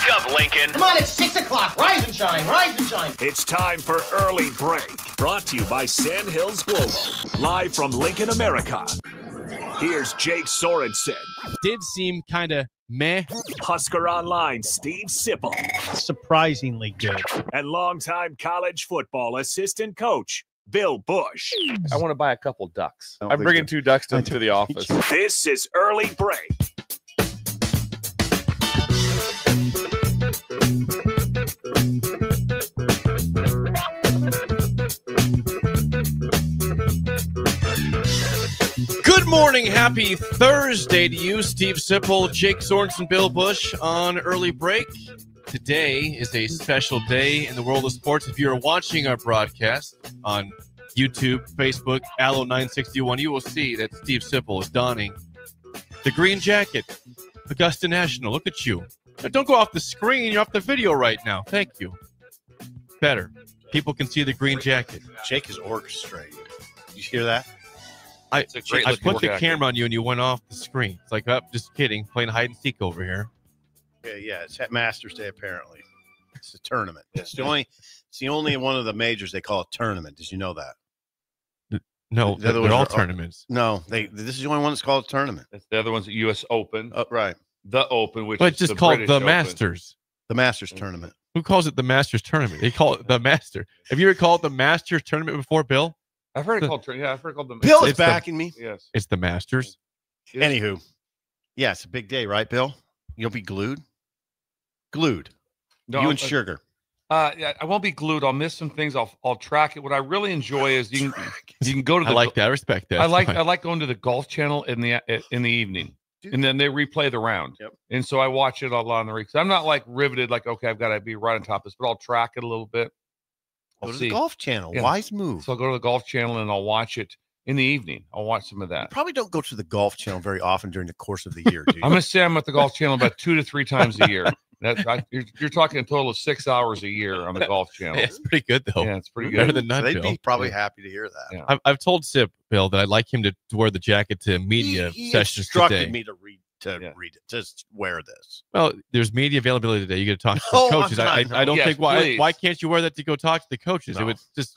Wake up, Lincoln. Come on, it's 6 o'clock. Rise and shine, rise and shine. It's time for Early Break. Brought to you by Sandhills Global. Live from Lincoln, America. Here's Jake Sorensen. Did seem kind of meh. Husker Online, Steve Sipple. Surprisingly good. And longtime college football assistant coach, Bill Bush. I want to buy a couple ducks. I'm bringing 2 ducks to the office. This is Early Break. Good morning. Happy Thursday to you, Steve Sipple, Jake Sorensen, Bill Bush on Early Break. Today is a special day in the world of sports. If you're watching our broadcast on YouTube, Facebook, Allo 961, you will see that Steve Sipple is donning the green jacket, Augusta National. Look at you. Now, don't go off the screen. You're off the video right now. Thank you. Better. People can see the green jacket. Jake is orchestrating. Did you hear that? I put the camera on you and you went off the screen. It's like, oh, just kidding. Playing hide and seek over here. Yeah, it's at Masters Day apparently. It's a tournament. It's the only one of the majors they call a tournament. Did you know that? No, they're all tournaments. No, this is the only one that's called a tournament. That's the other one's the U.S. Open. Right. The Open, which But is just the called British the Open. Masters. The Masters tournament. Who calls it the Masters tournament? They call it the Master. Have you ever called it the Masters tournament before, Bill? I've heard it called. Yeah, I've heard it called the. Bill is It's backing me. Yes. It's the Masters. Anywho, yeah, it's a big day, right, Bill? You'll be glued. Glued. No, you and Sugar. Yeah, I won't be glued. I'll miss some things. I'll track it. What I really enjoy is you can go to the. I like that. I respect that. I like going to the Golf Channel in the evening, and then they replay the round. Yep. And so I watch it all on the because I'm not like riveted. Like, okay, I've got to be right on top of this, but I'll track it a little bit. Go to the Golf Channel. Yeah. Wise move. So I'll go to the Golf Channel and I'll watch it in the evening. I'll watch some of that. Probably don't go to the Golf Channel very often during the course of the year, do you? I'm going to say I'm at the Golf Channel about 2 to 3 times a year. You're talking a total of 6 hours a year on the Golf Channel. It's pretty good, though. Yeah, it's pretty good. Better than none, They'd Bill. be probably happy to hear that. Yeah. I've told Sip, Bill, that I'd like him to wear the jacket to media He sessions instructed today. me to read it. Just wear this. Well, there's media availability today. You got to talk to No, the coaches. I'm not. I don't Yes, think why please. can't you wear that to go talk to the coaches? No. It would just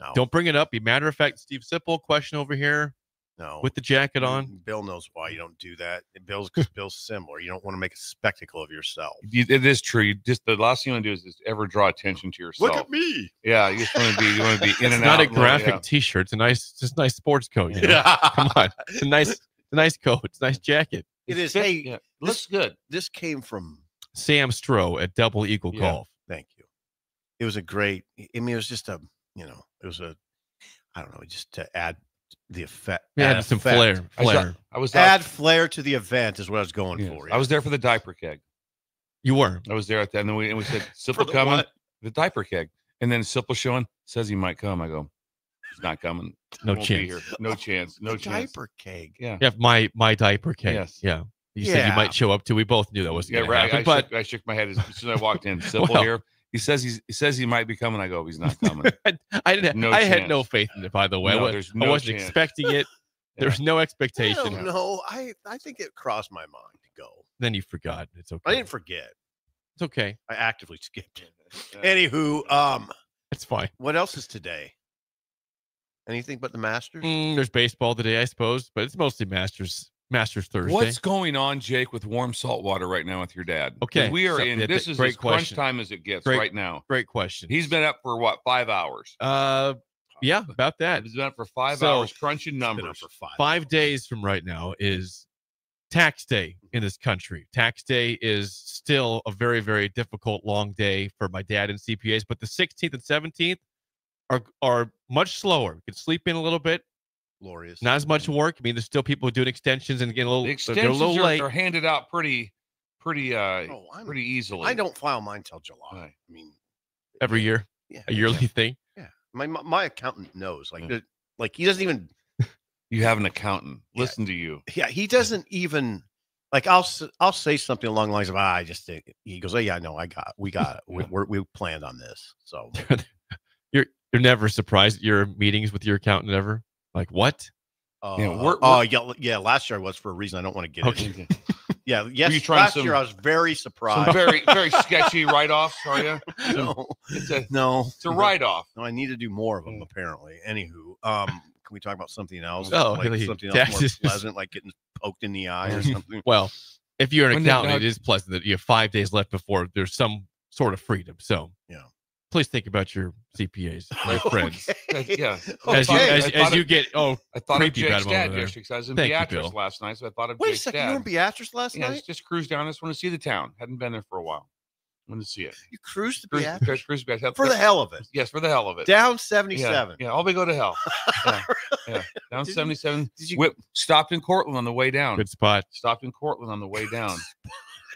No. don't bring it up. Be matter of fact. Steve Sipple question over here No. with the jacket on. Bill knows why you don't do that. Bill's similar. You don't want to make a spectacle of yourself. It is true. You just the last thing you want to do is just ever draw attention to yourself. Look at me. Yeah, you just want to be in It's and not out. a graphic Yeah. T-shirt. It's a nice sports coat. You know? Come on, it's a nice coat. It's a nice jacket. It is. Fit- Hey, yeah. Looks good. this came from. Sam Stroh at Double Eagle Yeah. Golf. Thank you. It was a great. I mean, it was just it was a. I don't know, just to add the effect. Yeah, add just some effect. flair. I was Add flair to the event is what I was going yes. for. I was there for the diaper keg. You were. I was there at that, and then we said For Sipple the coming, what? the diaper keg, and then Sipple showing says he might come. I go, he's not coming. No Won't be chance. here. No chance. No chance. Diaper keg. Yeah. Yeah, my diaper cake. Yes. Yeah. You said you Yeah. might show up too. We both knew that was Yeah, going to right. happen. But I shook my head as soon as I walked in. Sipple Well- here. He says he might be coming. I go, he's not coming. I didn't. No I had chance. no faith in it. By the way, No, I there's I no wasn't chance. expecting it. There was no I expectation. don't know. I think it crossed my mind to go. Then you forgot. It's okay. I didn't forget. It's okay. I actively skipped it. Anywho, It's fine. what else is today? Anything but the Masters? There's baseball today, I suppose, but it's mostly Masters Thursday. What's going on, Jake, with warm salt water right now with your dad? 'Cause Okay, we are so- in. yeah, This is great as crunch question. time as it gets Great- right now. Great question. He's been up for what, 5 hours? Yeah, about that. He's been up for 5 So, hours crunching Been up numbers. for 5. 5 days from right now is tax day in this country. Tax day is still a very, very difficult, long day for my dad and CPAs, but the 16th and 17th are much slower. You can sleep in a little bit, Glorious. not as much work. I mean, there's still people doing extensions and getting a little, The they're a extensions little late. are handed out pretty I'm- pretty easily. I don't file mine till July. Right. I mean, every year, yeah, a yearly thing. Yeah, my accountant knows. Like he doesn't even. You have an accountant. Yeah. Listen to you. Yeah, he doesn't even. Like I'll say something along the lines of I just think he goes, oh yeah, no, we got it. We planned on this. So You're never surprised at your meetings with your accountant ever? Like what? Yeah, we're- yeah. Last year I was for a reason I don't want to get Okay. into. Yeah. Yes. you trying Last some- year I was very surprised. Some very, very sketchy write-offs, are you? no, It's a no, write-off. No, I need to do more of them. Apparently. Anywho, can we talk about something else? Oh, like really? something else more Taxes. pleasant, like getting poked in the eye or something. Well, if you're an When did accountant, that- it is pleasant that you have 5 days left before there's some sort of freedom. So, Yeah. please think about your CPAs, my friends. Yeah. As you, Okay. as you get, I thought of creepy about Jake's him over dad there. yesterday because I was in Thank you, Beatrice Bill. last night, so I thought of Wait a Jake's second, dad. you were in Beatrice last Yeah, night? just cruised down. I just want to see the town. Hadn't been there for a while. Wanted to see it. You cruised to Cruise, Beatrice cruise Beatrice. for the hell of it. Yes, for the hell of it. Down Yeah, 77. yeah. I'll be go to hell. Yeah, yeah. Down Did you- 77. did you- Whip, stopped in Cortland on the way down. good spot. Stopped in Cortland on the way down.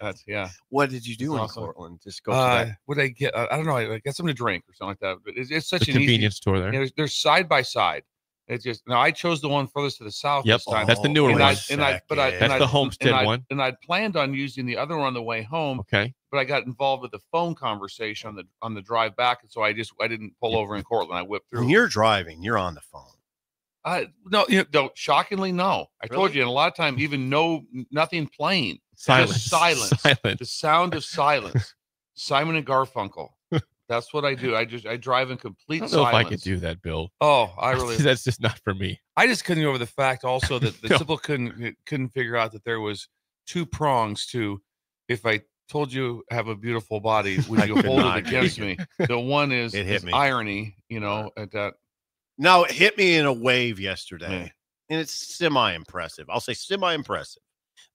That's yeah. What did you do in Awesome. Portland? Just go to that. What did I get? I don't know. I got something to drink or something like that. But it's such The an convenience store there. easy. There's side by side. It's just now. I chose the one furthest to the south. Yep, this time. that's the newer and one. That's the Homestead one. And I'd planned on using the other one on the way home, Okay. but I got involved with the phone conversation on the drive back, and so I didn't pull over in Cortland. I whipped through. When you're driving, you're on the phone. No, shockingly, no. I told Really? you, and a lot of time, even nothing playing. Silence. silence. Silence. The sound of silence. Simon and Garfunkel. That's what I do. I drive in I complete don't know silence. if I could do that, Bill. Oh, I really. That's just not for me. I just couldn't get over the fact also that the No. Simple couldn't figure out that there was two prongs to if I told you have a beautiful body, would I you could hold not it against me? The one is, It hit is me. irony, at that. No, it hit me in a wave yesterday. Yeah. And it's semi-impressive. I'll say semi-impressive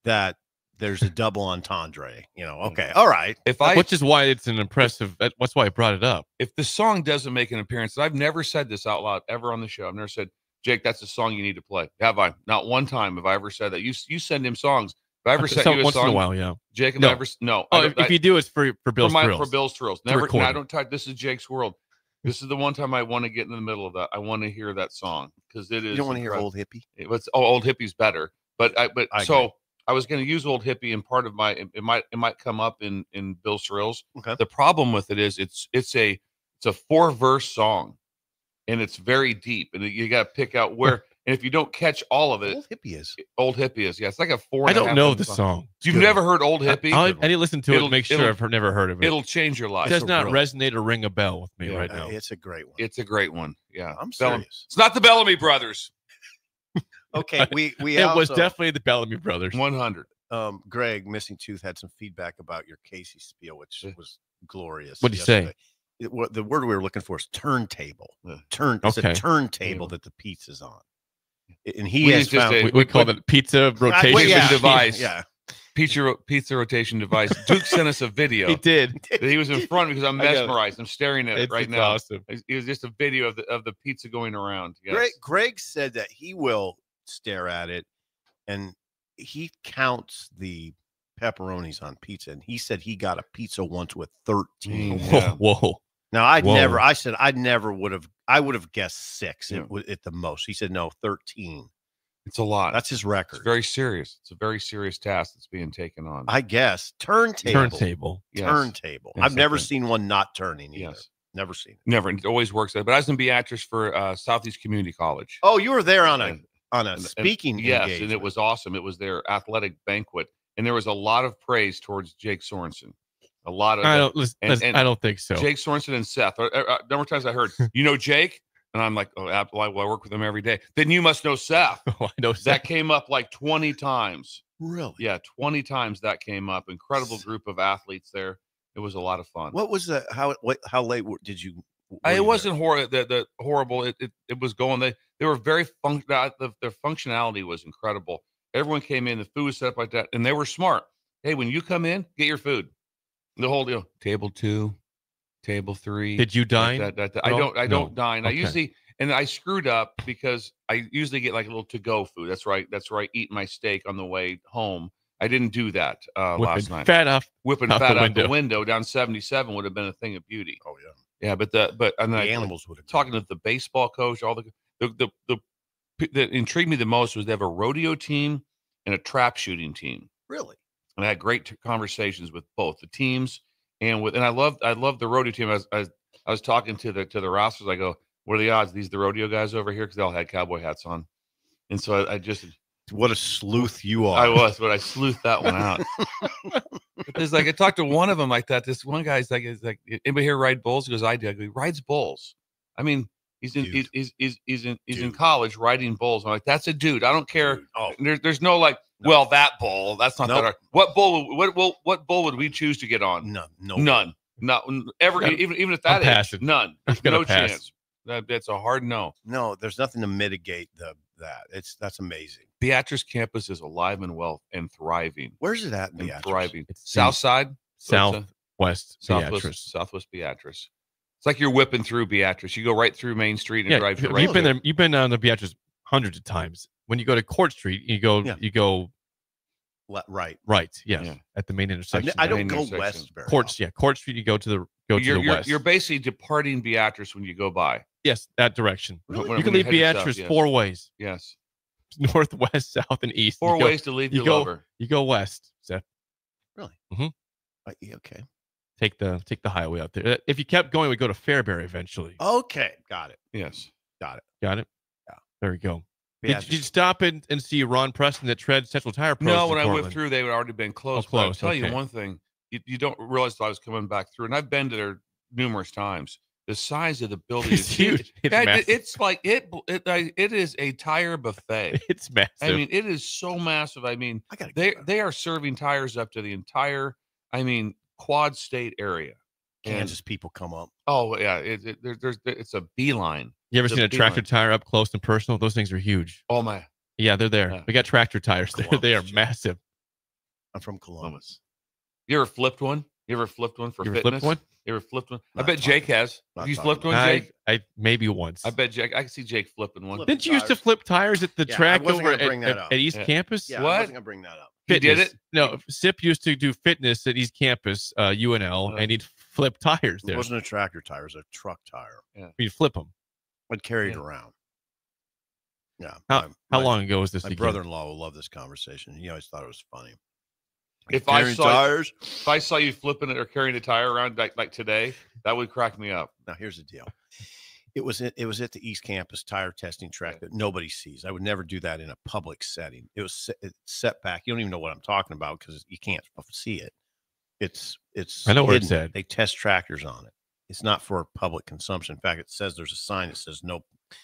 that there's a double entendre. Okay, all right. Which is why it's an impressive. That's why I brought it up. If the song doesn't make an appearance, I've never said this out loud ever on the show. I've never said, Jake, that's a song you need to play. Have I? Not one time have I ever said that. You send him songs. If I ever sent you a Once song, in a while, yeah. Jake, have No. I ever? No. Oh, if you do, it's for Bill's Thrills. For Bill's Thrills. To Never. record I it. don't talk. This is Jake's world. This is the one time I want to get in the middle of that. I want to hear that song because it is. You don't want to hear incredible. Old Hippie? Old Hippie's better. But I so agree. I was going to use Old Hippie in part of my. It might come up in Bill's Thrills. Okay. The problem with it is it's a 4-verse song, and it's very deep, and you got to pick out where. And if you don't catch all of it, Old Hippie is. Old Hippie is. Yeah, it's like a 4. I don't know the song. You've never heard Old Hippie? I need to listen to it It'll- and make sure it'll- I've never heard of it. It'll change your It life. does so not brilliant. resonate or ring a bell with me Yeah, right now. It's a great one. It's a great one. Yeah, I'm Bellamy. serious. It's not the Bellamy Brothers. Okay, we It also, was definitely the Bellamy Brothers. 100. Greg Missing Tooth had some feedback about your Casey spiel, which Yeah. was glorious. What'd he say? yesterday. The word we were looking for is turntable. Yeah. It's Okay. a turntable Table. that the pizza's on, and he We has used to found. say- We call it pizza rotation well, yeah. device. Yeah, Pizza rotation device. Duke sent us a video. He did. that he was in front because I'm I got it. mesmerized. I'm staring at it It's right now. awesome. It was just a video of the pizza going around. Yes. Greg said that he will stare at it, and he counts the pepperonis on pizza, and he said he got a pizza once with 13. Mm. Yeah. Whoa. Now I Whoa. said I never would have. I would have guessed 6 Yeah. at the most. He said no, 13. It's a lot. That's his record. It's very serious. It's a very serious task that's being taken on. I guess turntable. Turntable. Yes. Turntable. Yes, I've never okay. seen one not turning. Either. Yes. Never seen it. Never. It always works. But I was in Beatrice for Southeast Community College. Oh, you were there on a And- speaking. Yes, and engagement. it was awesome. It was their athletic banquet, and there was a lot of praise towards Jake Sorensen. A lot of I don't. Listen, and- I don't think so. Jake Sorensen and Seth. Number of times I heard, Jake, and I'm like, oh, I work with him every day. Then you must know Seth. I know That came up like 20 times. really. Yeah, 20 times that came up. Incredible group of athletes there. It was a lot of fun. What was the how late did you? were It you wasn't the horrible. It was going. They were very their functionality was incredible. Everyone came in. The food was set up like that, and they were smart. Hey, when you come in, get your food. The whole deal. Table 2, table 3. Did you dine? That. at I all? don't. I don't No. dine. I Okay. usually and I screwed up because I usually get like a little to-go food. That's right. That's where I eat my steak on the way home. I didn't do that last Whipping night. fat off. Whipping out fat the out the window. window down 77 would have been a thing of beauty. Oh yeah. Yeah, but The I animals would have talking to the baseball coach, all the that intrigued me the most was they have a rodeo team and a trap shooting team, really. and I had great conversations with both the teams and I love the rodeo team. I was talking to the rosters. I go, what are the odds? These the rodeo guys over here because they all had cowboy hats on, and so I just What a sleuth you are. I was, but I sleuthed that one out. There's like I talked to one of them like that. This one guy's like, anybody here ride bulls? He goes, I do. I go, he rides bulls. I mean, he's in college riding bulls. I'm like, that's a dude. I don't care. Dude. Oh, There's no like, well, that bull. That's not Nope. that. What bull? What bull would we choose to get on? none. Not ever. Even at that I'm age, passing. none. I'm gonna No pass. chance. That's a hard no. No, there's nothing to mitigate that. That's amazing. Beatrice campus is alive and well and thriving. Where's it at in And Beatrice? thriving. It's South side, Southwest Beatrice. Southwest Beatrice. It's like you're whipping through Beatrice. You go right through Main Street and Yeah, drive. you've been there. You've been on the Beatrice hundreds of times. When you go to Court Street, you go Right. right. Yes, Yeah. at the main intersection. I don't main go intersection. west very Court, often. yeah, Court Street. You go to the the west. You're basically departing Beatrice when you go by. Yes, that direction. Really? You When can you're leave headed south, Beatrice yes. 4 ways: Yes, north, west, south, and east. four You go- ways to leave you your go- lover. You go west, Seth. Yeah, okay. Take the highway out there. If you kept going, we go to Fairbury eventually. Okay. Got it. Yes. Got it. Yeah. There we go. Beatrice. Did you stop and see Ron Preston that treads Central Tire Pros? No, in when I Portland? whipped through, they had already been closed. Oh, But I'll closed, tell you okay. one thing: you don't realize that I was coming back through, and I've been to there numerous times. The size of the building It's is huge. It's massive. It's like it is a tire buffet. It's massive. I mean, it is so massive. I mean, I gotta go. they are serving tires up to the entire, quad state area. Kansas people come up. Oh yeah, it's a beeline. You ever the seen a big tractor one. tire up close and personal? Those things are huge. Oh my, Yeah, they're there. Yeah. We got tractor tires there. They are Columbus, massive. I'm from Columbus. you ever flipped one? You ever flipped one for You ever fitness? flipped one? You ever flipped one? I Not bet Jake talking- has. not Have you talking flipped one, about- Jake? I maybe once. I bet Jake. I can see Jake flipping one. Flip. Didn't you used to tires. flip tires at the Yeah, I track wasn't over gonna bring that up. at East Yeah. Campus? Yeah, What? I wasn't gonna bring that up. He did Fitness. it? No, Sip used to do fitness at East Campus, UNL, and he'd flip tires It there. wasn't a tractor tire; it was a truck tire. You'd flip them. I'd carry it Yeah. around. Yeah. How long ago was this? My again? brother-in-law will love this conversation. He always thought it was funny. If I Carrying saw tires. if I saw you flipping it or carrying a tire around like today, that would crack me up. Now here's the deal. It was at the East Campus tire testing track that nobody sees. I would never do that in a public setting. It was set back. You don't even know what I'm talking about because you can't see it. It's I know where hidden. it's at. They test tractors on it. It's not for public consumption. In fact, it says there's a sign that says no.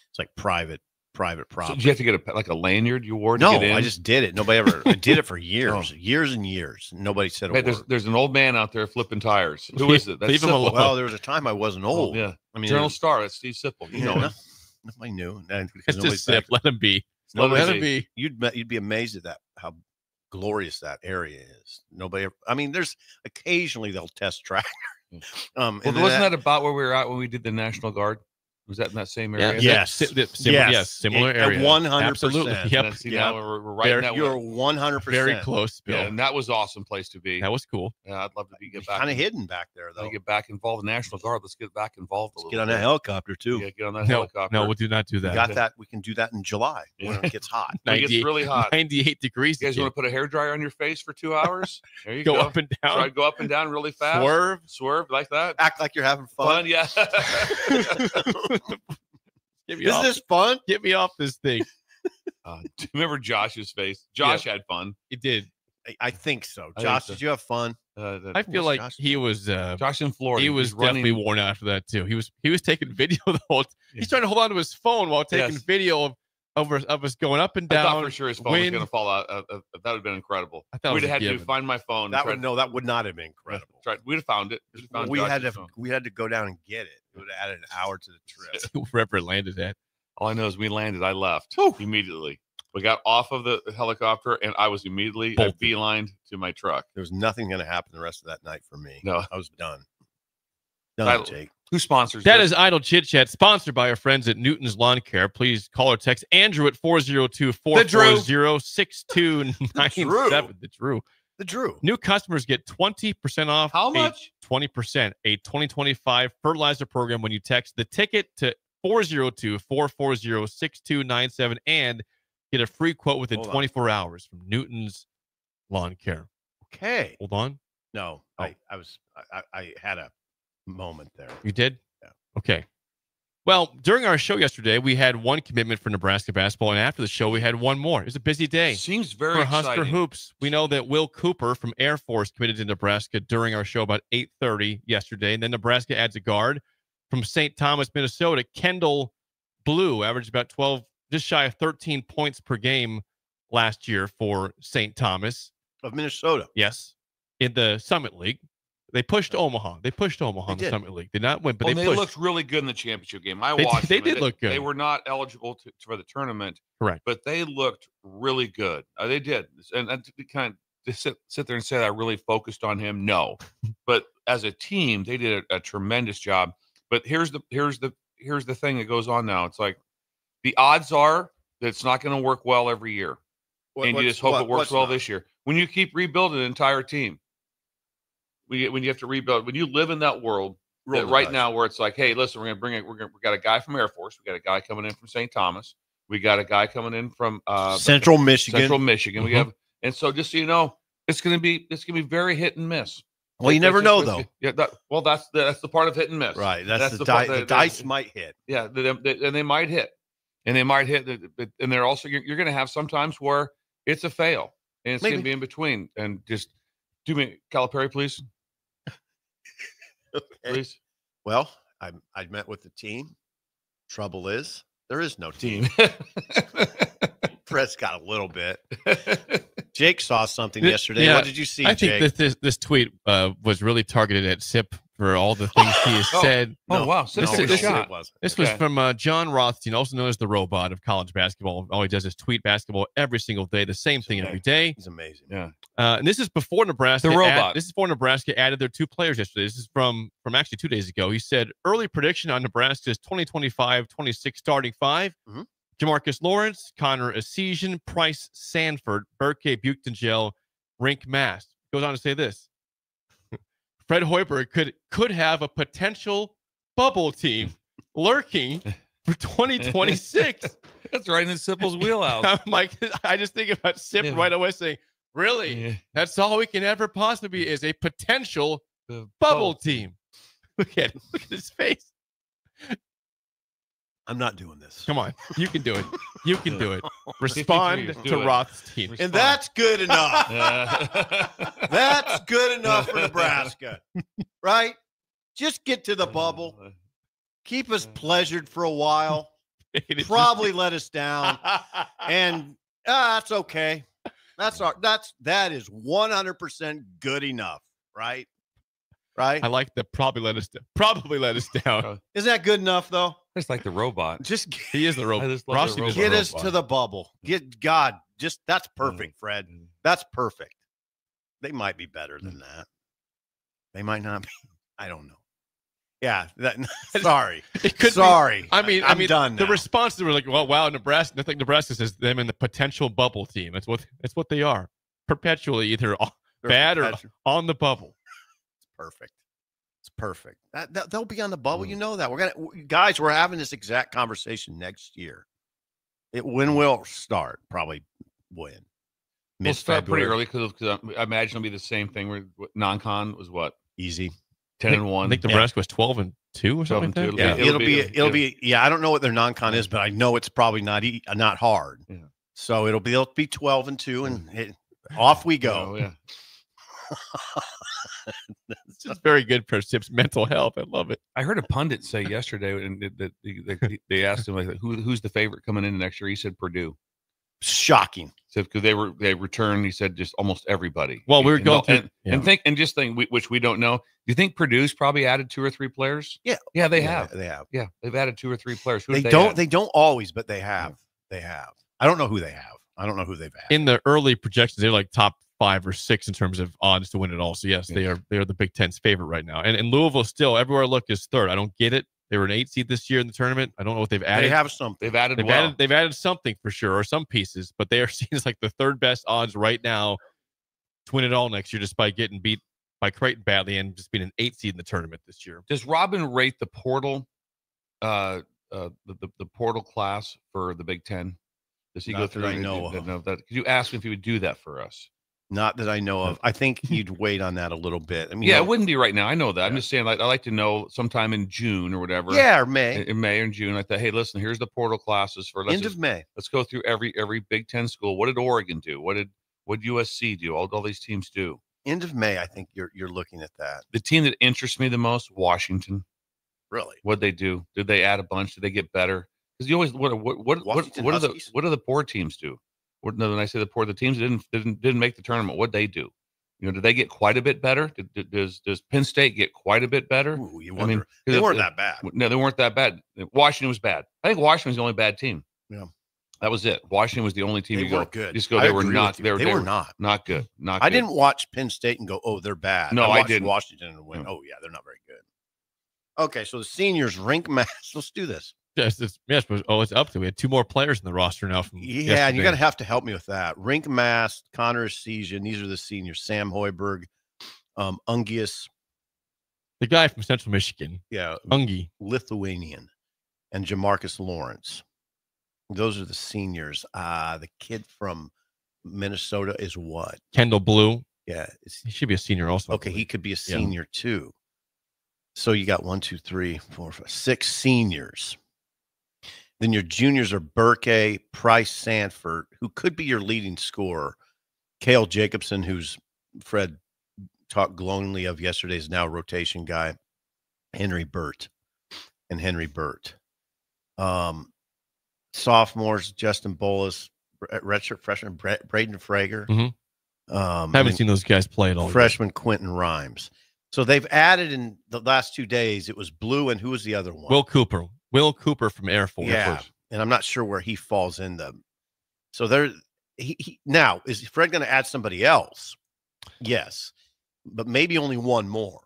It's like private So property. did you have to get a lanyard you wore to No, get in? I just did it. Nobody ever. I did it for years, years and years. Nobody said a Hey, word. there's an old man out there flipping tires. Who is it? That's Leave him Sipple. alone. Well, there was a time I wasn't old. Yeah. I mean, Journal Star. That's Steve Sipple. You yeah, know no- him. nobody knew. It's just Sip. Let him be. Nobody Let him knew. be. You'd be amazed at that how glorious that area is. Nobody ever, I mean, there's occasionally they'll test track. Well, and wasn't that about where we were at when we did the National Guard? Was that in that same area? Yes. Yes, similar area. 100%. Absolutely. Yep. And see, Yeah. now we're right in that You're way. 100% Very close, Bill. Yeah, and that was an awesome place to be. That was cool. Yeah, I'd love to get back. kind of hidden back there Let though. me get back involved. The National Guard. Let's get back involved a Let's little get on bit. that helicopter too. Yeah, get on that No, helicopter. no, we'll do not do We that. got that. We can do that in July Yeah. when it gets hot. When it gets 98 really hot. 98 degrees. You guys again. want to put a hairdryer on your face for 2 hours? There you go go. up and down. Try to go up and down really fast. Swerve. like that. Act like you're having Fun, fun. yeah. Get me Is off. this fun? Get me off this thing. Do you remember Josh's face? Josh had fun. It did. I think so. I Josh, think so. did you have fun? I feel What's like Josh he was. Josh in Florida. He was running- definitely worn out after that too. He was taking video the whole. He's trying to hold on to his phone while taking Yes. video of us going up and I down. thought for sure his phone was wind. going to fall out. That would have been incredible. I thought it We'd was have a had to given. find my phone. That would not have been incredible. We'd have found it. We'd have found We had Josh's to phone. we had to go down and get it. It would have added an hour to the trip. Wherever it landed at. All I know is we landed. I left immediately. We got off of the helicopter, and I was immediately Bolted. beelined to my truck. There was nothing going to happen the rest of that night for me. No. I was done. I- Jake. Who sponsors That this? is Idle Chit Chat, sponsored by our friends at Newton's Lawn Care. Please call or text Andrew at 402-440-6297. The Drew. The Drew. New customers get 20% off. How much? 20%. A 2025 fertilizer program when you text the ticket to 402-440-6297 and get a free quote within Hold on. 24 hours from Newton's Lawn Care. Okay. Hold on. No, I had a moment there. You did? Yeah. Okay. Well, during our show yesterday, we had one commitment for Nebraska basketball, and after the show, we had one more. It was a busy day. Seems very for exciting. Husker hoops. We know that Will Cooper from Air Force committed to Nebraska during our show about 8:30 yesterday, and then Nebraska adds a guard from St. Thomas, Minnesota. Kendall Blue averaged about 12, just shy of 13 points per game last year for St. Thomas. Of Minnesota. Yes, in the Summit League. They pushed Omaha. They pushed Omaha in the Summit League. Did not win, but they pushed. looked really good in the championship game. I They watched did- them. they did look good. They were not eligible for the tournament. Correct. But they looked really good. They did. And to kind of sit there and say that I really focused on him, no. But as a team, they did a tremendous job. But here's the thing that goes on now. It's like the odds are that it's not going to work well every year. And you just hope it works well this year. When you keep rebuilding an entire team, when you have to rebuild, when you live in that world right now where it's like, hey, listen, we got a guy from Air Force, we got a guy coming in from St. Thomas, we got a guy coming in from Central Michigan. Mm-hmm. We have, and so just so you know, it's gonna be very hit and miss. Well, you never know though. Yeah, that's the part of hit and miss. Right. That's the part dice might hit. Yeah, and they might hit, and they're also you're gonna have sometimes where it's a fail, and it's gonna be in between. And just do me Calipari, please. Okay. Please. Well, I met with the team. Trouble is, there is no team. Fred's got a little bit. Jake saw something yesterday. Yeah, what did you see, I Jake? think this tweet was really targeted at Sip for all the things he has said. Oh, wow. This was from John Rothstein, also known as the robot of college basketball. All he does is tweet basketball every single day, the same thing every day. He's amazing. Yeah. And this is before Nebraska. The robot. This is before Nebraska added their 2 players yesterday. This is from actually 2 days ago. He said, early prediction on Nebraska's 2025-26 starting 5. Mm-hmm. Jamarcus Lawrence, Connor Essegian, Price Sanford, Berke Buchtengel, Rink Mast. Goes on to say this. Fred Hoiberg could have a potential bubble team lurking for 2026. That's right in Sipple's wheelhouse. I'm like, I just think about Sip right away saying, really? Yeah. That's all we can ever possibly be is a potential bubble team. Look at his face. I'm not doing this. Come on. You can do it. You can do it. Respond Do to it. Rothstein. And that's good enough. That's good enough for Nebraska, right? Just get to the bubble. Keep us pleasured for a while. Probably let us down, and that's okay. That is 100% good enough, right? Right. I like the probably let us down. Isn't that good enough though? It's like the robot. Just He is the I robot. just love Rothstein the is the get us robot. to the bubble. That's perfect, Fred. That's perfect. They might be better than that. They might not be. I don't know. Yeah. Sorry. It could Sorry. be. I mean, I'm done The now. responses were like, "Well, wow, Nebraska." I think Nebraska says them in the potential bubble team. That's what they are. Perpetually either bad or on the bubble. It's perfect. It's perfect. They'll be on the bubble. You know that. We're having this exact conversation next year. When will start? Probably when. We'll start pretty Mid-February. early because I imagine it'll be the same thing. Where non-con was what Easy. 10-1. I think Nebraska was 12-2 or something. 12-2. Like that. Yeah, it'll be. Yeah, I don't know what their non-con is, but I know it's probably not hard. Yeah. So it'll be 12-2, and off we go. Oh, yeah. It's just very good for Sip's mental health. I love it. I heard a pundit say yesterday, and that they asked him like, who's the favorite coming in next year? He said Purdue. Shocking. So because they returned, he said just almost everybody. Well, we were going through, which we don't know. Do you think Purdue's probably added 2 or 3 players? Yeah. Yeah, they have. They have. Yeah, they've added 2 or 3 players. Who They did don't. add? They don't always, but they have. They have. I don't know who they have. I don't know who they've had. in the early projections, they're like top 5 or 6 in terms of odds to win it all. So yes, they are the Big Ten's favorite right now. And Louisville still everywhere I look is third. I don't get it. They were an 8 seed this year in the tournament. I don't know what they've added. They have something. They've added They've added something for sure, or some pieces, but they are seen as like the third best odds right now to win it all next year, despite getting beat by Creighton badly and just being an 8 seed in the tournament this year. Does Robin rate the portal, the portal class for the Big Ten? Does he Not go that through? I know of. Could you ask him if he would do that for us? Not that I know of. I think you'd wait on that a little bit. I mean, Yeah, it wouldn't be right now. I know that. I'm just saying, like, I like to know sometime in June or whatever. Yeah, or May. In May or June, like that. Hey, listen, here's the portal classes for End of May. Let's go through every Big Ten school. What did Oregon do? What USC do? All these teams do. End of May, I think you're looking at that. The team that interests me the most, Washington. Really? What'd they do? Did they add a bunch? Did they get better? Because you always what do the poor teams do? When I say the poor, the teams that didn't make the tournament, what'd they do? Did they get quite a bit better? Does Penn State get quite a bit better? Ooh, you wonder. They weren't that bad. No, they weren't that bad. Washington was bad. I think Washington was the only bad team. Yeah. That was it. Washington was the only team. They weren't good. Just go. They were not. They were not. Not good. Not. I good. didn't watch Penn State and go, "Oh, they're bad." No, I watched didn't. Washington and went, "Oh yeah, they're not very good." Okay, so the seniors rink mass. Let's do this. Yes, it's up to. We had 2 more players in the roster now. From And yesterday. you're gonna have to help me with that. Rink Mast, Connor Esesian, these are the seniors. Sam Hoiberg, Ungius, The guy from Central Michigan, Ungi, Lithuanian, and Jamarcus Lawrence. Those are the seniors. The kid from Minnesota is what? Kendall Blue. Yeah, He should be a senior also. okay. He could be a senior too. So you got 1, 2, 3, 4, 5, 6 seniors. Then your juniors are Burke, Price, Sanford, who could be your leading scorer. Cale Jacobson, who's Fred talked glowingly of yesterday's now rotation guy. Henry Burt. Sophomores, Justin Bolus, redshirt freshman Braden Frager. Mm-hmm. Haven't seen those guys play at all. Freshman Quentin Rhymes. So they've added in the last 2 days. It was Blue, and who was the other one? Will Cooper from Air Force. Yeah, and I'm not sure where he falls in them. So there, now is Fred going to add somebody else? Yes, but maybe only one more.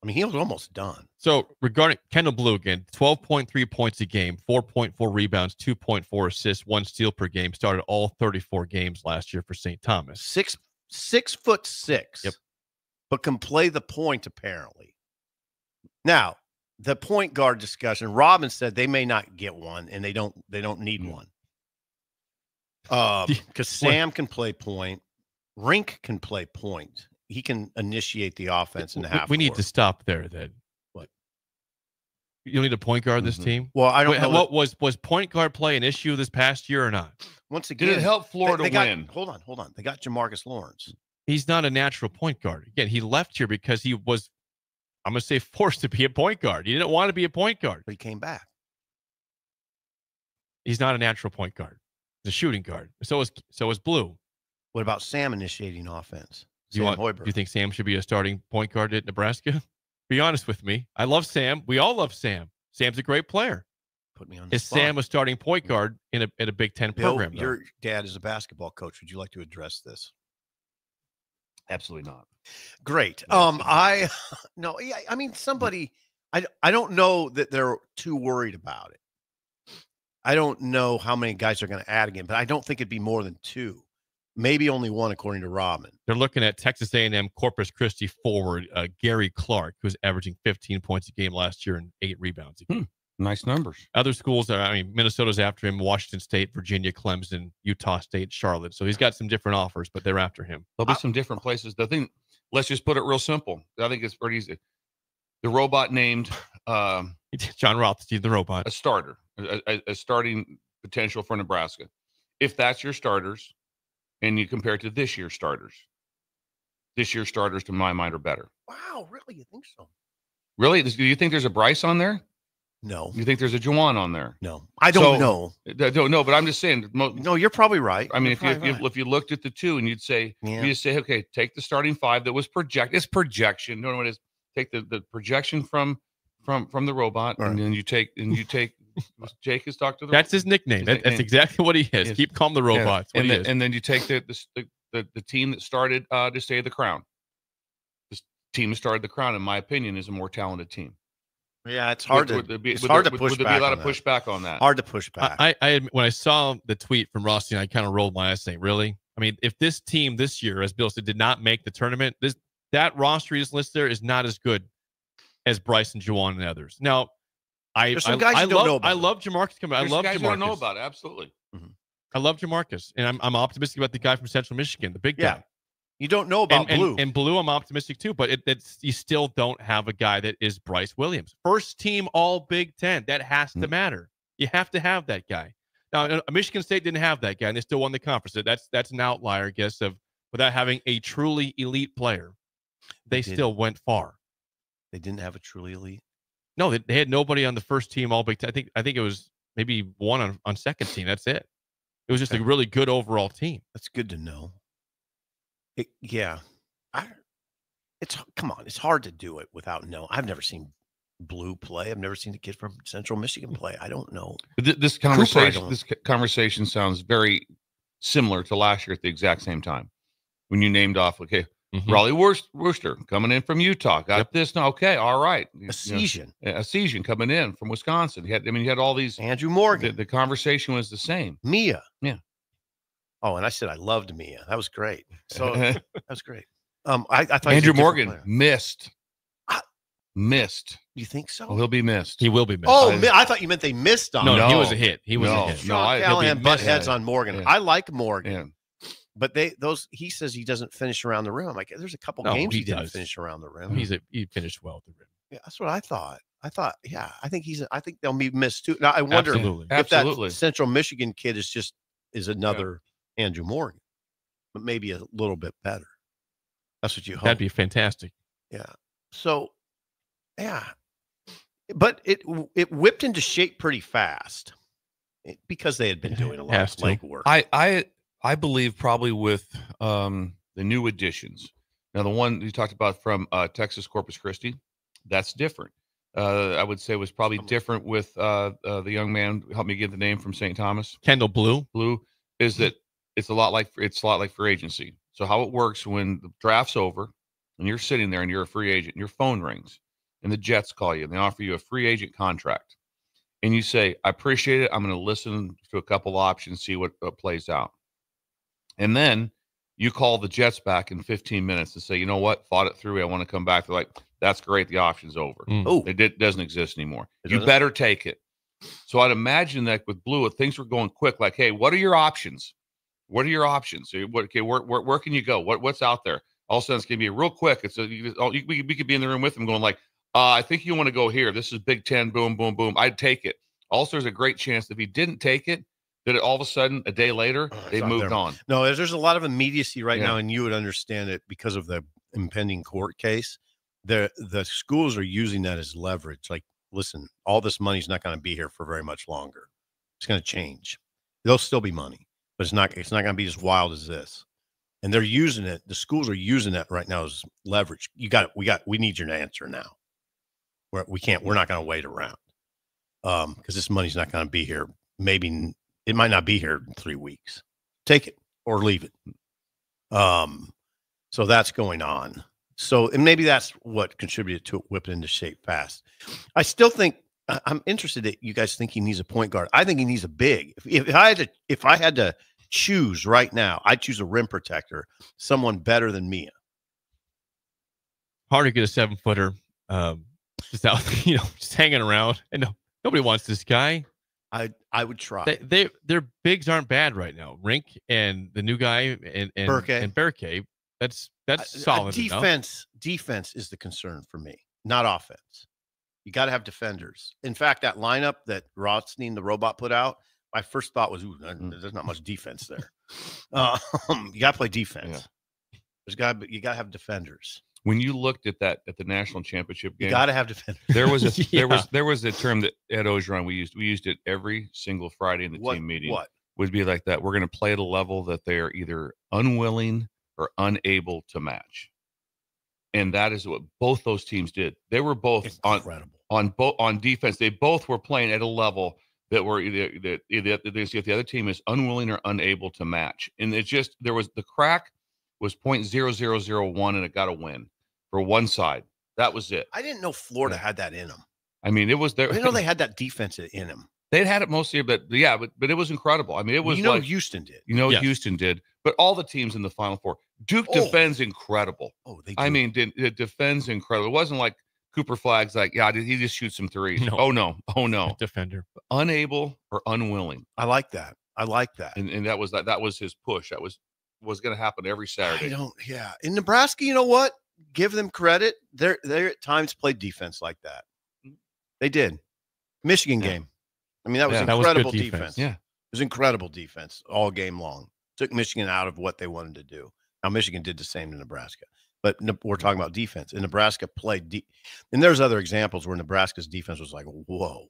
I mean, he was almost done. So regarding Kendall Blue again, 12.3 points a game, 4.4 rebounds, 2.4 assists, 1 steal per game. Started all 34 games last year for St. Thomas. 6'6". Yep. But can play the point apparently. Now, the point guard discussion. Robin said they may not get one, and they don't need one. Because Sam can play point, Rink can play point. He can initiate the offense in the half. We need to stop there then. What? You don't need a point guard this team? Well, I don't know. What was point guard play an issue this past year or not? Once again, did it help Florida win? Hold on. They got Jamarcus Lawrence. He's not a natural point guard. Again, he left here because he was, I'm going to say, forced to be a point guard. He didn't want to be a point guard. But he came back. He's not a natural point guard. He's a shooting guard. So is Blue. What about Sam initiating offense? Do you think Sam should be a starting point guard at Nebraska? Be honest with me. I love Sam. We all love Sam. Sam's a great player. Put me on the Is spot. Sam a starting point guard in a Big Ten Bill, program? your dad is a basketball coach. Would you like to address this? Absolutely not. Great. I mean, somebody, I don't know that they're too worried about it. I don't know how many guys are going to add again, but I don't think it'd be more than 2. Maybe only 1, according to Robin. They're looking at Texas A&M Corpus Christi forward Gary Clark, who's averaging 15 points a game last year and 8 rebounds a game. Nice numbers. Other schools Minnesota's after him, Washington State, Virginia, Clemson, Utah State, Charlotte. So he's got some different offers, but they're after him. There'll be some different places. The thing, let's just put it real simple. I think it's pretty easy. The robot named John Rothstein, the robot, a starter, a starting potential for Nebraska. If that's your starters, and you compare it to this year's starters, to my mind, are better. Wow, really? You think so? Really? Do you think there's a Bryce on there? No. You think there's a Juwan on there? No. I don't know. I don't know, but I'm just saying. No, you're probably right. I mean, if you looked at the 2 and you'd say, okay, take the starting 5 that was projected. It's projection. No, it is. Take the projection from the robot, right. and then you take Jake has talked to the. That's his nickname. That's exactly what he is. Keep calm, the robot. Yeah. And then you take the team that started to stay the crown. This team that started the crown, in my opinion, is a more talented team. Yeah, it's hard to push back. Would there be a lot of pushback on that? Hard to push back. I when I saw the tweet from Rossi, I kind of rolled my eyes, saying, "Really? I mean, if this team this year, as Bill said, did not make the tournament, that roster you just listed there is not as good as Bryce and Juwan and others." Now, I love Jamarcus coming. I love Jamarcus. Don't know about it. Absolutely. I love Jamarcus, and I'm optimistic about the guy from Central Michigan, the big guy. You don't know about Blue. And Blue, I'm optimistic too, but it's you still don't have a guy that is Bryce Williams. First team All Big Ten. That has to matter. You have to have that guy. Now, Michigan State didn't have that guy, and they still won the conference. That's an outlier, I guess, of without having a truly elite player. They still went far. They didn't have a truly elite. No, they had nobody on the first team All Big Ten. I think it was maybe one on second team. That's it. It was just a really good overall team. That's good to know. Come on. It's hard to do it without knowing. I've never seen Blue play. I've never seen a kid from Central Michigan play. I don't know. But this conversation sounds very similar to last year at the exact same time when you named off. Okay, Raleigh Worcester coming in from Utah. Got this now. Okay, all right. Asian coming in from Wisconsin. You had all these. Andrew Morgan. The conversation was the same. Mia. Yeah. Oh, and I said I loved Mia. That was great. So that was great. I thought Andrew Morgan missed. You think so? Oh, he'll be missed. He will be missed. Oh, I thought you meant they missed on him. No, he was a hit. He was a hit. Sean Callahan butt heads on Morgan. Yeah. I like Morgan. Yeah. But he says he doesn't finish around the rim. Like there's a couple games he didn't finish around the rim. He finished well at the rim. Yeah, that's what I thought. I think they'll be missed too. Now I wonder if that Central Michigan kid is another Andrew Morgan, but maybe a little bit better. That's what you hope. That'd be fantastic. Yeah. So, yeah. But it whipped into shape pretty fast because they had been doing a lot of legwork. I believe probably with the new additions. Now, the one you talked about from Texas Corpus Christi, that's different. I would say was probably different with the young man. Help me get the name from St. Thomas. Kendall Blue. Blue is that it's a lot like free agency. So how it works when the draft's over and you're sitting there and you're a free agent, and your phone rings and the Jets call you and they offer you a free agent contract. And you say, I appreciate it. I'm going to listen to a couple options, see what plays out. And then you call the Jets back in 15 minutes and say, you know what? Thought it through. I want to come back. They're like, that's great. The option's over. Oh, it doesn't exist anymore. You better take it. So I'd imagine that with Blue, if things were going quick, like, hey, what are your options? What are your options? Where can you go? What's out there? All of a sudden, it's going to be real quick. We could be in the room with them going like, I think you want to go here. This is Big Ten, boom, boom, boom. I'd take it. Also, there's a great chance that if he didn't take it, that all of a sudden, a day later, they moved on. No, there's a lot of immediacy right now, and you would understand it because of the impending court case. The schools are using that as leverage. Like, listen, all this money's not going to be here for very much longer. It's going to change. There'll still be money, but it's not going to be as wild as this. And they're using it. The schools are using that right now as leverage. We need your answer now. We're not going to wait around. Because this money's not going to be here. Maybe it might not be here in 3 weeks. Take it or leave it. So that's going on. So, and maybe that's what contributed to it whipping into shape fast. I still think I'm interested that you guys think he needs a point guard. I think he needs a big. If I had to choose right now, I'd choose a rim protector, someone better than Mia. Hard to get a 7-footer just out, just hanging around. And nobody wants this guy. I would try. Their bigs aren't bad right now. Rink and the new guy and Berke. That's solid enough. Defense is the concern for me, not offense. You got to have defenders. In fact, that lineup that Rothstein, the robot, put out, my first thought was, there's not much defense there. You got to play defense. Yeah. You got to have defenders. When you looked at that at the national championship game, you got to have defenders. There was a term that Ed Ogeron we used it every single Friday in the team meeting. What would be like that? We're going to play at a level that they are either unwilling or unable to match, and that is what both those teams did. They were both on defense. They both were playing at a level that were either the other team is unwilling or unable to match, and it just the crack was 0.0001 and it got a win for one side. That was it. I didn't know Florida had that in them. I mean, it was there. I didn't know they had that defense in them. They'd had it mostly, but it was incredible. I mean, it was Houston did. Houston did. But all the teams in the Final Four, Duke defends incredible. Oh, they do. I mean, it defends incredible. It wasn't like Cooper Flagg's like, he just shoots some threes. No. Oh no. Defender. Unable or unwilling. I like that. And that was his push. That was was going to happen every Saturday. In Nebraska, you know what? Give them credit. They're at times played defense like that. They did. Michigan game. I mean, that was incredible defense. Yeah. It was incredible defense all game long. Took Michigan out of what they wanted to do. Now, Michigan did the same to Nebraska. But we're talking about defense. And Nebraska played and there's other examples where Nebraska's defense was like, whoa.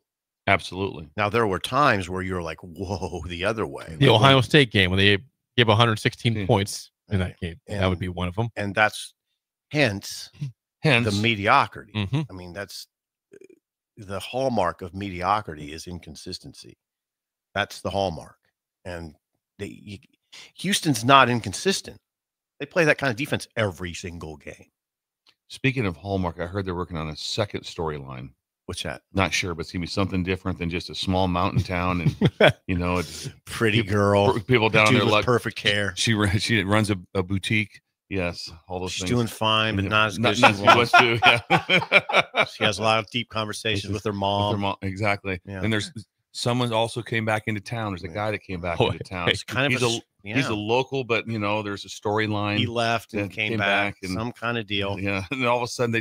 Absolutely. Now, there were times where you were like, whoa, the other way. The Ohio State game when they gave 116 points in that game. That would be one of them. And that's hence the mediocrity. Mm-hmm. I mean, that's the hallmark of mediocrity is inconsistency. That's the hallmark. And Houston's not inconsistent. They play that kind of defense every single game. Speaking of hallmark, I heard they're working on a second storyline. What's that? Not sure, but it's going to be something different than just a small mountain town. And, it's pretty girl. People down there like perfect hair. She runs a boutique. Yes. All those She's things. doing fine, but not as good as she wants to. Yeah. She has a lot of deep conversations with her mom. Exactly. Yeah. And there's someone also came back into town. There's a guy that came back into town. It's kind of he's a local, but there's a storyline. He left and came back and some kind of deal. Yeah. And then all of a sudden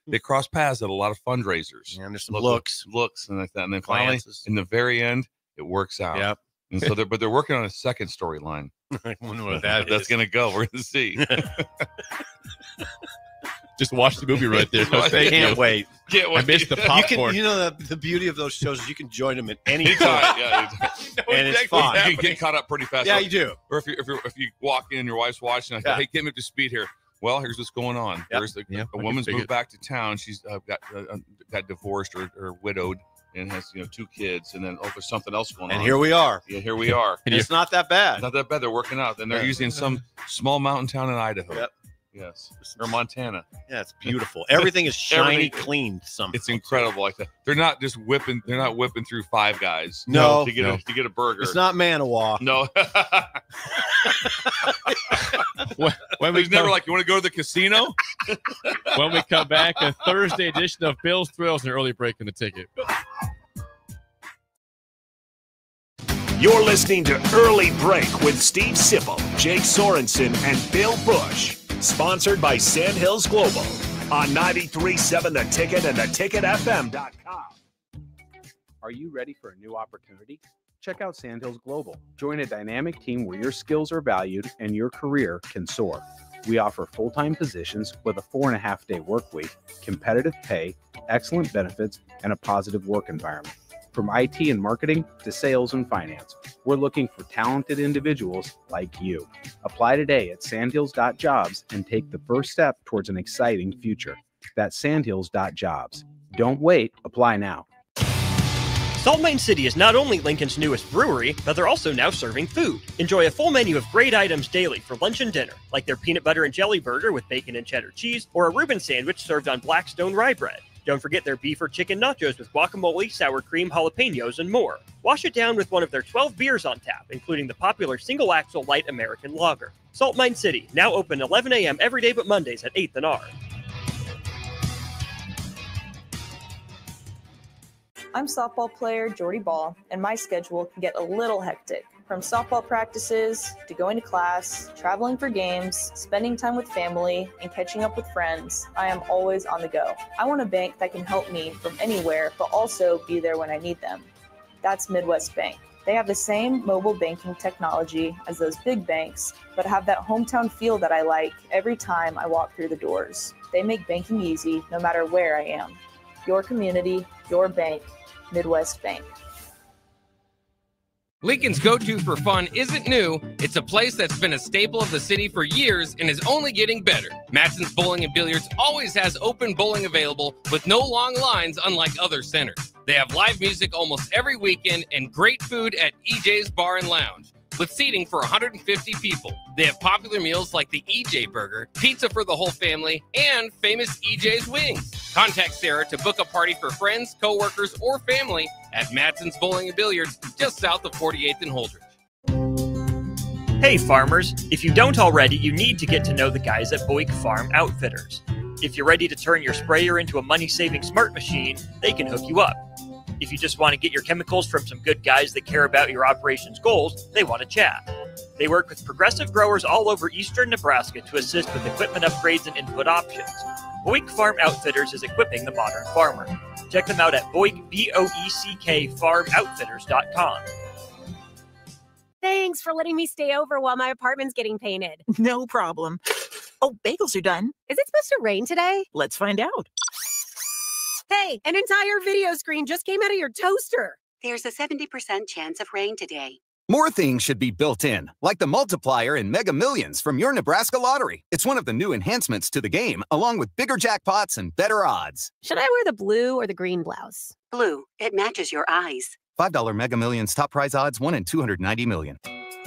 they cross paths at a lot of fundraisers. Yeah, and there's some looks and like that. And then finally in the very end, it works out. Yep. And so they're working on a second storyline. I wonder what that's going to go. We're going to see. Just watch the movie right there. Can't wait. I missed the popcorn. The beauty of those shows is you can join them at any time. And it's fun. You can get caught up pretty fast. Yeah, you do. Or if you walk in, your wife's watching, hey, get me up to speed here. Well, here's what's going on. Yep. There's a woman's moved back to town. She's got divorced or widowed and has 2 kids, and then there's something else going on. And here we are. Yeah, here we are. And it's not that bad. Not that bad. They're working out. And they're usually in some small mountain town in Idaho. Yep. Yes. Or Montana. Yeah, it's beautiful. Everything is shiny, clean. It's incredible like that. They're not just whipping. They're not whipping through Five Guys. No. To get a burger. It's not Manawa. No. when we never like, you want to go to the casino? When we come back, a Thursday edition of Bill's Thrills, an early break in the ticket. You're listening to Early Break with Steve Sipple, Jake Sorensen, and Bill Bush. Sponsored by Sandhills Global on 93.7 The Ticket and theticketfm.com. Are you ready for a new opportunity? Check out Sandhills Global. Join a dynamic team where your skills are valued and your career can soar. We offer full-time positions with a 4.5-day work week, competitive pay, excellent benefits, and a positive work environment. From IT and marketing to sales and finance, we're looking for talented individuals like you. Apply today at sandhills.jobs and take the first step towards an exciting future. That's sandhills.jobs. Don't wait. Apply now. Salt Mine City is not only Lincoln's newest brewery, but they're also now serving food. Enjoy a full menu of great items daily for lunch and dinner, like their peanut butter and jelly burger with bacon and cheddar cheese, or a Reuben sandwich served on Blackstone rye bread. Don't forget their beef or chicken nachos with guacamole, sour cream, jalapenos, and more. Wash it down with one of their 12 beers on tap, including the popular Single Axle Light American Lager. Salt Mine City, now open 11 a.m. every day but Mondays at 8th and R. I'm softball player Jordy Ball, and my schedule can get a little hectic. From softball practices to going to class, traveling for games, spending time with family, and catching up with friends, I am always on the go. I want a bank that can help me from anywhere, but also be there when I need them. That's Midwest Bank. They have the same mobile banking technology as those big banks, but have that hometown feel that I like every time I walk through the doors. They make banking easy no matter where I am. Your community, your bank, Midwest Bank. Lincoln's go-to for fun isn't new. It's a place that's been a staple of the city for years and is only getting better. Matson's Bowling and Billiards always has open bowling available with no long lines unlike other centers. They have live music almost every weekend and great food at EJ's Bar and Lounge, with seating for 150 people. They have popular meals like the EJ Burger, pizza for the whole family, and famous EJ's Wings. Contact Sarah to book a party for friends, coworkers, or family at Matson's Bowling and Billiards, just south of 48th and Holdridge. Hey farmers, if you don't already, you need to get to know the guys at Boyk Farm Outfitters. If you're ready to turn your sprayer into a money-saving smart machine, they can hook you up. If you just want to get your chemicals from some good guys that care about your operations goals, they want to chat. They work with progressive growers all over eastern Nebraska to assist with equipment upgrades and input options. Boyk Farm Outfitters is equipping the modern farmer. Check them out at Boyk, B-O-E-C-K, farmoutfitters.com. Thanks for letting me stay over while my apartment's getting painted. No problem. Oh, bagels are done. Is it supposed to rain today? Let's find out. Hey, an entire video screen just came out of your toaster. There's a 70% chance of rain today. More things should be built in, like the multiplier in Mega Millions from your Nebraska Lottery. It's one of the new enhancements to the game, along with bigger jackpots and better odds. Should I wear the blue or the green blouse? Blue. It matches your eyes. $5 Mega Millions top prize odds, 1 in 290 million.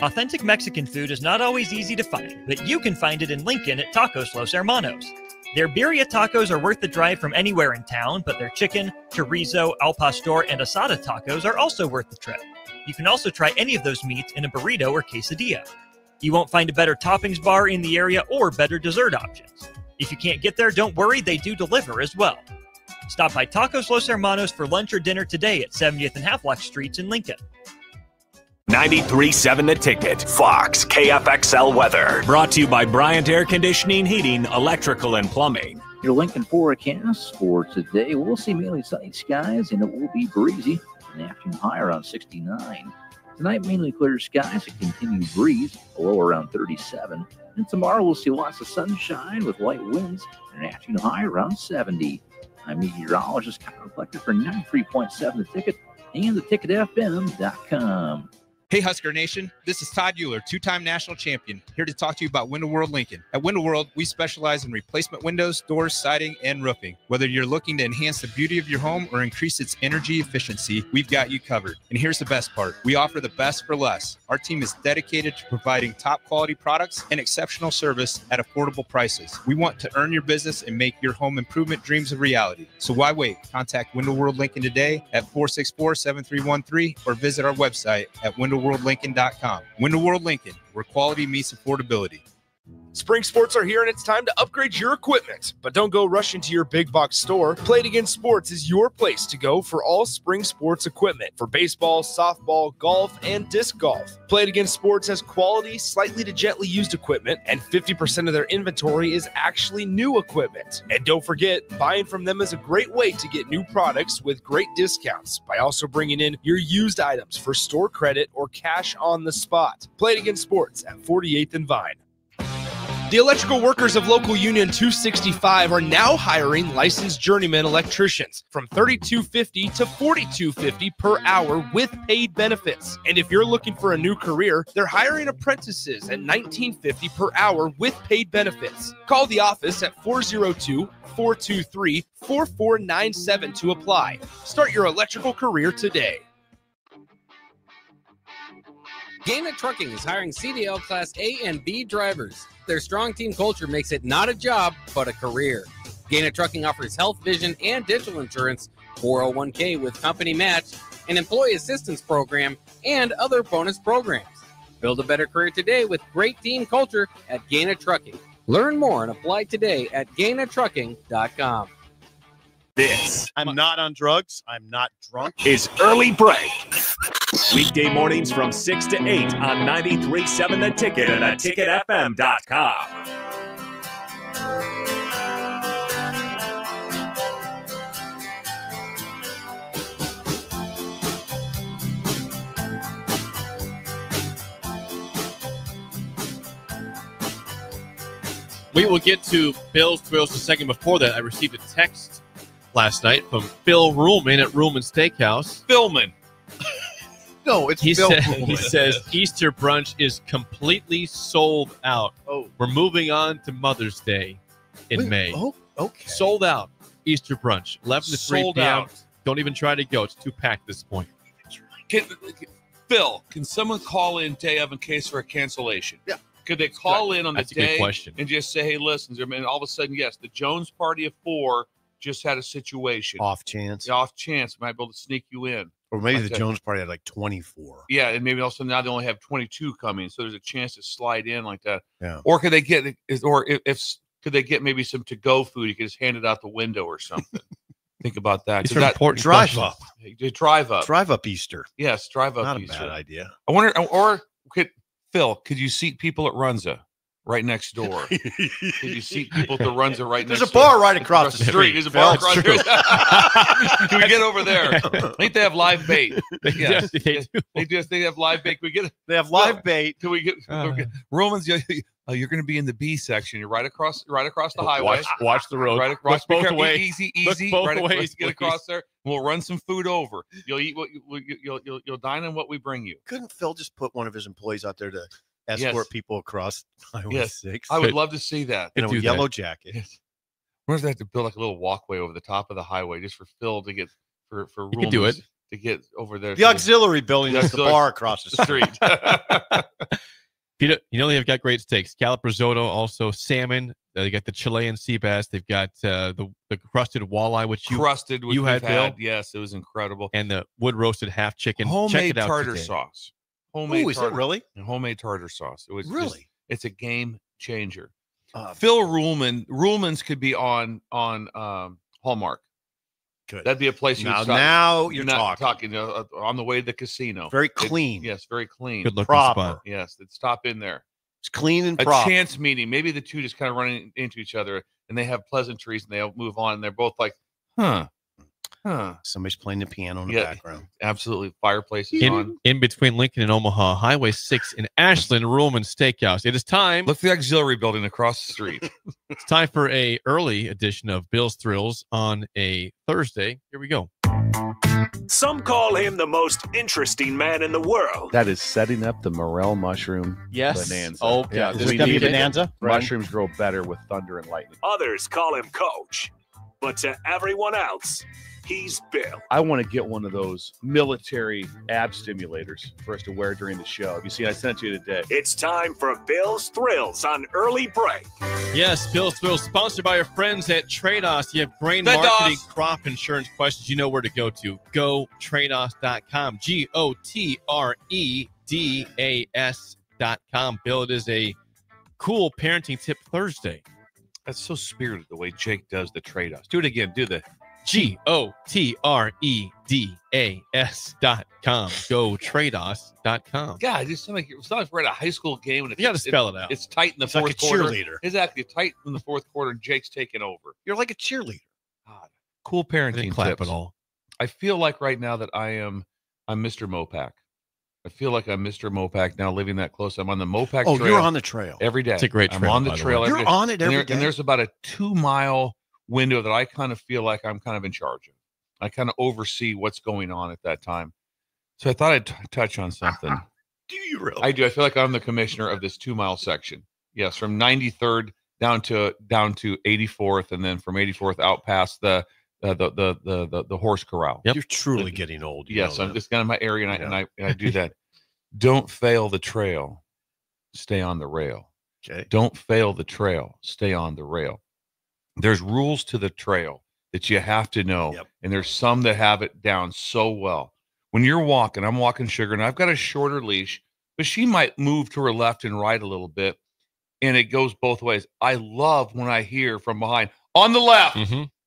Authentic Mexican food is not always easy to find, but you can find it in Lincoln at Tacos Los Hermanos. Their birria tacos are worth the drive from anywhere in town, but their chicken, chorizo, al pastor, and asada tacos are also worth the trip. You can also try any of those meats in a burrito or quesadilla. You won't find a better toppings bar in the area or better dessert options. If you can't get there, don't worry, they do deliver as well. Stop by Tacos Los Hermanos for lunch or dinner today at 70th and Havelock Streets in Lincoln. 93.7 The Ticket, Fox, KFXL weather. Brought to you by Bryant Air Conditioning, Heating, Electrical, and Plumbing. Your Lincoln forecast for today, we'll see mainly sunny skies and it will be breezy. An afternoon high around 69. Tonight, mainly clear skies, a continued breeze, a low around 37. And tomorrow, we'll see lots of sunshine with light winds and an afternoon high around 70. I'm meteorologist Kyle Reflector for 93.7 The Ticket and theticketfm.com. Hey Husker Nation, this is Todd Euler, two-time national champion, here to talk to you about Window World Lincoln. At Window World, we specialize in replacement windows, doors, siding, and roofing. Whether you're looking to enhance the beauty of your home or increase its energy efficiency, we've got you covered. And here's the best part. We offer the best for less. Our team is dedicated to providing top quality products and exceptional service at affordable prices. We want to earn your business and make your home improvement dreams a reality. So why wait? Contact Window World Lincoln today at 464-7313 or visit our website at WindowWorldLincoln.com. Window World Lincoln, where quality meets affordability. Spring sports are here and it's time to upgrade your equipment. But don't go rushing to your big box store. Play It Again Sports is your place to go for all spring sports equipment for baseball, softball, golf, and disc golf. Play It Again Sports has quality, slightly to gently used equipment, and 50% of their inventory is actually new equipment. And don't forget, buying from them is a great way to get new products with great discounts by also bringing in your used items for store credit or cash on the spot. Play It Again Sports at 48th and Vine. The electrical workers of Local Union 265 are now hiring licensed journeyman electricians from $32.50 to $42.50 per hour with paid benefits. And if you're looking for a new career, they're hiring apprentices at $19.50 per hour with paid benefits. Call the office at 402-423-4497 to apply. Start your electrical career today. Gannett Trucking is hiring CDL Class A and B drivers. Their strong team culture makes it not a job, but a career. Gannett Trucking offers health, vision, and dental insurance, 401k with company match, an employee assistance program, and other bonus programs. Build a better career today with great team culture at Gannett Trucking. Learn more and apply today at GannettTrucking.com. This I'm not on drugs. I'm not drunk. is Early Break. Weekday mornings from 6 to 8 on 93.7 The Ticket and theticketfm.com. We will get to Bill's Thrills in a second. Before that, I received a text last night from Phil Ruhlman at Ruhlman Steakhouse. Philman. No, it's He Bill said, Pullman. he says Easter brunch is completely sold out. Oh. We're moving on to Mother's Day in May. Oh, okay. Sold out. Easter brunch, 11 to 3 Sold p.m. out. Don't even try to go. It's too packed at this point. Phil, can someone call in day of in case for a cancellation? Yeah. Could they call in on the That's a good day question. and just say, hey, listen, and all of a sudden, yes, the Jones party of 4 just had a situation. Off chance. The off chance might be able to sneak you in. Or maybe Like the that. Jones party had like 24. Yeah, and maybe also now they only have 22 coming, so there's a chance to slide in like that. Yeah. Or could they get, could they get maybe some to-go food? You could just hand it out the window or something. Think about that. These 'Cause are that important Drive questions. up. Drive up. Drive up Easter. Yes, drive up. Not a Easter. bad idea. I wonder, or could Phil, could you seat people at Runza right next door? Could you seat people at the Runza right There's next a door? bar right across the street. There's a bar Phil. across the street. Can we get over there? I think they have live bait. Yes, they have live bait. Can we get? They have live bait. Can we get? Romans, you're going to be in the B section. You're right across the highway. Watch the road. Right across. Look both Careful, ways. Easy. Look both Right ways, get across there. We'll run some food over. You'll eat what you'll dine on what we bring you. Couldn't Phil just put one of his employees out there to escort people across Highway 6? I would love to see that. In a yellow jacket. Yes. We're going to have to build like a little walkway over the top of the highway just for Phil to get for You can do it. to get over there. The auxiliary building is the bar across the street. You know they've got great steaks. Scallop risotto, also salmon. They got the Chilean sea bass. They've got the crusted walleye, which you had, Bill. Yes, it was incredible. And the wood roasted half chicken. Homemade Check it out tartar today. sauce. Is it really? Homemade tartar sauce. It was really. It's a game changer. Phil Ruhlman's could be on Hallmark. Good. That'd be a place you would stop. Now you're not talking on the way to the casino. Very clean. Yes, very clean. Good looking proper spot. Yes, stop in there. It's clean and a proper. chance meeting. Maybe the two just kind of running into each other, and they have pleasantries, and they'll move on. And they're both like, huh. Somebody's playing the piano in the background. Absolutely. Fireplace is on. In between Lincoln and Omaha, Highway 6 in Ashland, Ruhlman Steakhouse. It is time. Look for the auxiliary building across the street. It's time for a early edition of Bill's Thrills on a Thursday. Here we go. Some call him the most interesting man in the world. That is setting up the morel mushroom bonanza. Oh, yeah. This is going to be bonanza. Mushrooms grow better with thunder and lightning. Others call him Coach. But to everyone else, he's Bill. I want to get one of those military ab stimulators for us to wear during the show. Have you seen? I sent it to you today. It's time for Bill's Thrills on Early Break. Yes, Bill's Thrills, sponsored by our friends at Trados. You have grain The marketing, DOS. crop insurance questions. You know where to go to. Go Trados.com. GOTREDAS.com. Bill, it is a cool parenting tip Thursday. That's so spirited the way Jake does the trade-offs. Do it again. Do the GOTREDAS.com. Go Trados.com. God, it just sounds like we're at a high school game. And You got to spell it out. It's tight in the It's like fourth a quarter. cheerleader. Exactly. Tight in the fourth quarter, and Jake's taking over. You're like a cheerleader. Cool parenting Didn't clap tips. at all. I feel like right now that I'm Mr. Mopac. I feel like I'm Mr. Mopac now, living that close. I'm on the Mopac Oh, trail. you're on the trail. every day. It's a great I'm trail, on the by the trail way. every You're day. on it every day. And there's about a 2-mile window that I kind of feel like I'm kind of in charge of. I kind of oversee what's going on at that time. So I thought I'd touch on something. Do you really? I do. I feel like I'm the commissioner of this 2-mile section. Yes, from 93rd down to 84th, and then from 84th out past the horse corral. Yep. You're truly getting old. you Yes, know I'm that. just kind of my area, and I do that. Don't fail the trail. Stay on the rail. Okay. Don't fail the trail. Stay on the rail. There's rules to the trail that you have to know, Yep. and there's some that have it down so well. When you're walking, I'm walking Sugar, and I've got a shorter leash, but she might move to her left and right a little bit, and it goes both ways. I love when I hear from behind, on the left,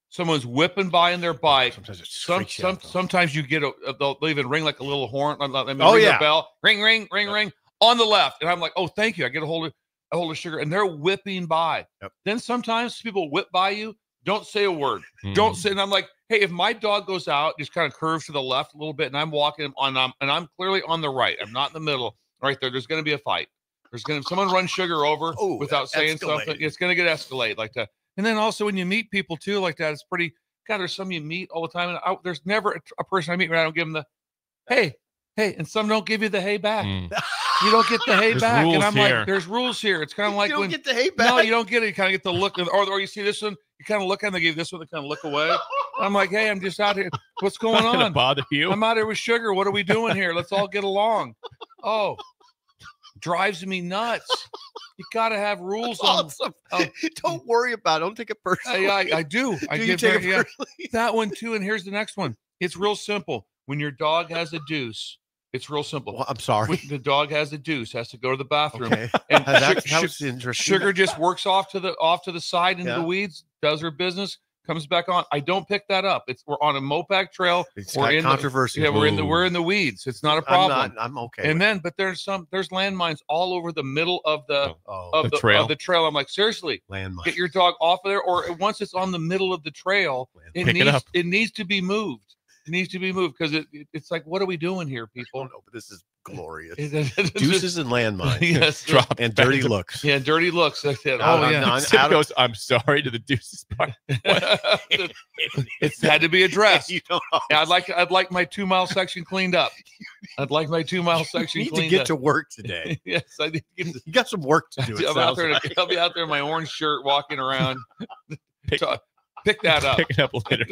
someone's whipping by in their bike. Sometimes it freaks you out, though. Sometimes you get they'll even ring like a little horn. Let me Oh, ring yeah. a bell. Ring, ring, ring, ring on the left, and I'm like, oh, thank you. I get a hold of Sugar, and they're whipping by. Yep. Then sometimes people whip by you. Don't say a word. Don't say. And I'm like, hey, if my dog goes out, just kind of curves to the left a little bit, and I'm walking on, and I'm clearly on the right. I'm not in the middle. Right there. There's going to be a fight. There's going to someone run Sugar over without saying something. It's going to get escalate like that. And then also when you meet people too like that, it's pretty. God, there's some you meet all the time, and there's never a person I meet where I don't give them the, hey, and some don't give you the hey back. You don't get the hey There's back, and rules I'm here. like, there's rules here. It's kind of like You don't when get the hey back. no, you don't get it. You kind of get the look, or you see this one, you kind of look and they give this one, they kind of look away. I'm like, hey, I'm just out here. What's going Not gonna on? bother you. I'm out here with Sugar. What are we doing here? Let's all get along. Oh, drives me nuts. You got to have rules on. Awesome. Don't worry about it. Don't take it personally. I do. I Do you get take very- it personally? That one too. And here's the next one. It's real simple. When your dog has a deuce, it's real simple. Well, I'm sorry. When the dog has a deuce, has to go to the bathroom, Okay. and That was interesting. Sugar just works off to the side into Yeah. the weeds, does her business, comes back on. I don't pick that up. We're on a Mopac trail. It's we're got in controversy. we're in the weeds. It's not a problem. I'm okay. And then, but there's landmines all over the middle of the trail. I'm like, seriously, landmine. Get your dog off of there, or once it's on the middle of the trail, it needs to be moved. It needs to be moved because it's like, what are we doing here, people? Oh, no, but this is glorious. Deuces and landmines. Yes, drop and dirty looks. Yeah, dirty looks. I said, Sid goes, I'm sorry to the Deuces part. It's had to be addressed. I'd like my 2 mile section cleaned up. I'd like my 2 mile section you need cleaned to get up. to work today. Yes, I need to get you got some work to do. I'll be out there in my orange shirt walking around. Pick that up. Pick it up later.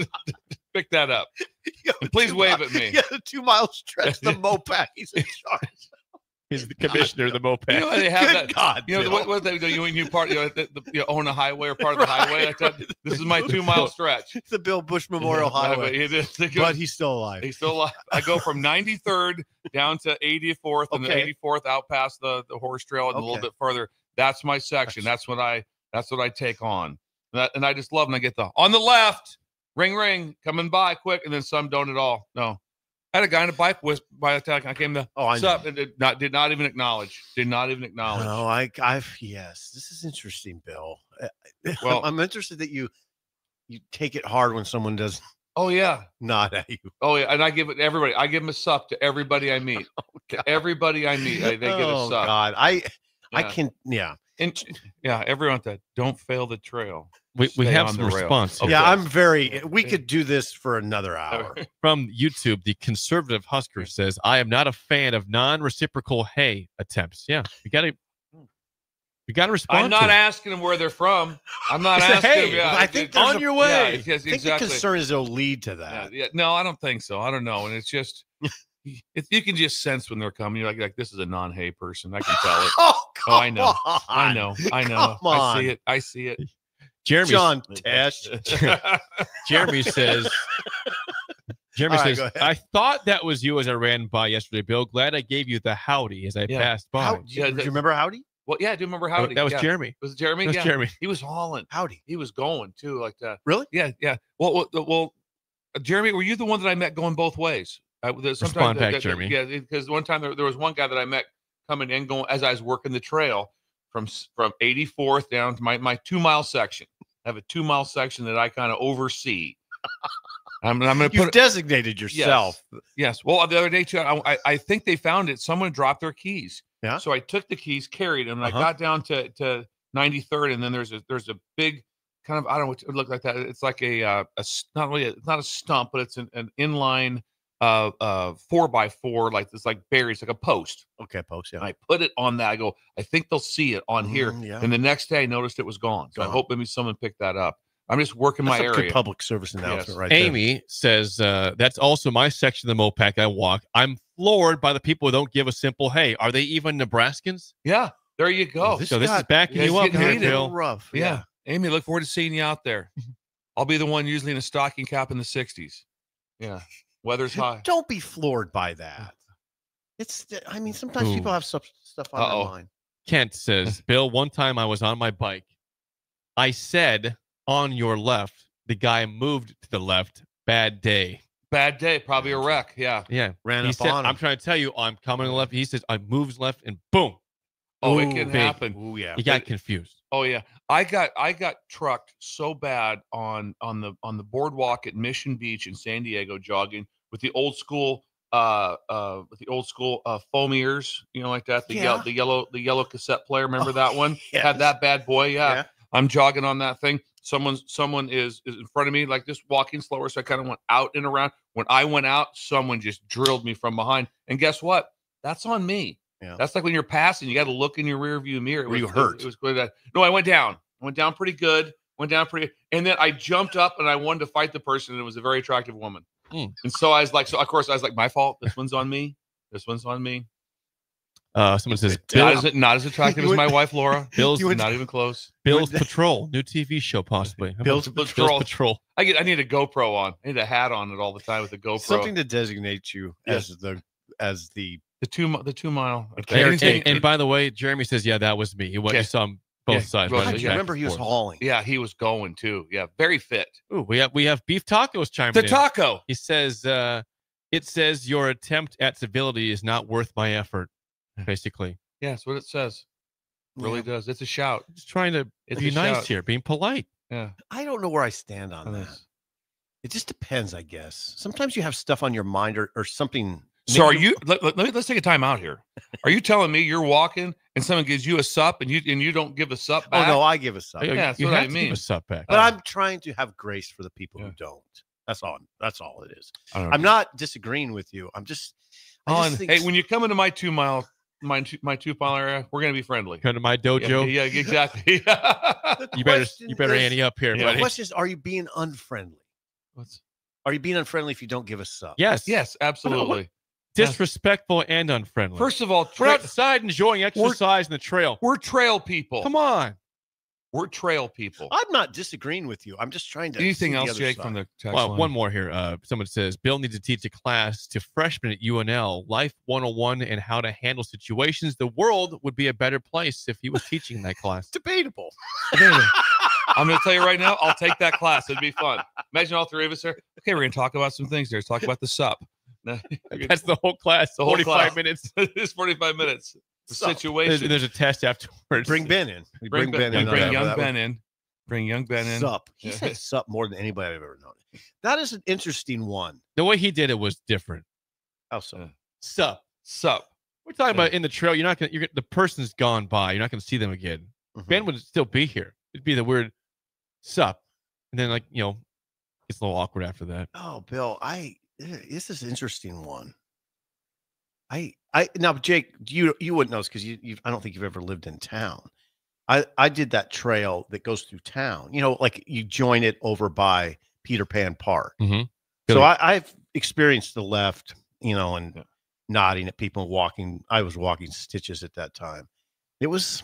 Pick that up. And please wave at me. Yeah, the 2 mile stretch, the Mopac. He's in charge. He's the commissioner of the Mopac. You know, they have that. God, you know what they do? You part. You own a highway or part of the highway. I thought, this is my 2 mile stretch. It's the Bill Bush Memorial Highway. It is. But he's still alive. He's still alive. I go from 93rd down to 84th, and the 84th out past the horse trail and a little bit further. That's my section. That's what I take on. And I just love when I get on the left, ring, ring, coming by quick, and then some don't at all. No. I had a guy on a bike by the time I came to sup and did not even acknowledge. Did not even acknowledge. No, yes. This is interesting, Bill. Well, I'm interested that you take it hard when someone does nod at you. Oh yeah, and I give it to everybody. I give them a sup to everybody I meet. To everybody I meet, they get a sup. God, I can everyone that don't fail the trail. We have some response. Okay. Yeah, we could do this for another hour. From YouTube, the conservative Husker says, I am not a fan of non-reciprocal hay attempts. Yeah, we got to respond. I'm not asking them where they're from. I'm not asking them. I think on your way. Yeah, yes, I think the concern is it'll lead to that. Yeah, no, I don't think so. I don't know. And it's just, you can just sense when they're coming. You're like this is a non-hay person. I can tell it. I know. I know. I see it. John Tesh. Jeremy says, I thought that was you as I ran by yesterday, Bill. Glad I gave you the howdy as I passed by. Do you remember howdy? Well, yeah, I do remember howdy. That was Jeremy. Was it Jeremy? That was Jeremy. He was hauling. Howdy. He was going too, like that. Really? Yeah. Well, Jeremy, were you the one that I met going both ways? Respond back, Jeremy. Yeah, because one time there was one guy that I met coming in going as I was working the trail from 84th down to my 2 mile section. I have a 2 mile section that I kind of oversee. I'm going to put designated yourself. Yes. Well, the other day too, I think they found it. Someone dropped their keys. Yeah. So I took the keys, carried them, and I got down to 93rd, and then there's a big kind of, I don't know what it looked like that. It's like it's not a stump, but it's an inline 4x4, like it's like buried, it's like a post. Okay, post. Yeah. And I put it on that. I go, I think they'll see it on here. Yeah. And the next day I noticed it was gone. So I hope maybe someone picked that up. I'm just working my area. Good public service announcement, right there. Amy says that's also my section of the Mopac I walk. I'm floored by the people who don't give a simple hey. Are they even Nebraskans? Yeah, there you go. This is backing you up, here, Bill. Rough. Yeah. Amy, look forward to seeing you out there. I'll be the one usually in a stocking cap in the 60s. Yeah. Weather's high. Don't be floored by that. Sometimes people have stuff on their mind. Kent says, Bill, one time I was on my bike. I said, on your left, the guy moved to the left. Bad day. Bad day. Probably a wreck. Yeah. Yeah. Ran he up said, on him. I'm trying to tell you, I'm coming to the left. He says, I moves left and boom. Oh, it can happen. Oh, yeah. He got confused. Oh, yeah. I got trucked so bad on the boardwalk at Mission Beach in San Diego jogging with the old school foam ears, like that. The yellow cassette player. Remember that one? Yes. Had that bad boy. Yeah. I'm jogging on that thing. Someone is in front of me, like this, walking slower. So I kind of went out and around. When I went out, someone just drilled me from behind. And guess what? That's on me. Yeah. That's like when you're passing, you got to look in your rear view mirror. Were you hurt? It was good. No, I went down. I went down pretty good. And then I jumped up and I wanted to fight the person, and it was a very attractive woman. And so I was like, of course, my fault. This one's on me. Someone says, not as attractive as my wife, Laura. Bill's not even close. Bill's Patrol, new TV show, possibly. Bill's Patrol. I need a GoPro on. I need a hat on it all the time with a GoPro. Something to designate you as the 2 mile. Okay. And by the way, Jeremy says, yeah, that was me. He saw him both sides. both running sides. back Remember, he and was forth. hauling. Yeah, he was going too. Yeah, very fit. Ooh, we have Beef Tacos chiming The in. taco. He says, it says your attempt at civility is not worth my effort, basically. Yeah, that's what it says. Really does. It's a shout. Just trying to be a nice shout. here, being polite. Yeah. I don't know where I stand on that. It just depends, I guess. Sometimes you have stuff on your mind or something. So are you? Let's take a time out here. Are you telling me you're walking and someone gives you a sup and you don't give a sup back? Oh no, I give a sup. Yeah, that's you what have I to mean. give a sup back. But I'm trying to have grace for the people who don't. That's all. That's all it is. I'm not disagreeing with you. I'm just. Hey, when you come into my 2 mile area, we're gonna be friendly. Come to my dojo. Yeah, exactly. you better ante up here, The buddy. question is, are you being unfriendly? Are you being unfriendly if you don't give a sup? Yes, absolutely. Disrespectful and unfriendly. First of all, we're outside enjoying exercise in the trail. We're trail people. Come on. We're trail people. I'm not disagreeing with you. I'm just trying to. Anything see the else, other Jake, side. from the text Well, line? one more here. Someone says Bill needs to teach a class to freshmen at UNL, Life 101 and how to handle situations. The world would be a better place if he was teaching that class. Debatable. I'm going to tell you right now, I'll take that class. It'd be fun. Imagine all three of us there. Okay, we're going to talk about some things here. Let's talk about the sup. That's the whole class. The whole 45 class. minutes. It's 45 minutes. The Sup. situation. There's a test afterwards. Bring Ben in. We Bring Ben in. Bring on young that Ben one. in. Bring young Ben in. Sup. He Yeah. said sup more than anybody I've ever known. That is an interesting one. The way he did it was different. How so? Sup. Sup. We're talking about in the trail. You're not gonna. The person's gone by. You're not gonna see them again. Ben would still be here. It'd be the weird sup, and then gets a little awkward after that. Oh, Bill, this is an interesting one. Now, Jake, you wouldn't know this because I don't think you've ever lived in town. I did that trail that goes through town. Like you join it over by Peter Pan Park. Mm-hmm. So I've experienced the left, and nodding at people walking. I was walking Stitches at that time. It was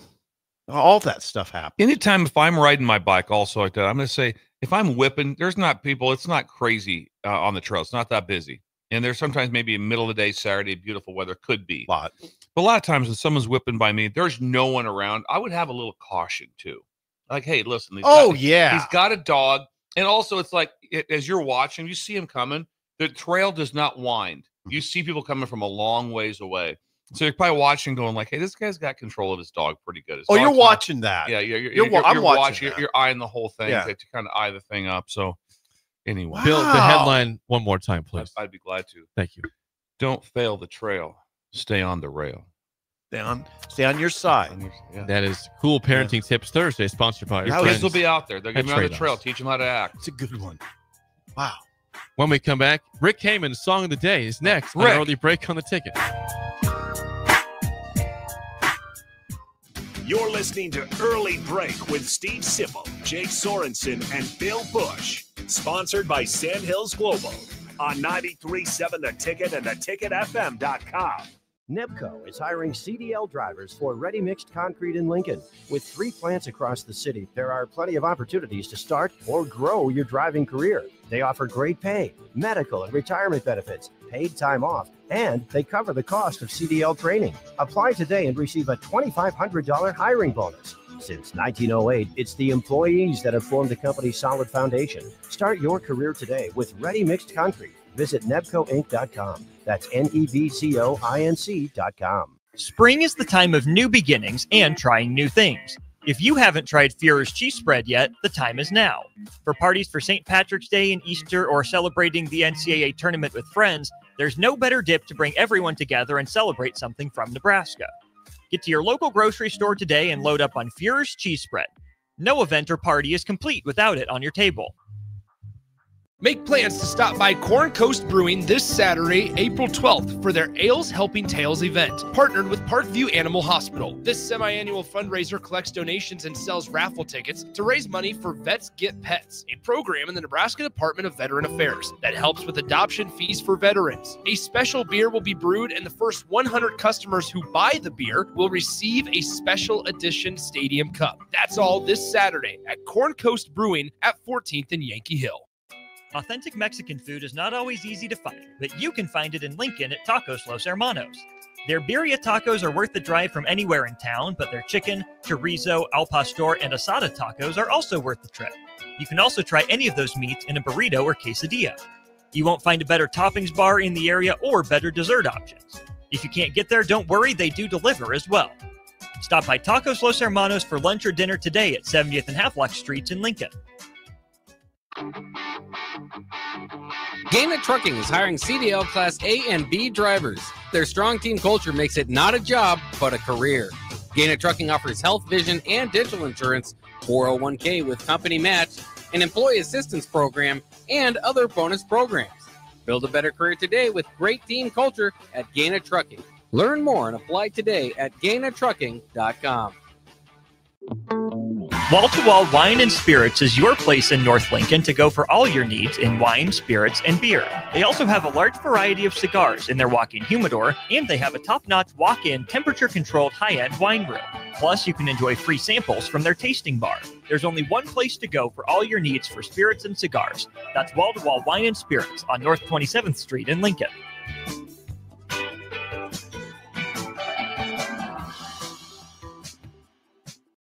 all that stuff happened. Anytime if I'm riding my bike also like that, I'm going to say, if I'm whipping, there's not people, it's not crazy on the trail. It's not that busy. And there's sometimes maybe a middle of the day, Saturday, beautiful weather could be. But a lot of times when someone's whipping by me, there's no one around. I would have a little caution too. Like, hey, listen. He's got a dog. And also it's like, as you're watching, you see him coming, the trail does not wind. You see people coming from a long ways away. So you're probably watching going like, hey, this guy's got control of his dog pretty good. His You're dog's watching that. Yeah, I'm watching that. You're eyeing the whole thing Yeah. to kind of eye the thing up. So anyway. Bill, the headline one more time, please. I'd be glad to. Thank you. Don't fail the trail. Stay on the rail. Stay on your side. That is Cool Parenting Tips Thursday, sponsored by Your our kids friends will be out there. They're going at to be on the Trade trail. Offs. Teach them how to act. It's a good one. Wow. When we come back, Rick Heyman's Song of the Day is next. On Rick. an early break on the ticket. You're listening to Early Break with Steve Sipple, Jake Sorensen, and Bill Bush. Sponsored by Sandhills Global on 93.7 The Ticket and theticketfm.com. Nebco is hiring CDL drivers for ready-mixed concrete in Lincoln. With 3 plants across the city, there are plenty of opportunities to start or grow your driving career. They offer great pay, medical and retirement benefits, paid time off, and they cover the cost of CDL training. Apply today and receive a $2,500 hiring bonus. Since 1908, it's the employees that have formed the company's solid foundation. Start your career today with ready-mixed concrete. Visit nebcoinc.com. That's nebcoinc.com. Spring is the time of new beginnings and trying new things. If you haven't tried Führer's cheese spread yet, the time is now. For parties for St. Patrick's Day and Easter or celebrating the NCAA tournament with friends, there's no better dip to bring everyone together and celebrate something from Nebraska. Get to your local grocery store today and load up on Führer's cheese spread. No event or party is complete without it on your table. Make plans to stop by Corn Coast Brewing this Saturday, April 12th for their Ales Helping Tales event, partnered with Parkview Animal Hospital. This semi-annual fundraiser collects donations and sells raffle tickets to raise money for Vets Get Pets, a program in the Nebraska Department of Veteran Affairs that helps with adoption fees for veterans. A special beer will be brewed, and the first 100 customers who buy the beer will receive a special edition Stadium Cup. That's all this Saturday at Corn Coast Brewing at 14th and Yankee Hill. Authentic Mexican food is not always easy to find, but you can find it in Lincoln at Tacos Los Hermanos. Their birria tacos are worth the drive from anywhere in town, but their chicken, chorizo, al pastor, and asada tacos are also worth the trip. You can also try any of those meats in a burrito or quesadilla. You won't find a better toppings bar in the area or better dessert options. If you can't get there, don't worry, they do deliver as well. Stop by Tacos Los Hermanos for lunch or dinner today at 70th and Havelock Streets in Lincoln. Gaina Trucking is hiring CDL Class A and B drivers. Their strong team culture makes it not a job, but a career. Gaina Trucking offers health, vision, and dental insurance, 401k with company match, an employee assistance program, and other bonus programs. Build a better career today with great team culture at Gaina Trucking. Learn more and apply today at GainaTrucking.com. Wall to Wall Wine and Spirits is your place in North Lincoln to go for all your needs in wine, spirits, and beer. They also have a large variety of cigars in their walk-in humidor, and they have a top-notch walk-in temperature-controlled high-end wine room. Plus, you can enjoy free samples from their tasting bar. There's only one place to go for all your needs for spirits and cigars. That's Wall to Wall Wine and Spirits on North 27th Street in Lincoln.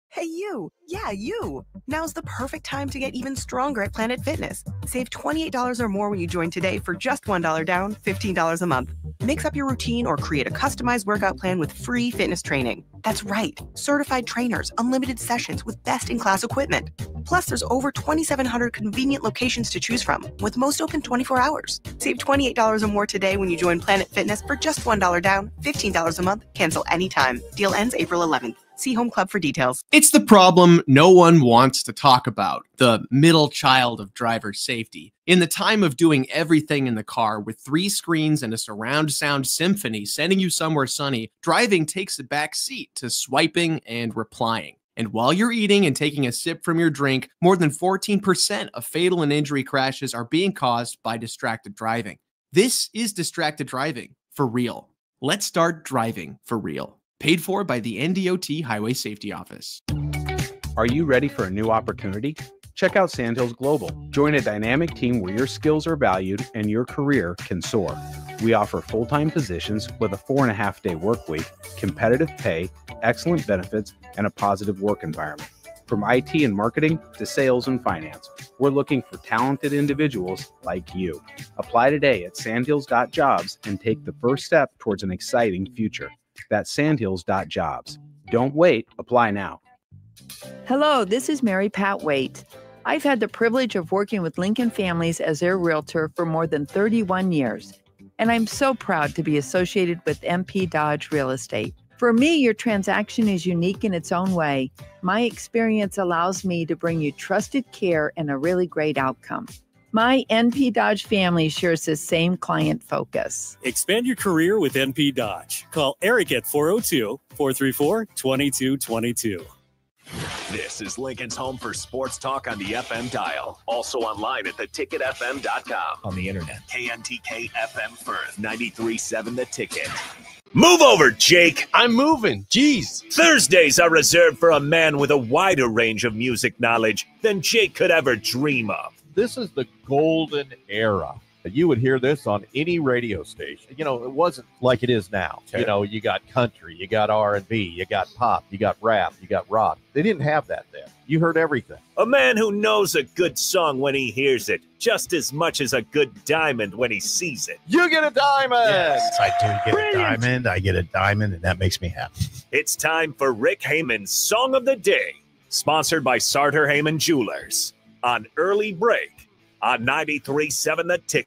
Hey, you. Yeah, you. Now's the perfect time to get even stronger at Planet Fitness. Save $28 or more when you join today for just $1 down, $15 a month. Mix up your routine or create a customized workout plan with free fitness training. That's right. Certified trainers, unlimited sessions with best-in-class equipment. Plus, there's over 2,700 convenient locations to choose from, with most open 24 hours. Save $28 or more today when you join Planet Fitness for just $1 down, $15 a month. Cancel anytime. Deal ends April 11th. See Home Club for details. It's the problem no one wants to talk about, the middle child of driver safety. In the time of doing everything in the car with 3 screens and a surround sound symphony sending you somewhere sunny, driving takes a back seat to swiping and replying. And while you're eating and taking a sip from your drink, more than 14% of fatal and injury crashes are being caused by distracted driving. This is distracted driving for real. Let's start driving for real. Paid for by the NDOT Highway Safety Office. Are you ready for a new opportunity? Check out Sandhills Global. Join a dynamic team where your skills are valued and your career can soar. We offer full-time positions with a 4.5-day work week, competitive pay, excellent benefits, and a positive work environment. From IT and marketing to sales and finance, we're looking for talented individuals like you. Apply today at sandhills.jobs and take the first step towards an exciting future. That's sandhills.jobs. Don't wait, apply now. Hello, this is Mary Pat Waite. I've had the privilege of working with Lincoln families as their realtor for more than 31 years, and I'm so proud to be associated with MP Dodge Real Estate. For me, your transaction is unique in its own way. My experience allows me to bring you trusted care and a really great outcome. My NP Dodge family shares the same client focus. Expand your career with NP Dodge. Call Eric at 402-434-2222. This is Lincoln's home for sports talk on the FM dial. Also online at theticketfm.com. On the internet. KNTK FM Firth, 93.7 The Ticket. Move over, Jake. I'm moving. Jeez. Thursdays are reserved for a man with a wider range of music knowledge than Jake could ever dream of. This is the golden era. You would hear this on any radio station. You know, it wasn't like it is now. Okay. You know, you got country, you got R&B, you got pop, you got rap, you got rock. They didn't have that then. You heard everything. A man who knows a good song when he hears it, just as much as a good diamond when he sees it. You get a diamond! Yes, I do get a diamond. I get a diamond, and that makes me happy. It's time for Rick Heyman's Song of the Day, sponsored by Sartor Heyman Jewelers, on Early Break on 93.7 The Ticket.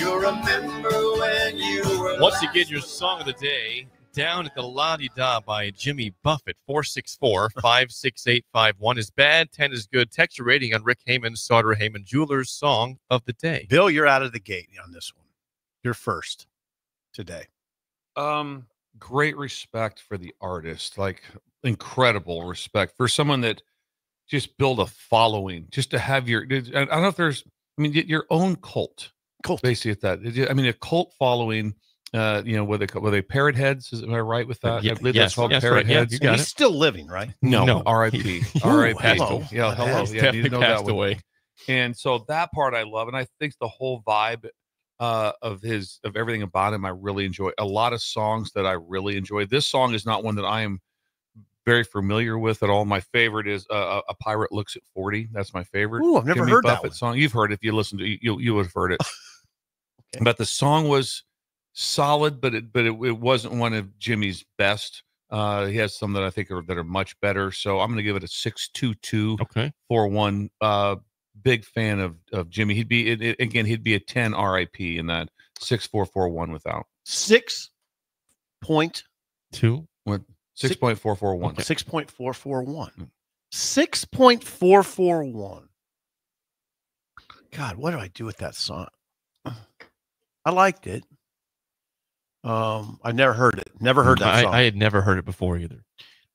You remember when you were Once again, your song of the day, Down at the La-Di-Da by Jimmy Buffett, 464-56851 is bad, 10 is good. Text your rating on Rick Heyman, Sauter Heyman Jewelers song of the day. Bill, you're out of the gate on this one. You're first today. Great respect for the artist, like incredible respect for someone that just build a following, just to have your, I don't know if there's, I mean, your own cult, basically at that. I mean, a cult following, you know, were they parrot heads? Am I right with that? Yeah, I believe yes, that's called yes, parrot right. Yeah, heads. you got He's it. still living, right? No. R.I.P. Ooh, R.I.P. hello. Yeah, hello. He's Yeah, you know passed that one. away. And so that part I love, and I think the whole vibe of everything about him I really enjoy. A lot of songs that I really enjoy. This song is not one that I am very familiar with at all. My favorite is A Pirate Looks at 40. That's my favorite. Ooh, I've never Jimmy heard that Buffett one. song. You've heard it. If you listen to it, you would have heard it. But the song was solid, but it wasn't one of Jimmy's best. He has some that I think are much better. So I'm going to give it a 6.2241. Big fan of Jimmy. He'd be he'd be a 10 RIP in that 6.441 without 6.2 what 6.441. 6.441. 6.441. God, what do I do with that song? I liked it. I've never heard it. Never heard that song. I had never heard it before either.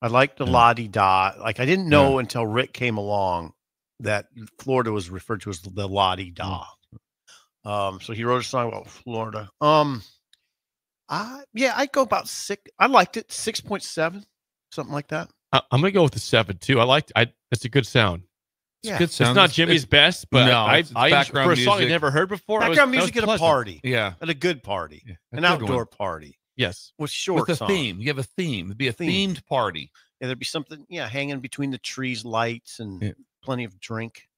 I liked the La-Di-Da. Like, I didn't know until Rick came along that Florida was referred to as the La-Di-Da. So he wrote a song about Florida. I'd go about 6. I liked it. 6.7, something like that. I'm gonna go with the 7 too. It's a good sound. It's a good sound. It's not Jimmy's best, but no, I it's background for a song I music. never heard before. Background that was music at a pleasant. party. Yeah. At a good party. A An good outdoor one. party. Yes. With short With a songs. theme. You have a theme. It'd be a themed party. Yeah, there'd be something, hanging between the trees, lights, and plenty of drink.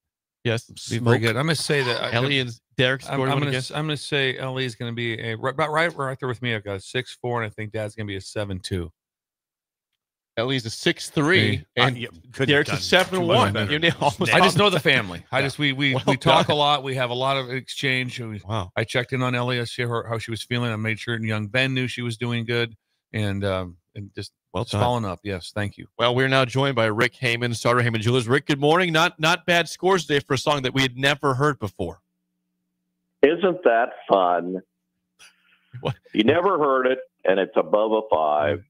Yes. Be very good. I'm going to say that Ellie and Derek I'm scored one going against. to say Ellie is going to be right there with me. I've got a 6.4, and I think Dad's going to be a 7.2. Ellie's a 6.3, and couldn't Derek's a have done too much 7.1. better. You almost I just know the family. I just we talk done. a lot. We have a lot of exchange. Wow. I checked in on Ellie. I see how she was feeling. I made sure young Ben knew she was doing good, and just Well just done. following up. Yes, thank you. Well, we're now joined by Rick Heyman, Sauter Heyman Jewelers. Rick, good morning. Not bad scores today for a song that we had never heard before. Isn't that fun? What? You never heard it, and it's above a 5.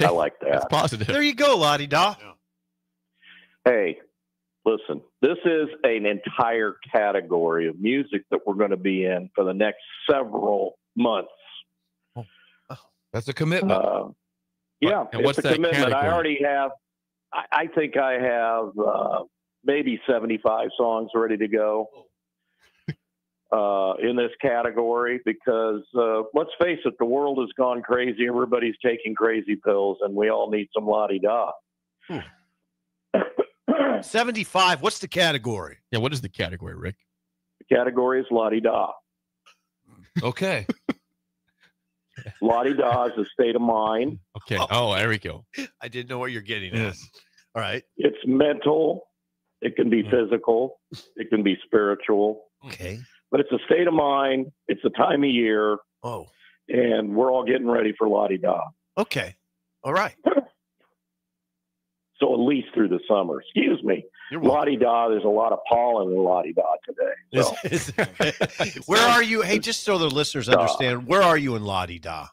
I like that. That's positive. There you go, La-Di-Da. Hey, listen, this is an entire category of music that we're going to be in for the next several months. That's a commitment. Yeah, And it's what's a that commitment. I category? already have, I think I have maybe 75 songs ready to go in this category because let's face it, the world has gone crazy. Everybody's taking crazy pills, and we all need some la-di-da. 75. What's the category? Yeah, what is the category, Rick? The category is la-di-da. Okay. La-di-da is a state of mind. Okay. Oh, there we go. I didn't know what you're getting at. All right. It's mental. It can be physical. It can be spiritual. Okay. But it's a state of mind. It's a time of year. Oh. And we're all getting ready for la-di-da. Okay. All right. So at least through the summer. Excuse me. You're welcome. La-di-da, there's a lot of pollen in la-di-da today. So. Where are you? Hey, just so the listeners understand, where are you in La-Di-Da?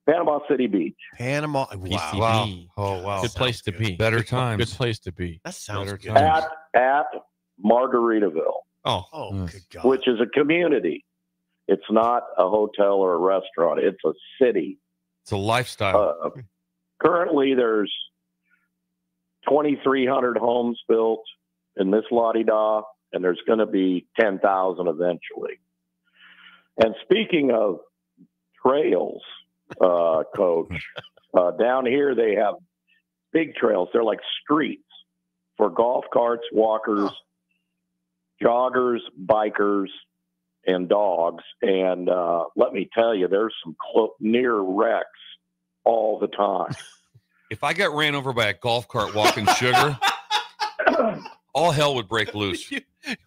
Panama City Beach. Panama. PCB. Wow. Oh, wow. Good place to be. Better times. Good place to be. That sounds Better good. times. At Margaritaville, Oh, good God. which is a community. It's not a hotel or a restaurant. It's a city. It's a lifestyle. Currently, there's 2,300 homes built in this la-di-da, and there's going to be 10,000 eventually. And speaking of trails, Coach, down here they have big trails. They're like streets for golf carts, walkers, joggers, bikers, and dogs. And let me tell you, there's some near wrecks all the time. If I got ran over by a golf cart walking sugar, all hell would break loose.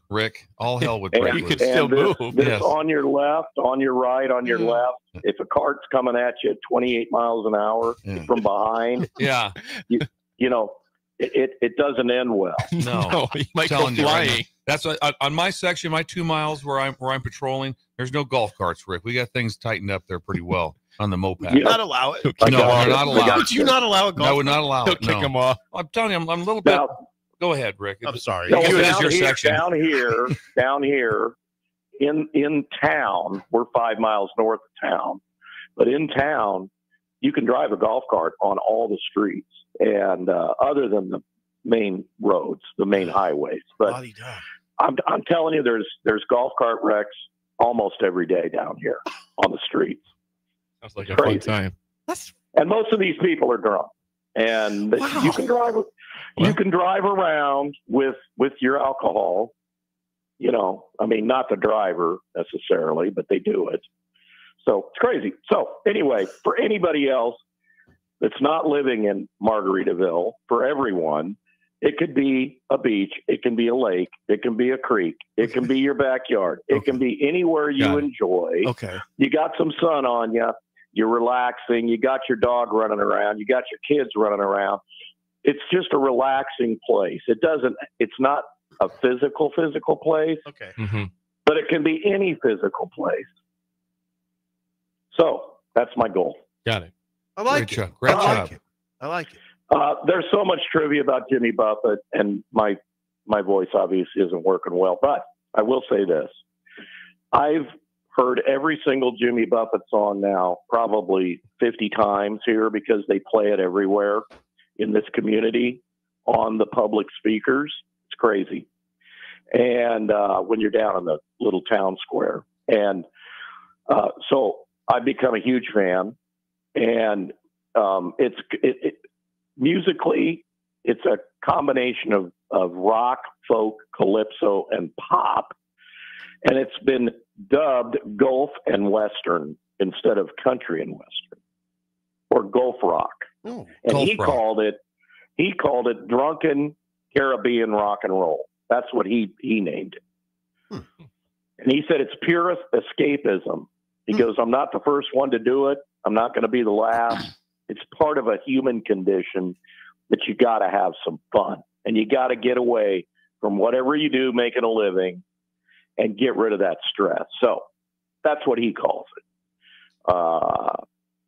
Rick, all hell would And, break You loose. could still and this, move. this Yes. on your left, on your right, on your left. If a cart's coming at you at 28 miles an hour Yeah. from behind, Yeah. you know, it doesn't end well. No. No, you might go Telling you right flying. now. That's what, on my section, my 2 miles where I'm patrolling. There's no golf carts, Rick. We got things tightened up there pretty well on the moped. You not allow it. No, we're not allowed. Would you not allow a golf? I would not allow He'll it. kick No. him off. I'm telling you, I'm a little bit. Now, Go ahead, Rick. I'm sorry. no, You, it is down your here, section. down here in town, we're 5 miles north of town, but in town, you can drive a golf cart on all the streets, and other than the main roads, the main highways. But I'm telling you, there's golf cart wrecks almost every day down here on the streets. Sounds like a fun Crazy. time. And most of these people are drunk, and you can drive. You can drive around with your alcohol. You know, I mean, not the driver necessarily, but they do it. So it's crazy. So anyway, for anybody else that's not living in Margaritaville, for everyone, it could be a beach, it can be a lake, it can be a creek, it can be your backyard, it can be anywhere you enjoy. Okay. You got some sun on you, you're relaxing, you got your dog running around, you got your kids running around. It's just a relaxing place. It's not a physical place. Okay. Mm-hmm. But it can be any physical place. So that's my goal. Got it. I like Great it. job. Great I job. like it. I like it. There's so much trivia about Jimmy Buffett, and my voice obviously isn't working well, but I will say this. I've heard every single Jimmy Buffett song now probably 50 times here because they play it everywhere in this community on the public speakers. It's crazy. And when you're down in the little town square. And so I've become a huge fan. And musically, it's a combination of rock, folk, calypso, and pop. And it's been dubbed Gulf and Western instead of country and Western, or Gulf rock. Oh, and Gulf he rock. called it drunken Caribbean rock and roll. That's what he named it. And he said it's pure escapism. He goes, I'm not the first one to do it. I'm not going to be the last. It's part of a human condition that you got to have some fun, and you got to get away from whatever you do making a living and get rid of that stress. So that's what he calls it.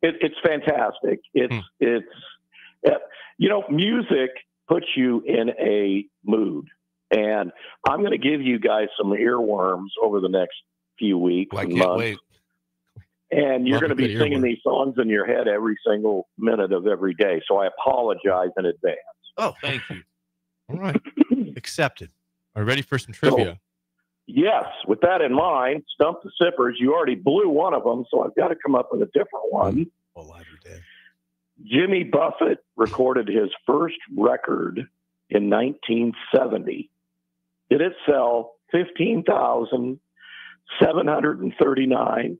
It's fantastic. It's music puts you in a mood, and I'm going to give you guys some earworms over the next few weeks I and can't months. wait. And you're Love going to a be good singing earworm. these songs in your head every single minute of every day. So I apologize in advance. Oh, Thank you. All right. accepted. Are you ready for some trivia? Yes, with that in mind, Stump the Sippers, you already blew one of them, so I've got to come up with a different one. Well, every day. Jimmy Buffett recorded his first record in 1970. Did it sell 15,739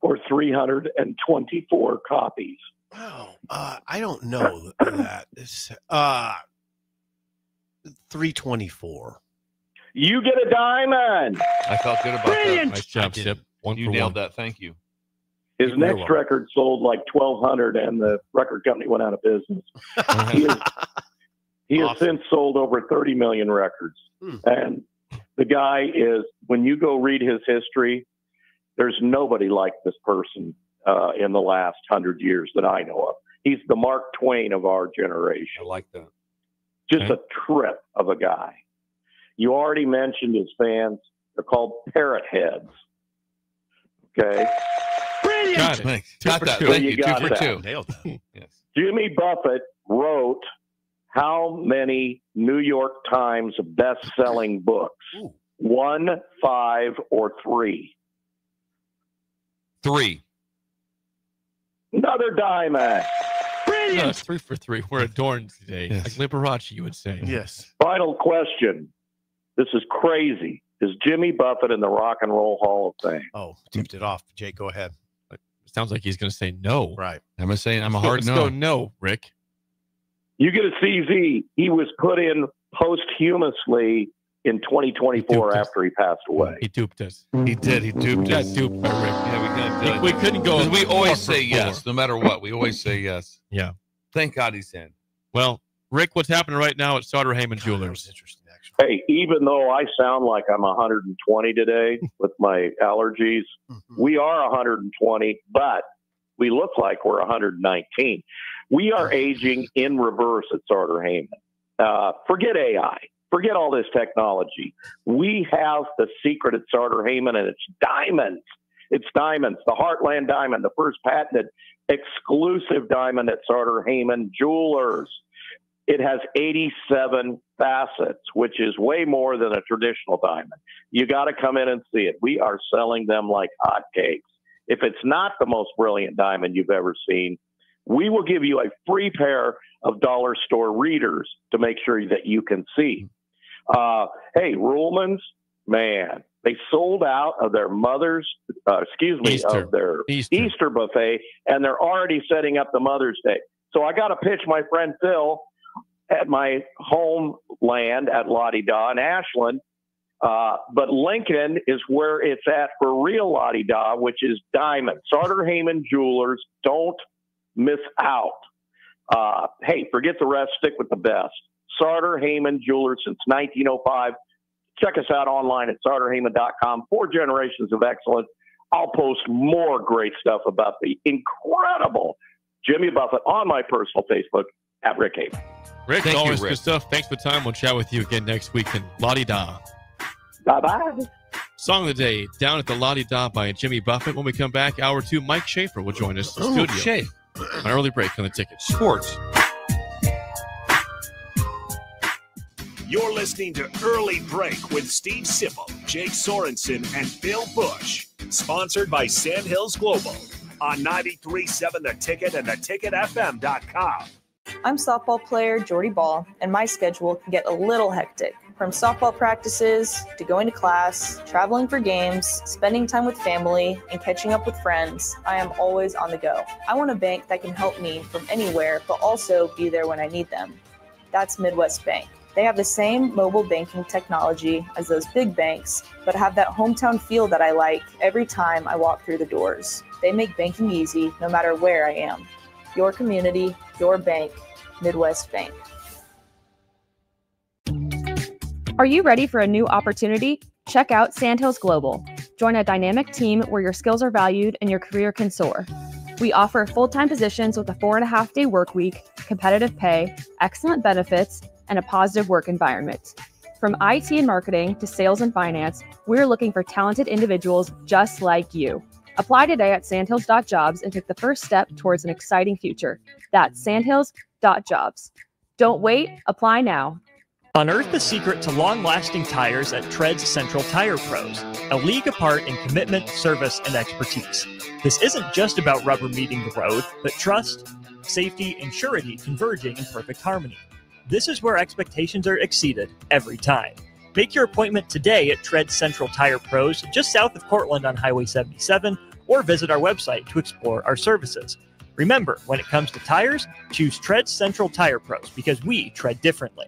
or 324 copies? Wow. I don't know that. It's 324. You get a diamond. I felt good about Brilliant. that. Nice job, Sip. One You for nailed one. that. Thank you. His You're next welcome. record sold like 1,200, and the record company went out of business. He has since sold over 30 million records. And the guy is, when you go read his history, there's nobody like this person in the last 100 years that I know of. He's the Mark Twain of our generation. I like that. Just a trip of a guy. You already mentioned his fans. They're called parrot heads. Okay. Brilliant. Got it. Thanks. Two Got for that. two. Thank You you. Two got for that. two. Nailed that. Yes. Jimmy Buffett wrote how many New York Times best-selling books? Ooh. 1, 5, or 3? 3. Another diamond. No, it's 3 for 3. We're adorned today. Yes. Like Liberace, you would say. Yes. Final question. This is crazy. Is Jimmy Buffett in the Rock and Roll Hall of Fame? Oh, tipped it off. Jake, go ahead. Sounds like he's going to say no. Right. I'm saying I'm a hard Let's no. go no, Rick. You get a CZ. He was put in posthumously in 2024 after he passed away. He duped us. He did. He duped us. Duped by Rick. Yeah, We couldn't go. 'cause we always 4 for say 4. yes, no matter what. We always say yes. Yeah. Thank God he's in. Well, Rick, what's happening right now at Sauter Heyman Jewelers? Hey, even though I sound like I'm 120 today with my allergies, we are 120, but we look like we're 119. We are aging in reverse at Sauter Heyman. Forget AI. Forget all this technology. We have the secret at Sauter Heyman, and it's diamonds. It's diamonds, the Heartland Diamond, the first patented exclusive diamond at Sauter Heyman Jewelers. It has 87 facets, which is way more than a traditional diamond. You got to come in and see it. We are selling them like hotcakes. If it's not the most brilliant diamond you've ever seen, we will give you a free pair of dollar store readers to make sure that you can see. Hey, Ruhlman's, man, they sold out of their of their Easter buffet, and they're already setting up the Mother's Day. So I got to pitch my friend Phil at my homeland at Lottie Da in Ashland. But Lincoln is where it's at for real Lottie Da, which is diamond. Sauter Heyman Jewelers, don't miss out. Hey, forget the rest, stick with the best. Sauter Heyman Jewelers since 1905. Check us out online at sauterheyman.com. 4 generations of excellence. I'll post more great stuff about the incredible Jimmy Buffett on my personal Facebook at Rick Heyman. Rick, Thank you, always Rick. good stuff. Thanks for the time. We'll chat with you again next week in Lottie Da. Bye-bye. Song of the day, Down at the Lottie Da by Jimmy Buffett. When we come back, hour 2, Mike Schaefer will join us in the studio. Shay. An early break on the ticket. Sports. You're listening to Early Break with Steve Sipple, Jake Sorensen, and Bill Bush. Sponsored by Sandhills Global on 93.7 The Ticket and theticketfm.com. I'm softball player Jordy Ball, and my schedule can get a little hectic. From softball practices to going to class, traveling for games, spending time with family, and catching up with friends, I am always on the go. I want a bank that can help me from anywhere, but also be there when I need them. That's Midwest Bank. They have the same mobile banking technology as those big banks, but have that hometown feel that I like every time I walk through the doors. They make banking easy no matter where I am. Your community, your bank, Midwest Bank. Are you ready for a new opportunity? Check out Sandhills Global. Join a dynamic team where your skills are valued and your career can soar. We offer full-time positions with a 4.5-day work week, competitive pay, excellent benefits, and a positive work environment. From IT and marketing to sales and finance, we're looking for talented individuals just like you. Apply today at sandhills.jobs and take the first step towards an exciting future. That's sandhills.jobs. Don't wait, apply now. Unearth the secret to long-lasting tires at Treads Central Tire Pros, a league apart in commitment, service, and expertise. This isn't just about rubber meeting the road, but trust, safety, and surety converging in perfect harmony. This is where expectations are exceeded every time. Make your appointment today at Treads Central Tire Pros, just south of Cortland on Highway 77, or visit our website to explore our services. Remember, when it comes to tires, choose Treads Central Tire Pros because we tread differently.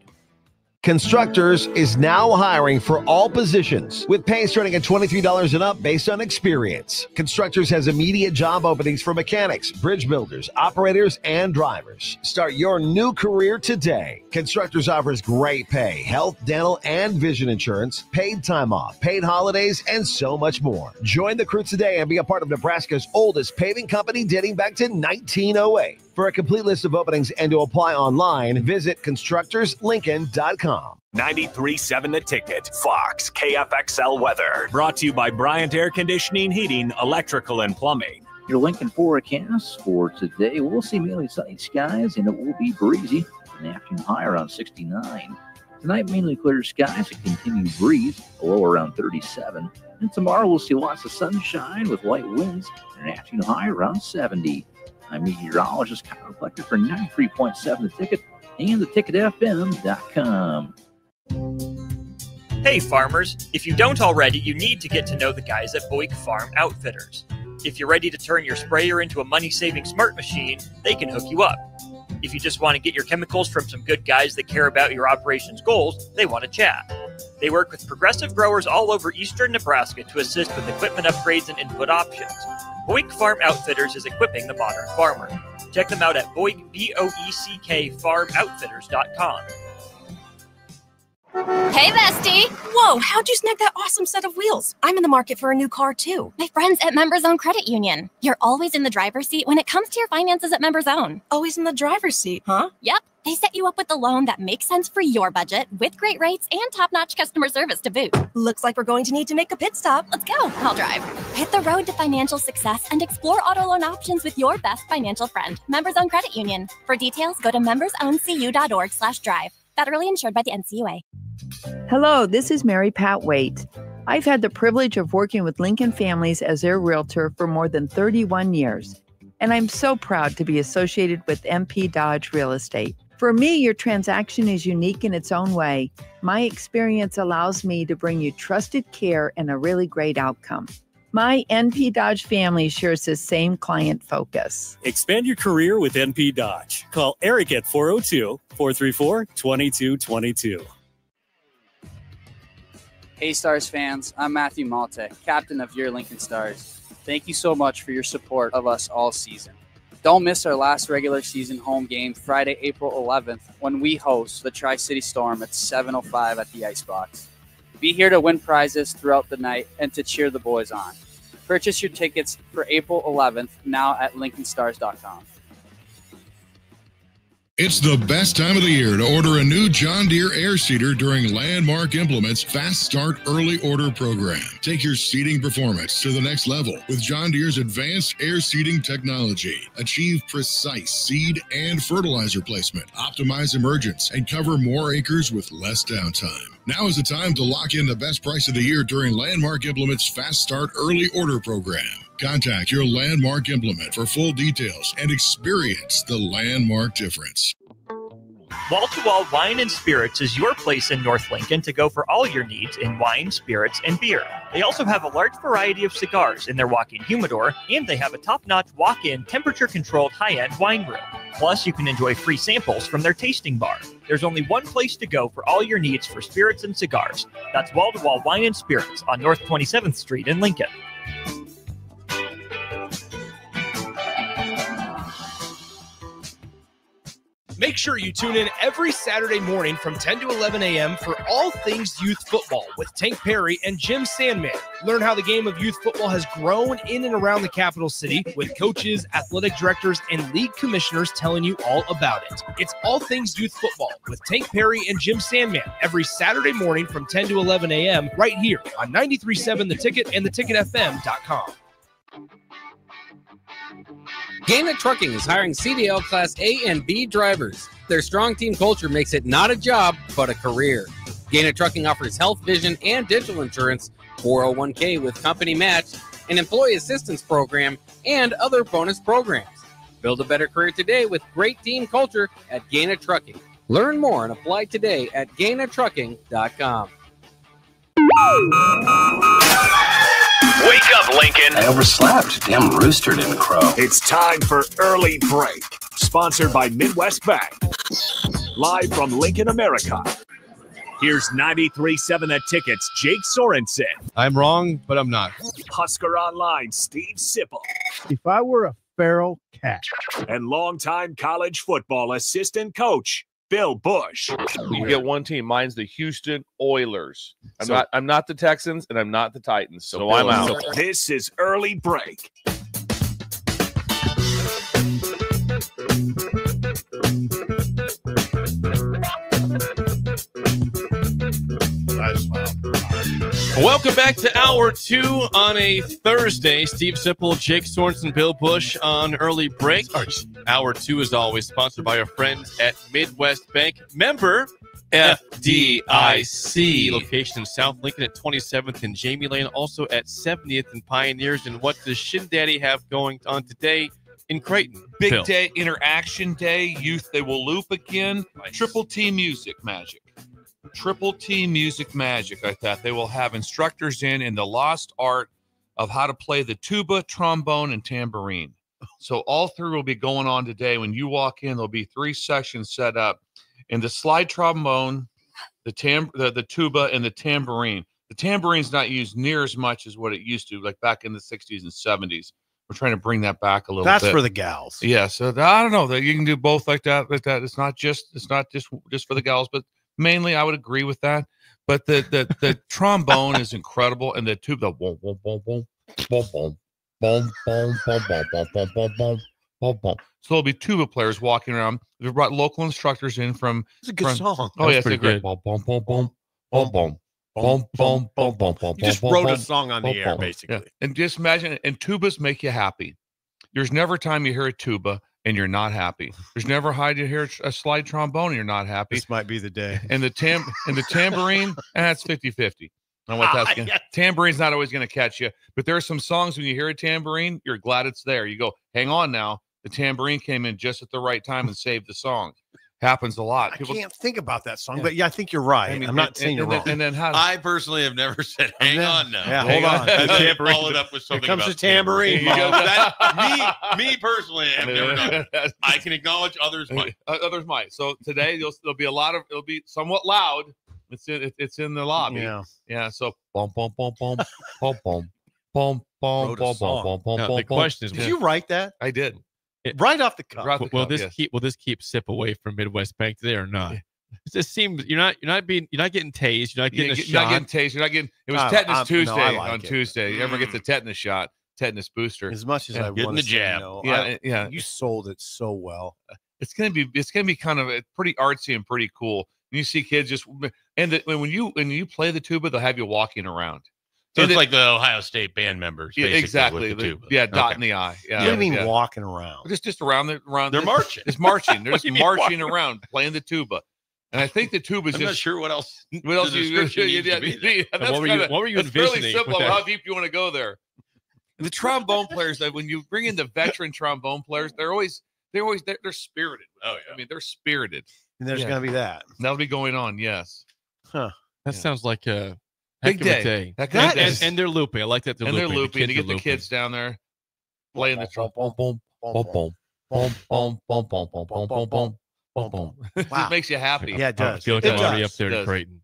Constructors is now hiring for all positions with pay starting at $23 and up based on experience. Constructors has immediate job openings for mechanics, bridge builders, operators, and drivers. Start your new career today. Constructors offers great pay, health, dental, and vision insurance, paid time off, paid holidays, and so much more. Join the crew today and be a part of Nebraska's oldest paving company dating back to 1908. For a complete list of openings and to apply online, visit constructorslincoln.com. 93.7 The Ticket, Fox, KFXL weather. Brought to you by Bryant Air Conditioning, Heating, Electrical, and Plumbing. Your Lincoln forecast for today, we'll see mainly sunny skies and it will be breezy. An afternoon high around 69. Tonight, mainly clear skies, a continued breeze, a low around 37. And tomorrow, we'll see lots of sunshine with light winds and an afternoon high around 70. I'm meteorologist Kyle Reflector for 93.7 The Ticket and theticketfm.com. Hey farmers, if you don't already, you need to get to know the guys at Boyk Farm Outfitters. If you're ready to turn your sprayer into a money-saving smart machine, they can hook you up. If you just want to get your chemicals from some good guys that care about your operations goals, they want to chat. They work with progressive growers all over eastern Nebraska to assist with equipment upgrades and input options. Boyk Farm Outfitters is equipping the modern farmer. Check them out at Boyk, B-O-E-C-K, farmoutfitters.com. Hey, bestie! Whoa, how'd you snag that awesome set of wheels? I'm in the market for a new car, too. My friends at Members Own Credit Union. You're always in the driver's seat when it comes to your finances at Members Own. Always in the driver's seat, huh? Yep. They set you up with a loan that makes sense for your budget with great rates and top-notch customer service to boot. Looks like we're going to need to make a pit stop. Let's go. I'll drive. Hit the road to financial success and explore auto loan options with your best financial friend, Members Own Credit Union. For details, go to membersowncu.org/drive. Federally insured by the NCUA. Hello, this is Mary Pat Waite. I've had the privilege of working with Lincoln families as their realtor for more than 31 years, and I'm so proud to be associated with MP Dodge Real Estate. For me, your transaction is unique in its own way. My experience allows me to bring you trusted care and a really great outcome. My NP Dodge family shares the same client focus. Expand your career with NP Dodge. Call Eric at 402-434-2222. Hey Stars fans, I'm Matthew Malte, captain of your Lincoln Stars. Thank you so much for your support of us all season. Don't miss our last regular season home game Friday, April 11th, when we host the Tri-City Storm at 7:05 at the Icebox. Be here to win prizes throughout the night and to cheer the boys on. Purchase your tickets for April 11th now at LincolnStars.com. It's the best time of the year to order a new John Deere air seeder during Landmark Implement's Fast Start Early Order program. Take your seeding performance to the next level with John Deere's advanced air seeding technology. Achieve precise seed and fertilizer placement, optimize emergence, and cover more acres with less downtime. Now is the time to lock in the best price of the year during Landmark Implement's Fast Start Early Order program. Contact your Landmark Implement for full details and experience the Landmark difference. Wall to Wall Wine and Spirits is your place in North Lincoln to go for all your needs in wine, spirits, and beer. They also have a large variety of cigars in their walk-in humidor, and they have a top-notch walk-in temperature-controlled high-end wine room. Plus, you can enjoy free samples from their tasting bar. There's only one place to go for all your needs for spirits and cigars. That's Wall to Wall Wine and Spirits on North 27th Street in Lincoln. Make sure you tune in every Saturday morning from 10 to 11 a.m. for all things youth football with Tank Perry and Jim Sandman. Learn how the game of youth football has grown in and around the capital city with coaches, athletic directors, and league commissioners telling you all about it. It's all things youth football with Tank Perry and Jim Sandman every Saturday morning from 10 to 11 a.m. right here on 93.7 The Ticket and theticketfm.com. Gaina Trucking is hiring CDL Class A and B drivers. Their strong team culture makes it not a job, but a career. Gaina Trucking offers health, vision, and dental insurance, 401k with company match, an employee assistance program, and other bonus programs. Build a better career today with great team culture at Gaina Trucking. Learn more and apply today at GainaTrucking.com. Wake up, Lincoln. I overslept. Damn rooster didn't crow. It's time for Early Break, sponsored by Midwest Bank. Live from Lincoln, America. Here's 93.7 The Ticket's Jake Sorensen. I'm wrong, but I'm not. Husker Online, Steve Sipple. If I were a feral cat. And longtime college football assistant coach, Bill Bush. You get one team. Mine's the Houston Oilers. I'm not the Texans, and I'm not the Titans, so I'm out. This is Early Break. Welcome back to Hour 2 on a Thursday. Steve Sipple, Jake Sorensen, Bill Bush on Early Break. Hour 2 is always sponsored by our friends at Midwest Bank. Member FDIC. Location in South Lincoln at 27th and Jamie Lane. Also at 70th and Pioneers. And what does Shin Daddy have going on today in Creighton? Big Bill. day, Interaction Day. Youth, they will loop again. Nice. Triple T Music Magic. Triple T Music Magic. I thought they will have instructors in the lost art of how to play the tuba, trombone, and tambourine. So all three will be going on today. When you walk in, there'll be 3 sessions set up. In the slide trombone, the tuba and the tambourine. The tamborine's not used near as much as what it used to, like back in the 60s and 70s. We're trying to bring that back a little bit. That's for the gals. Yeah, so I don't know that you can do both like that. It's not just for the gals, but mainly I would agree with that. But the trombone is incredible, and the tuba, boom, boom, boom, boom, boom, boom, boom, boom, boom, boom, boom, boom, boom, boom, boom, boom. So there'll be tuba players walking around. They've brought local instructors in from. It's a good song. Oh yeah, it's pretty a great good. boom, boom, boom, boom, boom, boom. Boom, boom, boom, boom, boom. You just wrote a song on the air, basically. Yeah. And just imagine, and tubas make you happy. There's never a time you hear a tuba and you're not happy. There's never a time you hear a slide trombone and you're not happy. This might be the day. And the tambourine, that's 50-50. On what that's gonna, Tamborine's not always going to catch you, but there are some songs when you hear a tambourine, you're glad it's there. You go, hang on now. The tambourine came in just at the right time and saved the song. Happens a lot. I can't think about that song, but yeah, I think you're right. I mean, I'm not saying you're wrong. And then how? I personally have never said, "Hang on now." Yeah, hold on. And then follow it up with something Here comes about the tambourine. me personally, have never done it. I can acknowledge others might. Others might. So today there'll be it'll be somewhat loud. It's in the lobby. Yeah. So boom, boom, boom, boom, boom, boom, boom, boom, boom, boom, boom. The question is, did you write that? I did. Right off the cuff. Will this keep SIP away from Midwest Bank today or not? It just seems you're not getting tased. You're not getting a shot. You're not getting tased. You're not getting. It was tetanus Tuesday on Tuesday. Everyone gets a tetanus shot, tetanus booster. As much as I want the jab. No, yeah. You sold it so well. It's gonna be kind of pretty artsy and pretty cool. And you see kids just when you play the tuba, they'll have you walking around. So it's like the Ohio State band members, basically. Exactly. With the tuba. Yeah, dot in the eye. Yeah, what do you mean walking around? Just around. They're marching. It's marching. They're just marching around playing the tuba. And I think the tuba is I'm just. not sure what else. What else? What were you That's fairly envisioning? simple. How deep you want to go there? And the trombone players, when you bring in the veteran trombone players, they're spirited. Oh yeah. I mean, they're spirited. And there's going to be that. That'll be going on. Yes. Huh. That sounds like a big day. And they're looping. I like that. They're looping to get the kids down there playing the trombone. Boom, boom, boom, boom, boom, boom, boom, boom, boom, boom, boom, boom, boom. It makes you happy. Yeah, it does. I feel like I'm already up there to Creighton.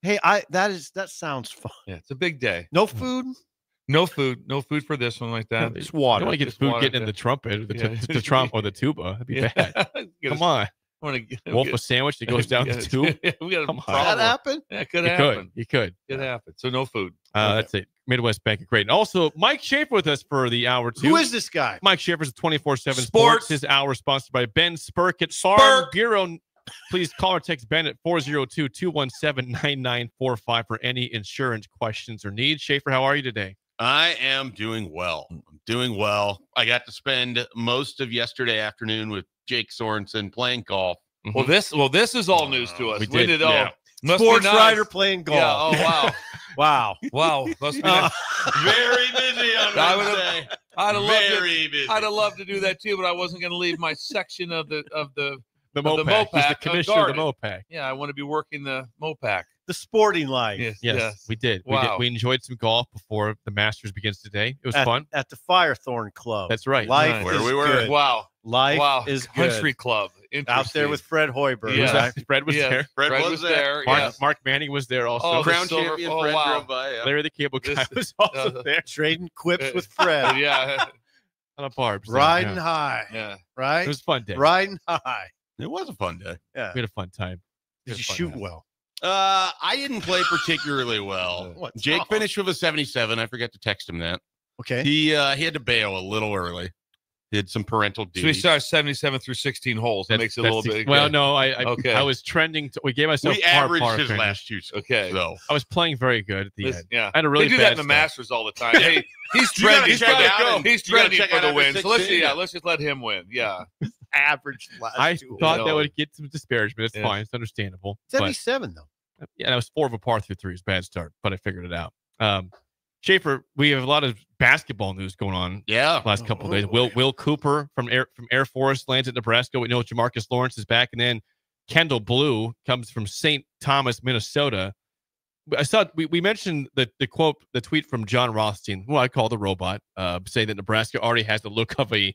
Hey, that sounds fun. Yeah, it's a big day. No food. No food for this one like that. Just water. You don't want to get food getting in the trumpet, the trump or the tuba. That'd be bad. Come on. Wolf a sandwich that goes down the tube. We got a problem. That happen? Yeah, it could happen. You could. It happened. So no food. That's it. Midwest Bank of Creighton. Also, Mike Schaefer with us for the hour 2. Who is this guy? Mike Schaefer's 24/7 Sports. His hour sponsored by Ben Spurk at Farm Bureau. Please call or text Ben at 402-217-9945 for any insurance questions or needs. Schaefer, how are you today? I am doing well. I'm doing well. I got to spend most of yesterday afternoon with Jake Sorensen playing golf. Well, this is all news to us. We When did, did yeah. Must Sports be nice. writer playing golf. Yeah, wow. Wow. Must be nice. Very busy on Wednesday. I'd have loved to do that too, but I wasn't going to leave my section of the Mopac. He's the commissioner of the unguarded. Mopac. Yeah, I want to be working the Mopac. The sporting life. Yes, we did. Wow. We enjoyed some golf before the Masters begins today. It was fun. At the Firethorn Club. That's right. Life Where is we were. good. Wow. Life is good. Country club. Out there with Fred Hoiberg. Yeah. Fred was there. Fred was there. Mark Manning was there also. Oh, Crown the silver- champion oh, Fred wow. drove by. Yeah. Larry the Cable Guy was also there. Trading quips with Fred. Yeah. On a barb. Riding high. Yeah. Right? It was a fun day. Riding high. It was a fun day. Yeah. We had a fun time. Did you shoot well? I didn't play particularly well. What's Jake wrong? finished with a 77. I forgot to text him that. Okay. He had to bail a little early. He had some parental So we duties. started 77 through 16 holes. That makes it a little bit. Well, no, Okay. I was trending. We gave myself we par averaged his training. last two. Okay. So I was playing very good at the end. Yeah. I had a really they do bad that in the start. Masters all the time. Hey, he's You gotta trending. check out and- He's you gotta trending check for out the after win. So let's 16. let's just let him win. Yeah. Average last I two. thought No. that would get some disparagement. It's Yeah. fine. It's understandable. But 77 though. yeah, that was 4 of a par through 3. It's a bad start, but I figured it out. Schaefer, we have a lot of basketball news going on. yeah, Last couple of days. Will Cooper from Air Force lands at Nebraska. We know Jamarcus Lawrence is back, and then Kendall Blue comes from St. Thomas, Minnesota. I saw we mentioned the quote, the tweet from John Rothstein, who I call the robot, saying that Nebraska already has the look of a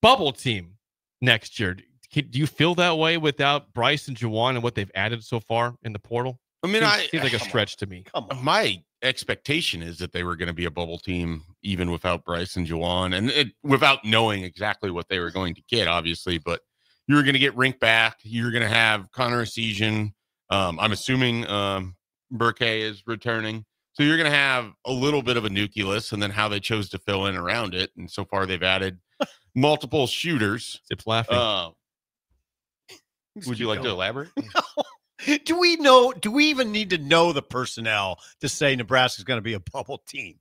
bubble team next year. Do you feel that way without Bryce and Juwan and what they've added so far in the portal? I mean, seems like a stretch to me. My expectation is that they were going to be a bubble team even without Bryce and Juwan, and without knowing exactly what they were going to get, obviously. But you were going to get Rink back. You're going to have Connor Essegian. I'm assuming Burke is returning. So you're going to have a little bit of a nucleus, and then how they chose to fill in around it. And so far, they've added multiple shooters. Zip's laughing. Would you like to elaborate? Do we even need to know the personnel to say Nebraska's going to be a bubble team?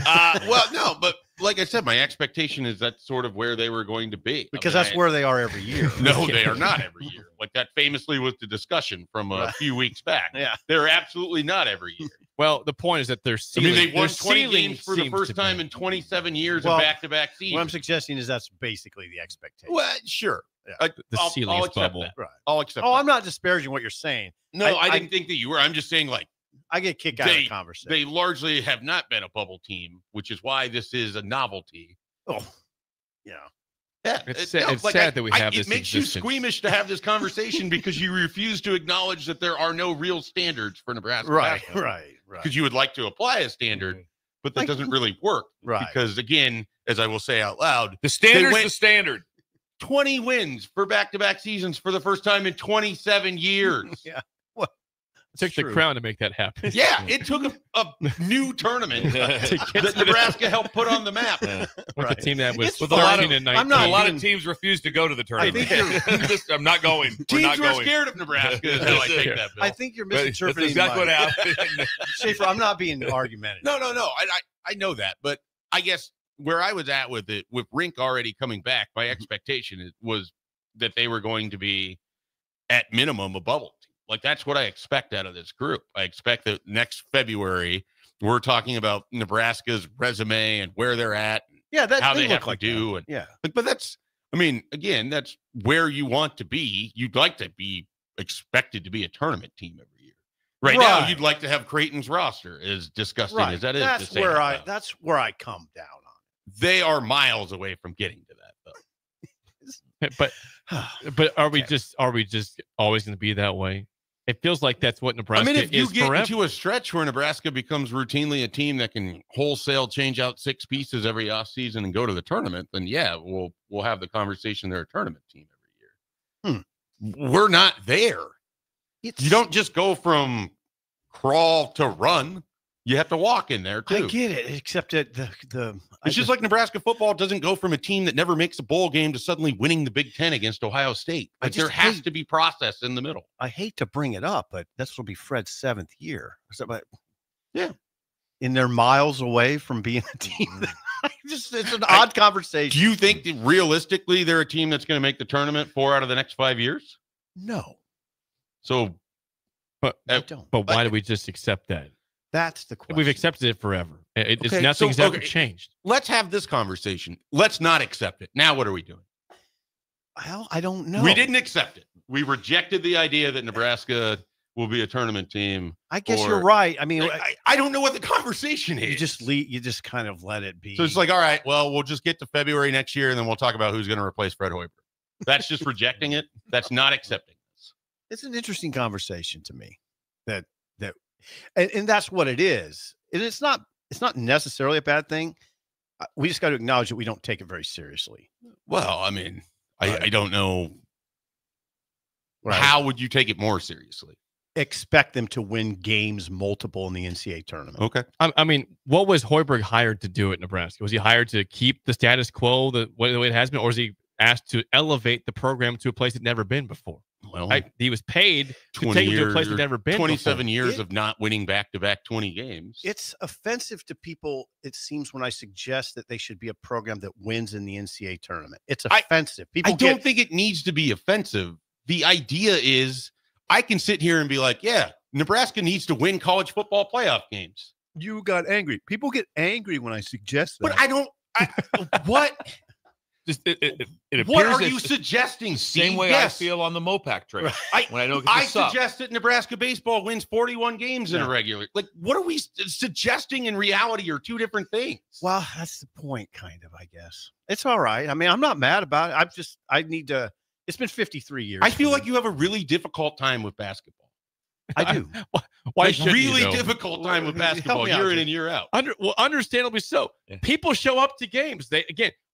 Well, no, but like I said, my expectation is that's sort of where they were going to be. Because that's where they are every year. No, they are not every year. Like that famously was the discussion from a few weeks back. Yeah. They're absolutely not every year. Well, the point is that they're ceiling. they won 20 games for the first time in 27 years of back-to-back seasons. What I'm suggesting is that's basically the expectation. Well, sure. Yeah. The ceiling is bubble. Right. I'll accept that. I'm not disparaging what you're saying. No, I didn't think that you were. I'm just saying, like, I get kicked out of the conversation. They largely have not been a bubble team, which is why this is a novelty. Oh, yeah. Yeah, It's sad that we have this. It makes you squeamish to have this conversation because you refuse to acknowledge that there are no real standards for Nebraska. Right. Because you would like to apply a standard, but that doesn't really work. Right. Because again, as I will say out loud, the standard's the standard. 20 wins for back-to-back seasons for the first time in 27 years. Yeah. It took the crown to make that happen. Yeah, it took a new tournament that Nebraska helped put on the map. With the team that was with a lot of 19. a lot of teams refused to go to the tournament. I'm not going. Teams not were going. scared of Nebraska. Is how I take that, Bill. I think you're misinterpreting. That's exactly what happened. Schaefer, I'm not being argumentative. No. I know that, but I guess where I was at with it, with Rink already coming back, my expectation was that they were going to be at minimum a bubble. Like, that's what I expect out of this group. I expect that next February, we're talking about Nebraska's resume and where they're at, how they have to do. And, but that's, I mean, again, that's where you want to be. You'd like to be expected to be a tournament team every year. Right now, you'd like to have Creighton's roster, as disgusting as that is. That's where I come down on. They are miles away from getting to that, though. But are we just always going to be that way? It feels like that's what Nebraska is. I mean, if you get forever. into a stretch where Nebraska becomes routinely a team that can wholesale change out 6 pieces every offseason and go to the tournament, then yeah, we'll have the conversation they're a tournament team every year. We're not there. You don't just go from crawl to run. You have to walk in there too. I get it, except that it's just like Nebraska football doesn't go from a team that never makes a bowl game to suddenly winning the Big Ten against Ohio State. Like, there has to be process in the middle. I hate to bring it up, but this will be Fred's 7th year. Yeah. And they're miles away from being a team. It's an odd conversation. Do you think that realistically they're a team that's going to make the tournament 4 out of the next 5 years? No. So, but why do we just accept that? That's the question. We've accepted it forever. Nothing's ever changed. Let's have this conversation. Let's not accept it. Now, what are we doing? Well, I don't know. We didn't accept it. We rejected the idea that Nebraska will be a tournament team. I guess you're right. I mean, I don't know what the conversation is. You just kind of let it be. So it's like, all right, well, we'll just get to February next year, and then we'll talk about who's going to replace Fred Hoiberg. That's just rejecting it. That's not accepting this. It's an interesting conversation to me. And that's what it is. And it's not necessarily a bad thing. We just got to acknowledge that we don't take it very seriously. Well, I mean, I don't know. How would you take it more seriously? Expect them to win games multiple in the NCAA tournament. Okay. I mean, what was Hoiberg hired to do at Nebraska? Was he hired to keep the status quo the way it has been, or was he asked to elevate the program to a place it's never been before? Well, he was paid to take it to a place it's never been 27 before. years of not winning back-to-back 20 games. It's offensive to people, it seems, when I suggest that they should be a program that wins in the NCAA tournament. It's offensive. I don't think it needs to be offensive. The idea is I can sit here and be like, yeah, Nebraska needs to win college football playoff games. You got angry. People get angry when I suggest that. But I don't. What? It What are you suggesting, Steve? Same way I feel on the Mopac trade. When I don't get I to suck. suggest that Nebraska baseball wins 41 games in a regular. Like, what are we suggesting in reality are two different things. Well, that's the point, kind of, I guess. It's all right. I mean, I'm not mad about it. I need to It's been 53 years. I feel like you have a really difficult time with basketball. I do. Why Like, shouldn't you, really though? difficult time with basketball me out, year in Jake. and year out. Understandably so. People show up to games.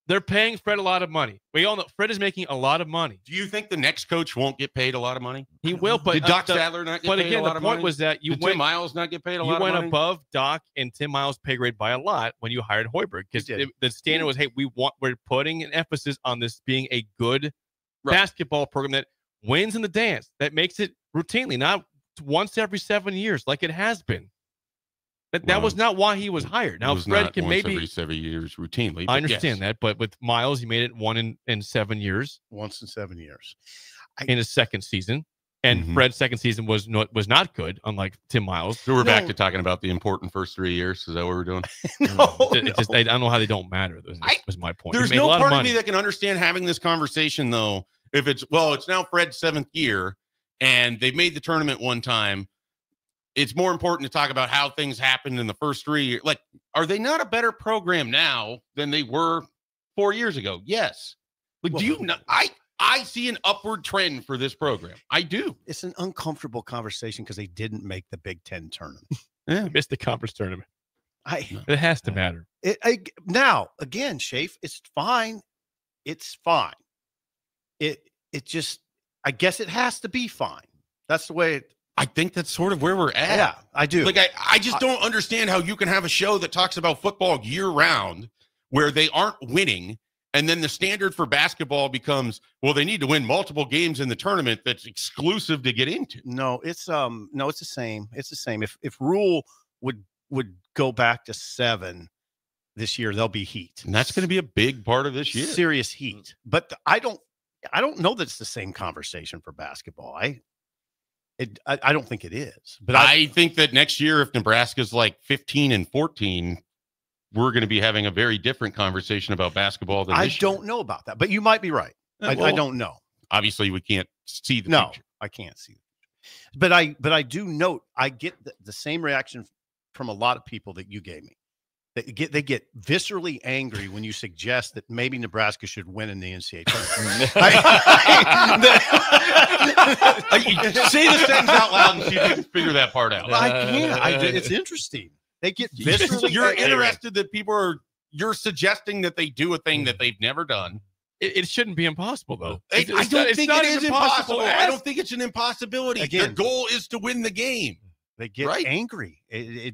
They're paying Fred a lot of money. We all know Fred is making a lot of money. Do you think the next coach won't get paid a lot of money? He will, but Did Doc Sadler not get but paid again, a lot the of point money? was that you Did went Tim Miles not get paid a you lot went of money? above Doc and Tim Miles' pay grade by a lot when you hired Hoiberg, because the standard was, hey, we're putting an emphasis on this being a good basketball program that wins in the dance, that makes it routinely, not once every 7 years like it has been. That was not why he was hired. Now It was Fred not can once maybe every 7 years routinely. I but understand yes. that, but with Miles, he made it one in 7 years. Once in 7 years. In his second season. And Fred's second season was not good, unlike Tim Miles. So we're back to talking about the important first 3 years. Is that what we're doing? I don't know how they don't matter. Was my point. There's He made a no lot part of of money. me that can understand having this conversation, though. If it's now Fred's 7th year, and they've made the tournament one time. It's more important to talk about how things happened in the first 3 years. Like, are they not a better program now than they were 4 years ago? Yes. Like, do you not? I see an upward trend for this program. I do. It's an uncomfortable conversation because they didn't make the Big Ten tournament. Yeah, missed the conference tournament. It has to matter. Now, again, Shafe, it's fine. It's fine. It just, I guess it has to be fine. That's the way it. I think that's sort of where we're at. Yeah, I do. Like, I just don't understand how you can have a show that talks about football year round where they aren't winning. And then the standard for basketball becomes, well, they need to win multiple games in the tournament that's exclusive to get into. No, it's the same. It's the same. If Rule would go back to 7 this year, there'll be heat. And that's going to be a big part of this year. Serious heat. But I don't know that it's the same conversation for basketball. I don't think it is. But I think that next year, if Nebraska's like 15-14, we're going to be having a very different conversation about basketball than I this year. don't know about that, but you might be right. I don't know. Obviously, we can't see the No, future. I can't see. But I do note I get the same reaction from a lot of people that you gave me. They get viscerally angry when you suggest that maybe Nebraska should win in the NCAA tournament. Say the sentence out loud and see if you can figure that part out. I can't. It's interesting. They get viscerally You're angry. interested that you're suggesting that they do a thing that they've never done. It shouldn't be impossible, though. I don't think it is impossible. I Ask- don't think it's an impossibility. Again, the goal is to win the game. They get angry.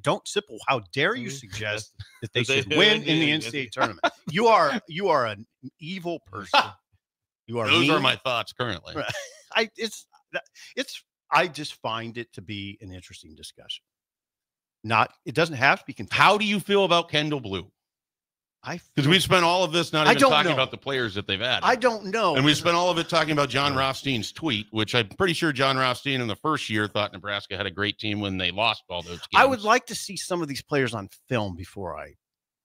Don't Sipple. How dare you suggest that they should win in the NCAA tournament? You are an evil person. You are. Those mean. are my thoughts currently. I just find it to be an interesting discussion. It doesn't have to be contested. How do you feel about Kendall Blue? Because we spent all of this not I even don't talking know. about the players that they've added. I don't know. And we spent all of it talking about John Rothstein's tweet, which I'm pretty sure John Rothstein in the first year thought Nebraska had a great team when they lost all those games. I would like to see some of these players on film before I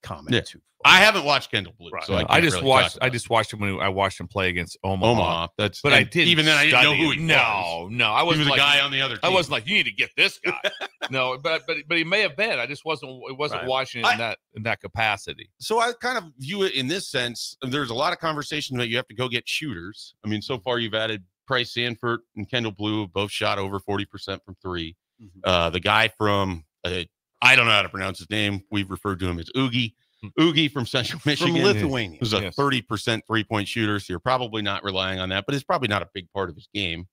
comment. Yeah. Too. I haven't watched Kendall Blue, so I, I can't just really watched. talk about I just watched him when I watched him play against Omaha. Omaha. But I didn't. Even then, I didn't know study who him. he No, was. I He wasn't was a like, guy on the other I team. wasn't like, you need to get this guy. No, but he may have been. I just wasn't Right. watching it in that capacity. So I kind of view it in this sense. There's a lot of conversation that you have to go get shooters. I mean, so far you've added Price Sanford and Kendall Blue, both shot over 40% from 3. The guy from I don't know how to pronounce his name. We've referred to him as Oogie. Oogie from Central Michigan. From Lithuania. Was a 30% 3-point shooter. So you're probably not relying on that, but it's probably not a big part of his game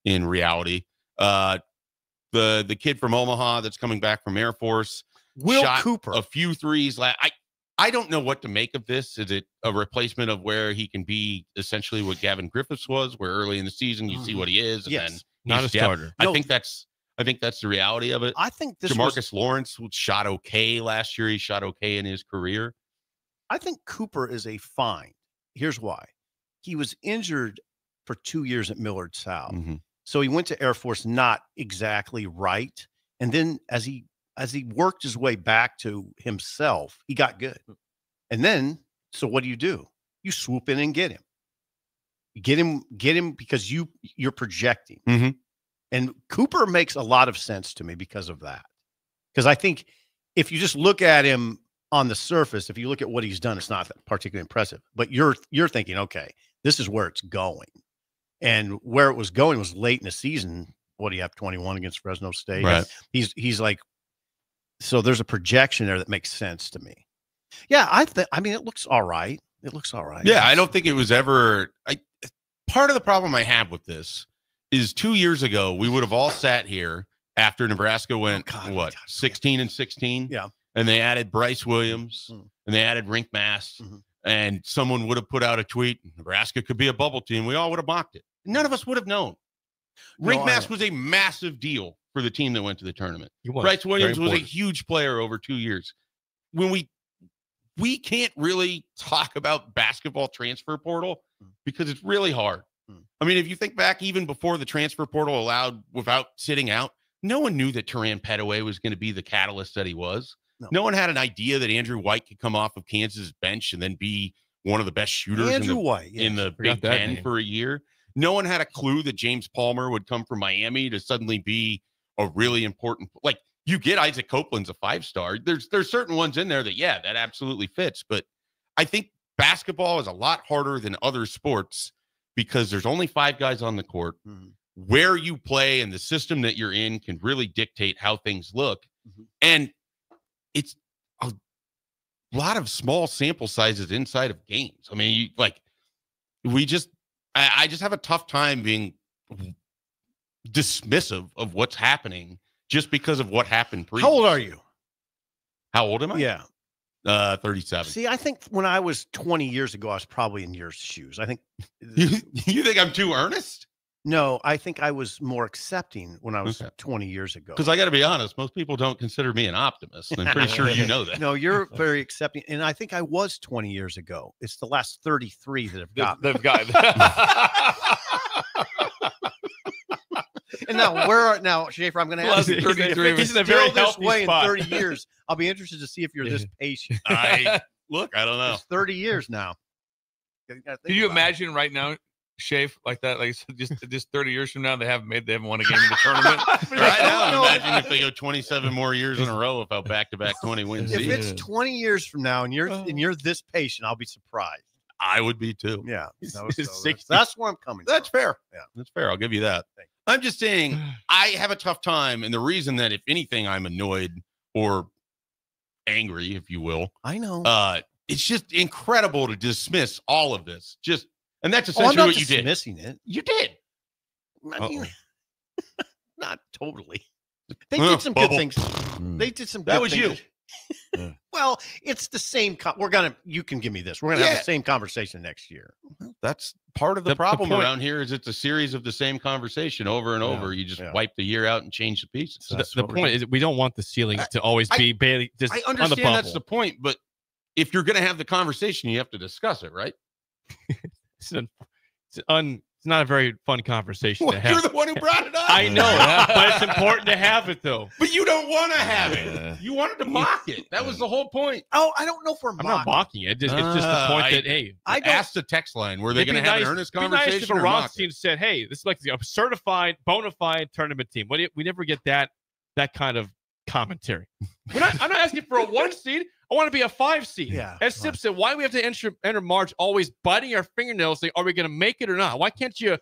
in reality. The kid from Omaha that's coming back from Air Force. Will shot Cooper. a few threes. I don't know what to make of this. Is it a replacement of where he can be essentially what Gavin Griffiths was, where early in the season you see what he is, and Yes. then Not he's a starter. I No. think that's the reality of it. I think this Jamarcus Lawrence shot okay last year. He shot okay in his career. I think Cooper is a find. Here's why. He was injured for 2 years at Millard South. So he went to Air Force not exactly right. And then as he worked his way back to himself, he got good. And then, so what do? You swoop in and get him. Get him because you're projecting. And Cooper makes a lot of sense to me because of that. Because I think if you just look at him on the surface, if you look at what he's done, it's not particularly impressive. But you're thinking, okay, this is where it's going. And where it was going was late in the season. What do you have, 21 against Fresno State? Right. He's like, so there's a projection there that makes sense to me. Yeah, I mean, it looks all right. It looks all right. Yeah, I don't think it was ever. Part of the problem I have with this is 2 years ago we would have all sat here after Nebraska went 16-16. Yeah, and they added Bryce Williams and they added Rink Mass, and someone would have put out a tweet: Nebraska could be a bubble team. We all would have mocked it. None of us would have known. Rink Mass was a massive deal for the team that went to the tournament. Bryce Williams was a huge player over 2 years. When we can't really talk about basketball transfer portal because it's really hard. I mean, if you think back even before the transfer portal allowed without sitting out, no one knew that Teran Petaway was going to be the catalyst that he was. No one had an idea that Andrew White could come off of Kansas bench and then be one of the best shooters in the Big Ten for a year. No one had a clue that James Palmer would come from Miami to suddenly be a really important, like, you get Isaac Copeland's a 5-star. There's certain ones in there that, yeah, that absolutely fits. But I think basketball is a lot harder than other sports because there's only 5 guys on the court. Where you play and the system that you're in can really dictate how things look. And it's a lot of small sample sizes inside of games. I mean, I just have a tough time being dismissive of what's happening just because of what happened previously. How old are you? How old am I? Yeah. 37. See, I think when I was 20 years ago, I was probably in your shoes. I think you think I'm too earnest? No, I think I was more accepting when I was 20 years ago. Because I got to be honest, most people don't consider me an optimist. I'm pretty sure you know that. No, you're very accepting. And I think I was 20 years ago. It's the last 33 that have got They've got And now, Schaefer, I'm going to ask you. If it's still this way in 30 years, I'll be interested to see if you're this patient. I don't know. It's 30 years now. Can you imagine right now, Shafe, like that? Like just 30 years from now, they haven't won a game in the tournament. Right now, imagine if they go 27 more years in a row without back-to-back 20 wins. If it's 20 years from now and you're this patient, I'll be surprised. I would be too. Yeah. That's where I'm coming from. That's fair. Yeah. That's fair. I'll give you that. I'm just saying I have a tough time. And the reason that, if anything, I'm annoyed or angry, if you will. I know. It's just incredible to dismiss all of this. And that's essentially what you did. I'm not dismissing it. You did. I mean, not totally. They did some good things. They did some good things. That was you. Well, it's the same. You can give me this. We're going to have the same conversation next year. That's part of the problem around here is it's a series of the same conversation over and over. You just wipe the year out and change the pieces. So the point is we don't want the ceiling to always be Bailey. Just I understand that's the point, but if you're going to have the conversation, you have to discuss it, right? It's not a very fun conversation to have. You're the one who brought it up. I know, but it's important to have it, though. But you don't want to have it. You wanted to mock it. That was the whole point. Oh, I don't know if we're mocking. I'm not mocking it. It's just the point that, hey. I asked the text line. Were they going to have an earnest conversation? It'd be nice if a Ross team said, hey, this is like a certified, bona fide tournament team. We never get that kind of commentary. I'm not asking for a 1 seed. I want to be a 5 seed. Yeah. As Sip said, why do we have to enter March always biting our fingernails saying, are we going to make it or not? Why can't you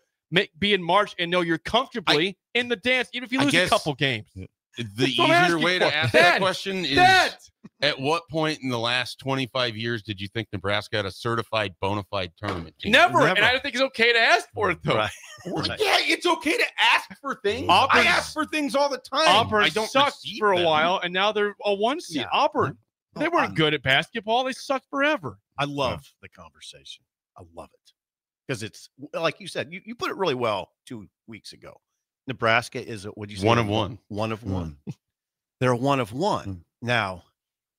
be in March and know you're comfortably in the dance, even if you lose a couple games? The easier way to ask that question is, at what point in the last 25 years did you think Nebraska had a certified bona fide tournament team? Never. And I don't think it's okay to ask for it, though. Right. Yeah, it's okay to ask for things. I ask for things all the time. Auburn sucked for a while, and now they're a 1 seed. Yeah. Auburn, they weren't good at basketball. They sucked forever. I love the conversation. I love it. Because it's, like you said, you put it really well 2 weeks ago. Nebraska is, what did you say? One of one. One of one. They're a 1 of 1. Now,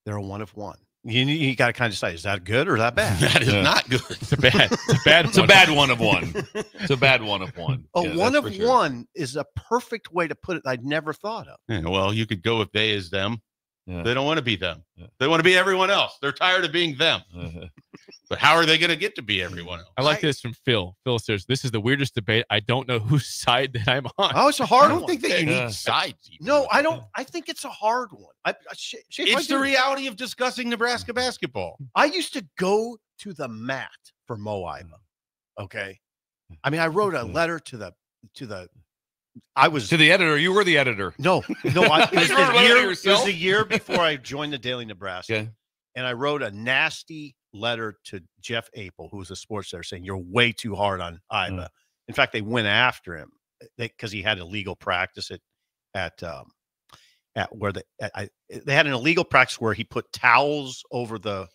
they're a 1 of 1. You got to kind of decide, is that good or is that bad? That is not good. It's a bad It's a bad 1 of 1. It's a bad 1 of 1. A 1 of 1 is a perfect way to put it. I'd never thought of. Yeah, well, you could go with they as them. They don't want to be them. They want to be everyone else. They're tired of being them. But how are they going to get to be everyone else? I like this from Phil. Phil says, this is the weirdest debate. I don't know whose side that I'm on. Oh, it's a hard one. I don't think that you need sides. No, I don't. I think it's a hard one. It's the reality of discussing Nebraska basketball. I used to go to the mat for Moiba. Okay. I mean, I wrote a letter to the I was to the editor. You were the editor. No, it was the year before I joined the Daily Nebraska. Okay. And I wrote a nasty letter to Jeff Apel, who was a sports editor, saying, you're way too hard on Iba. In fact, they went after him because he had illegal practice at where they had an illegal practice where he put towels over the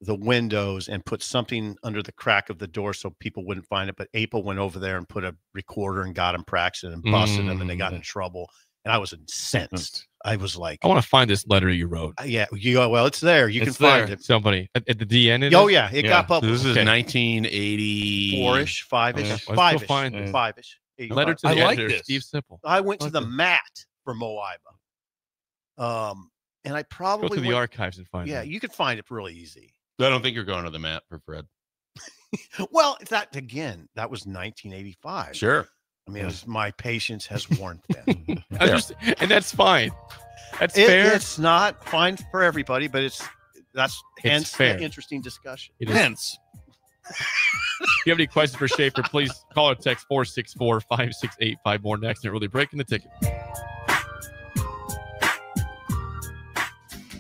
windows and put something under the crack of the door so people wouldn't find it. But Apel went over there and put a recorder and got him practicing and busted him, and they got in trouble. And I was incensed. I was like, I want to find this letter you wrote. Yeah, well, it's there. You can find it. Somebody at the DN. Oh yeah, it got published. This is 1984-ish, 5-ish, 5-ish. Letter to the editor, Steve Sipple. I went to the mat for Mo Iba. And I probably go to the archives and find it. Yeah, you could find it really easy. I don't think you're going to the mat for Fred. Well, that was 1985. Sure. I mean, my patience has worn thin. And that's fine. That's fair. It's not fine for everybody, but hence the interesting discussion. Hence. If you have any questions for Schaefer, please call or text 464-5685. More next. And really breaking the ticket.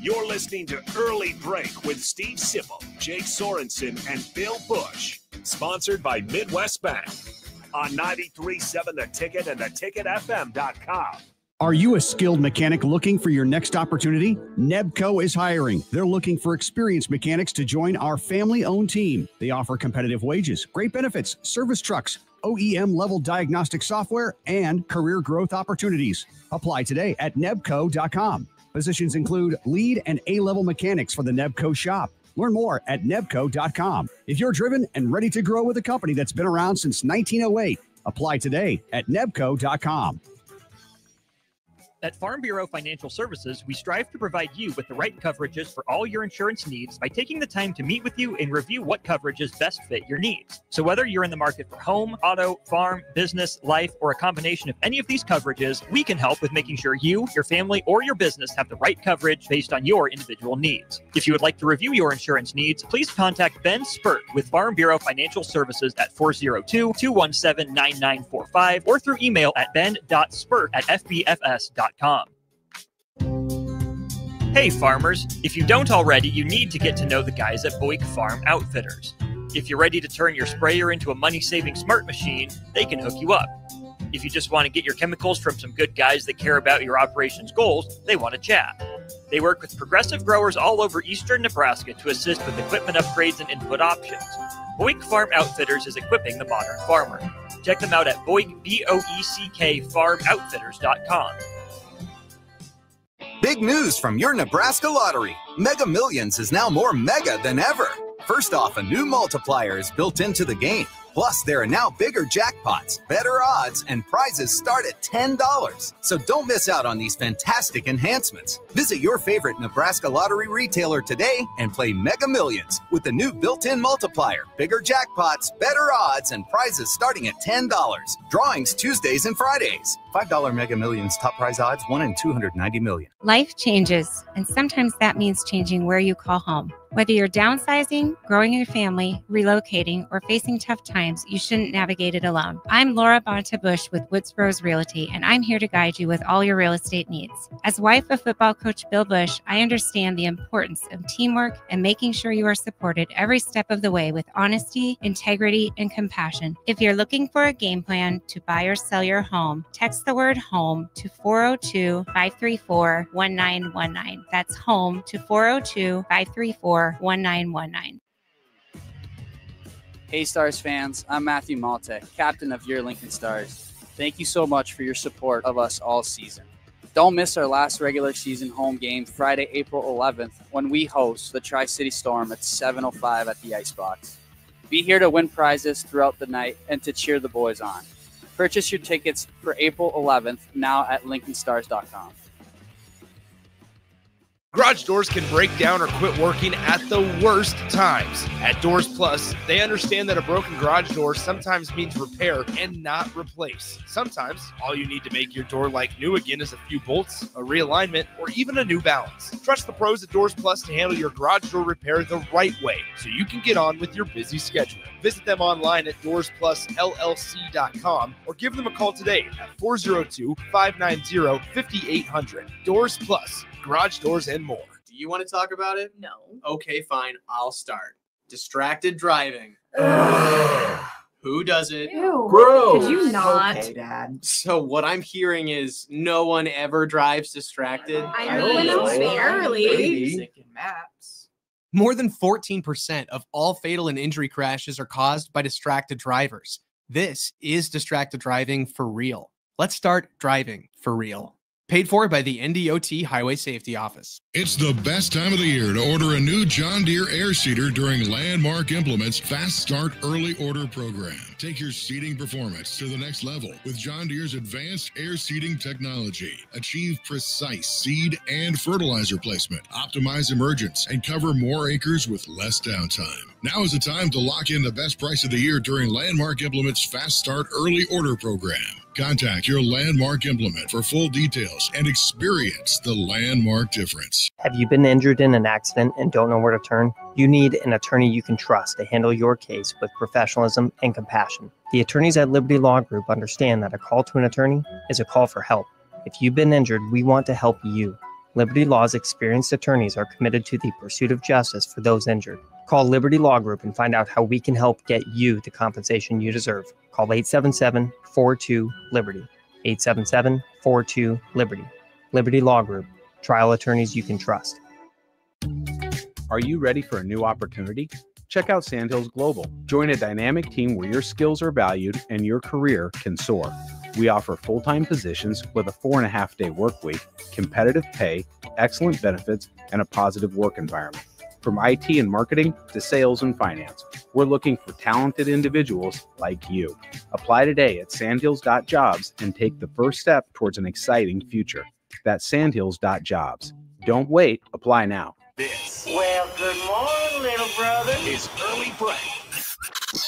You're listening to Early Break with Steve Sipple, Jake Sorensen, and Bill Bush. Sponsored by Midwest Bank on 93.7 The Ticket and theticketfm.com. Are you a skilled mechanic looking for your next opportunity? Nebco is hiring. They're looking for experienced mechanics to join our family-owned team. They offer competitive wages, great benefits, service trucks, OEM-level diagnostic software, and career growth opportunities. Apply today at nebco.com. Positions include lead and A-level mechanics for the Nebco shop. Learn more at nebco.com. If you're driven and ready to grow with a company that's been around since 1908, apply today at nebco.com. At Farm Bureau Financial Services, we strive to provide you with the right coverages for all your insurance needs by taking the time to meet with you and review what coverages best fit your needs. So whether you're in the market for home, auto, farm, business, life, or a combination of any of these coverages, we can help with making sure you, your family, or your business have the right coverage based on your individual needs. If you would like to review your insurance needs, please contact Ben Spurt with Farm Bureau Financial Services at 402-217-9945 or through email at ben.spurt@fbfs.com. Hey farmers, if you don't already, you need to get to know the guys at Boyk Farm Outfitters. If you're ready to turn your sprayer into a money-saving smart machine, they can hook you up. If you just want to get your chemicals from some good guys that care about your operations goals, they want to chat. They work with progressive growers all over eastern Nebraska to assist with equipment upgrades and input options. Boyk Farm Outfitters is equipping the modern farmer. Check them out at Boyk, B-O-E-C-K, farmoutfitters.com. Big news from your Nebraska Lottery. Mega Millions is now more mega than ever. First off, a new multiplier is built into the game. Plus, there are now bigger jackpots, better odds, and prizes start at $10. So don't miss out on these fantastic enhancements. Visit your favorite Nebraska Lottery retailer today and play Mega Millions with the new built-in multiplier, bigger jackpots, better odds, and prizes starting at $10. Drawings Tuesdays and Fridays. $5 Mega Millions top prize odds, 1 in 290 million. Life changes, and sometimes that means changing where you call home. Whether you're downsizing, growing your family, relocating, or facing tough times, you shouldn't navigate it alone. I'm Laura Bonta-Bush with Woods Bros Realty, and I'm here to guide you with all your real estate needs. As wife of football coach Bill Bush, I understand the importance of teamwork and making sure you are supported every step of the way with honesty, integrity, and compassion. If you're looking for a game plan to buy or sell your home, text the word HOME to 402-534-1919. That's HOME to 402-534-1919. Hey Stars fans, I'm Matthew Malte, captain of your Lincoln Stars. Thank you so much for your support of us all season. Don't miss our last regular season home game Friday, April 11th when we host the Tri-City Storm at 7:05 at the Icebox. Be here to win prizes throughout the night and to cheer the boys on. Purchase your tickets for April 11th now at LincolnStars.com. Garage doors can break down or quit working at the worst times. At Doors Plus, they understand that a broken garage door sometimes means repair and not replace. Sometimes, all you need to make your door like new again is a few bolts, a realignment, or even a new balance. Trust the pros at Doors Plus to handle your garage door repair the right way so you can get on with your busy schedule. Visit them online at DoorsPlusLLC.com or give them a call today at 402-590-5800. Doors Plus. Garage doors and more. Do you want to talk about it? No. Okay, fine. I'll start. Distracted driving. Who does it? Ew. Bro. Could you not? Okay, Dad. So what I'm hearing is no one ever drives distracted. I mean, barely. Maps. More than 14% of all fatal and injury crashes are caused by distracted drivers. This is distracted driving for real. Let's start driving for real. Paid for by the NDOT Highway Safety Office. It's the best time of the year to order a new John Deere air seeder during Landmark Implement's Fast Start Early Order Program. Take your seeding performance to the next level with John Deere's advanced air seeding technology. Achieve precise seed and fertilizer placement, optimize emergence, and cover more acres with less downtime. Now is the time to lock in the best price of the year during Landmark Implement's Fast Start Early Order Program. Contact your Landmark Implement for full details and experience the Landmark difference. Have you been injured in an accident and don't know where to turn? You need an attorney you can trust to handle your case with professionalism and compassion. The attorneys at Liberty Law Group understand that a call to an attorney is a call for help. If you've been injured, we want to help you. Liberty Law's experienced attorneys are committed to the pursuit of justice for those injured. Call Liberty Law Group and find out how we can help get you the compensation you deserve. Call 877-42-LIBERTY. 877-42-LIBERTY. Liberty Law Group. Trial attorneys you can trust. Are you ready for a new opportunity? Check out Sandhills Global. Join a dynamic team where your skills are valued and your career can soar. We offer full-time positions with a 4.5-day work week, competitive pay, excellent benefits, and a positive work environment. From IT and marketing to sales and finance, we're looking for talented individuals like you. Apply today at sandhills.jobs and take the first step towards an exciting future. That's sandhills.jobs. Don't wait. Apply now. This Well, good morning, little brother. is Early Break.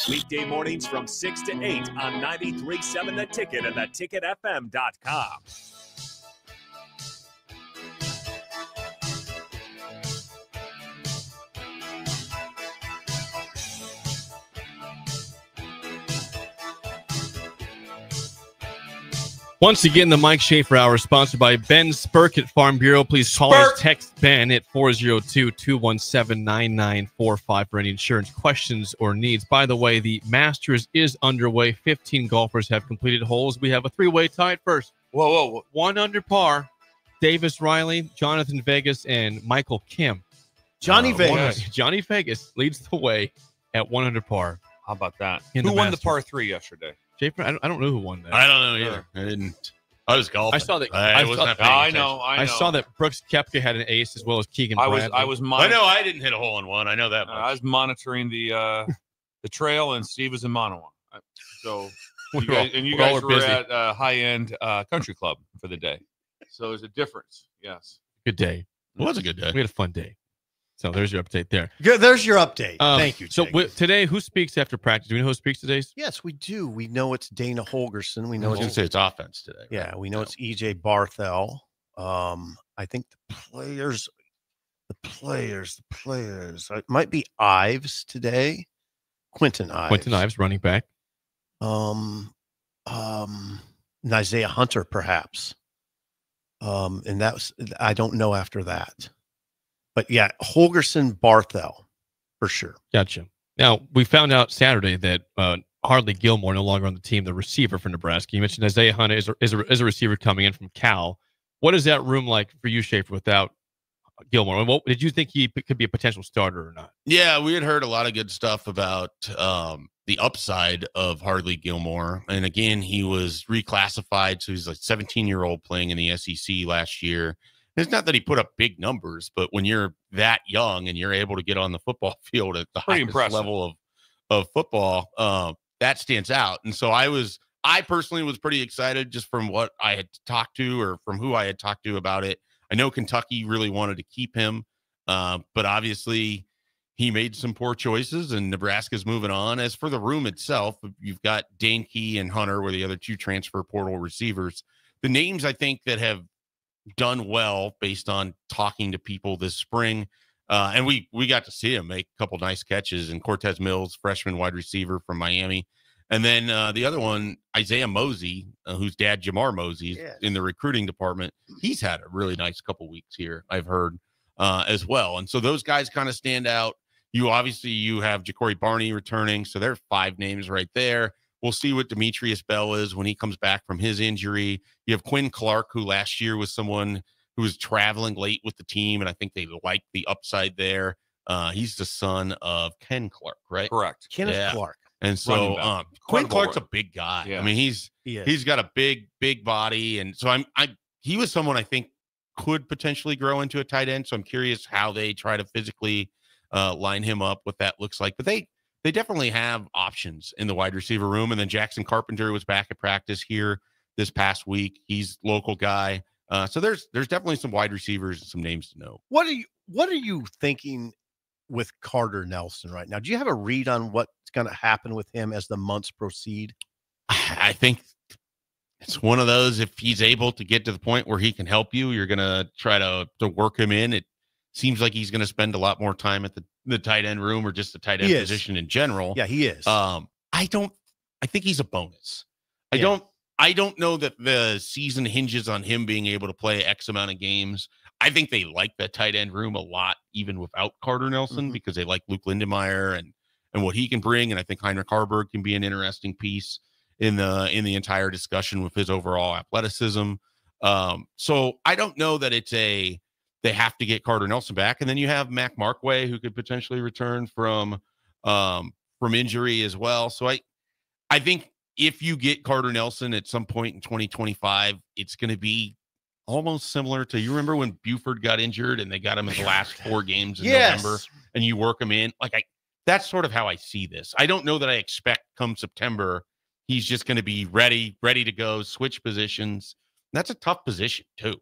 Weekday mornings from 6 to 8 on 93.7 The Ticket and theticketfm.com. Once again, the Mike Schaefer Hour is sponsored by Ben Spurk at Farm Bureau. Please call or text Ben at 402-217-9945 for any insurance questions or needs. By the way, the Masters is underway. 15 golfers have completed holes. We have a three-way tie at first. Whoa. 1 under par. Davis Riley, Jonathan Vegas, and Michael Kim. Johnny Vegas. Johnny Vegas leads the way at 1 under par. How about that? In Who the won the Masters. par 3 yesterday? Schaefer, I don't know who won that. I don't know either. I didn't. I was golfing. I saw that. I wasn't paying I attention. know. I saw that Brooks Koepka had an ace as well as Keegan I Bradley. was. I know I didn't hit a hole in one. I know that much. I was monitoring the trail, and Steve was in Manawa. So you We're all- guys, and you we're all guys are were busy. at High End Country Club for the day. So there's a difference. Yes. Good day. It was a good day. We had a fun day. So there's your update there. Good. There's your update. Thank you. So Jake. today, who speaks after practice? Do we know who speaks today? Yes, we do. We know it's Dana Holgerson. We I know was going to say it's offense today. Right? Yeah, we know it's EJ Barthel. I think the players. It might be Ives today. Quentin Ives. Quentin Ives, running back. And Isaiah Hunter, perhaps. And that was, I don't know after that. But yeah, Holgerson, Barthel, for sure. Gotcha. Now, we found out Saturday that Hardly Gilmore no longer on the team, the receiver for Nebraska. You mentioned Isaiah Hunter is a receiver coming in from Cal. What is that room like for you, Schaefer, without Gilmore? And what did you think he could be a potential starter or not? Yeah, we had heard a lot of good stuff about the upside of Hardly Gilmore. And again, he was reclassified. So he's a 17-year-old playing in the SEC last year. It's not that he put up big numbers, but when you're that young and you're able to get on the football field at the Pretty highest impressive. level of football, that stands out. And so I personally was pretty excited just from what I had talked to or from who I had talked to about it. I know Kentucky really wanted to keep him, but obviously he made some poor choices, and Nebraska's moving on. As for the room itself, you've got Dane Key and Hunter were the other two transfer portal receivers. The names I think that have done well based on talking to people this spring, and we got to see him make a couple nice catches, and Cortez Mills, freshman wide receiver from Miami. And then the other one, Isaiah Mosey, whose dad, Jamar Mosey, in the recruiting department. He's had a really nice couple weeks here, I've heard, as well. And so those guys kind of stand out. You have Ja'Cory Barney returning, so there are 5 names right there. We'll see what Demetrius Bell is when he comes back from his injury. You have Quinn Clark, who last year was someone who was traveling late with the team, and I think they liked the upside there. He's the son of Ken Clark, right? Correct. Kenneth Clark. And so Quinn Clark's a big guy. Yeah. I mean, he's got a big body, and so he was someone I think could potentially grow into a tight end. So I'm curious how they try to physically line him up, what that looks like. But they definitely have options in the wide receiver room. And then Jackson Carpenter was back at practice here this past week. He's local guy. So there's definitely some wide receivers and some names to know. What are you thinking with Carter Nelson right now? Do you have a read on what's going to happen with him as the months proceed? I think it's one of those, if he's able to get to the point where he can help you, you're going to try to work him in. It seems like he's going to spend a lot more time at the tight end room, or just the tight end position in general. Yeah, he is. I think he's a bonus. I don't know that the season hinges on him being able to play X amount of games. I think they like the tight end room a lot, even without Carter Nelson, because they like Luke Lindenmeyer and what he can bring. And I think Heinrich Haarberg can be an interesting piece in the entire discussion with his overall athleticism. So I don't know that they have to get Carter Nelson back. And then you have Mac Markway, who could potentially return from injury as well. So I think if you get Carter Nelson at some point in 2025, it's going to be almost similar to, you remember when Buford got injured and they got him in the last 4 games in November, and you work him in? That's sort of how I see this. I don't know that I expect come September he's just going to be ready to go, switch positions. That's a tough position too.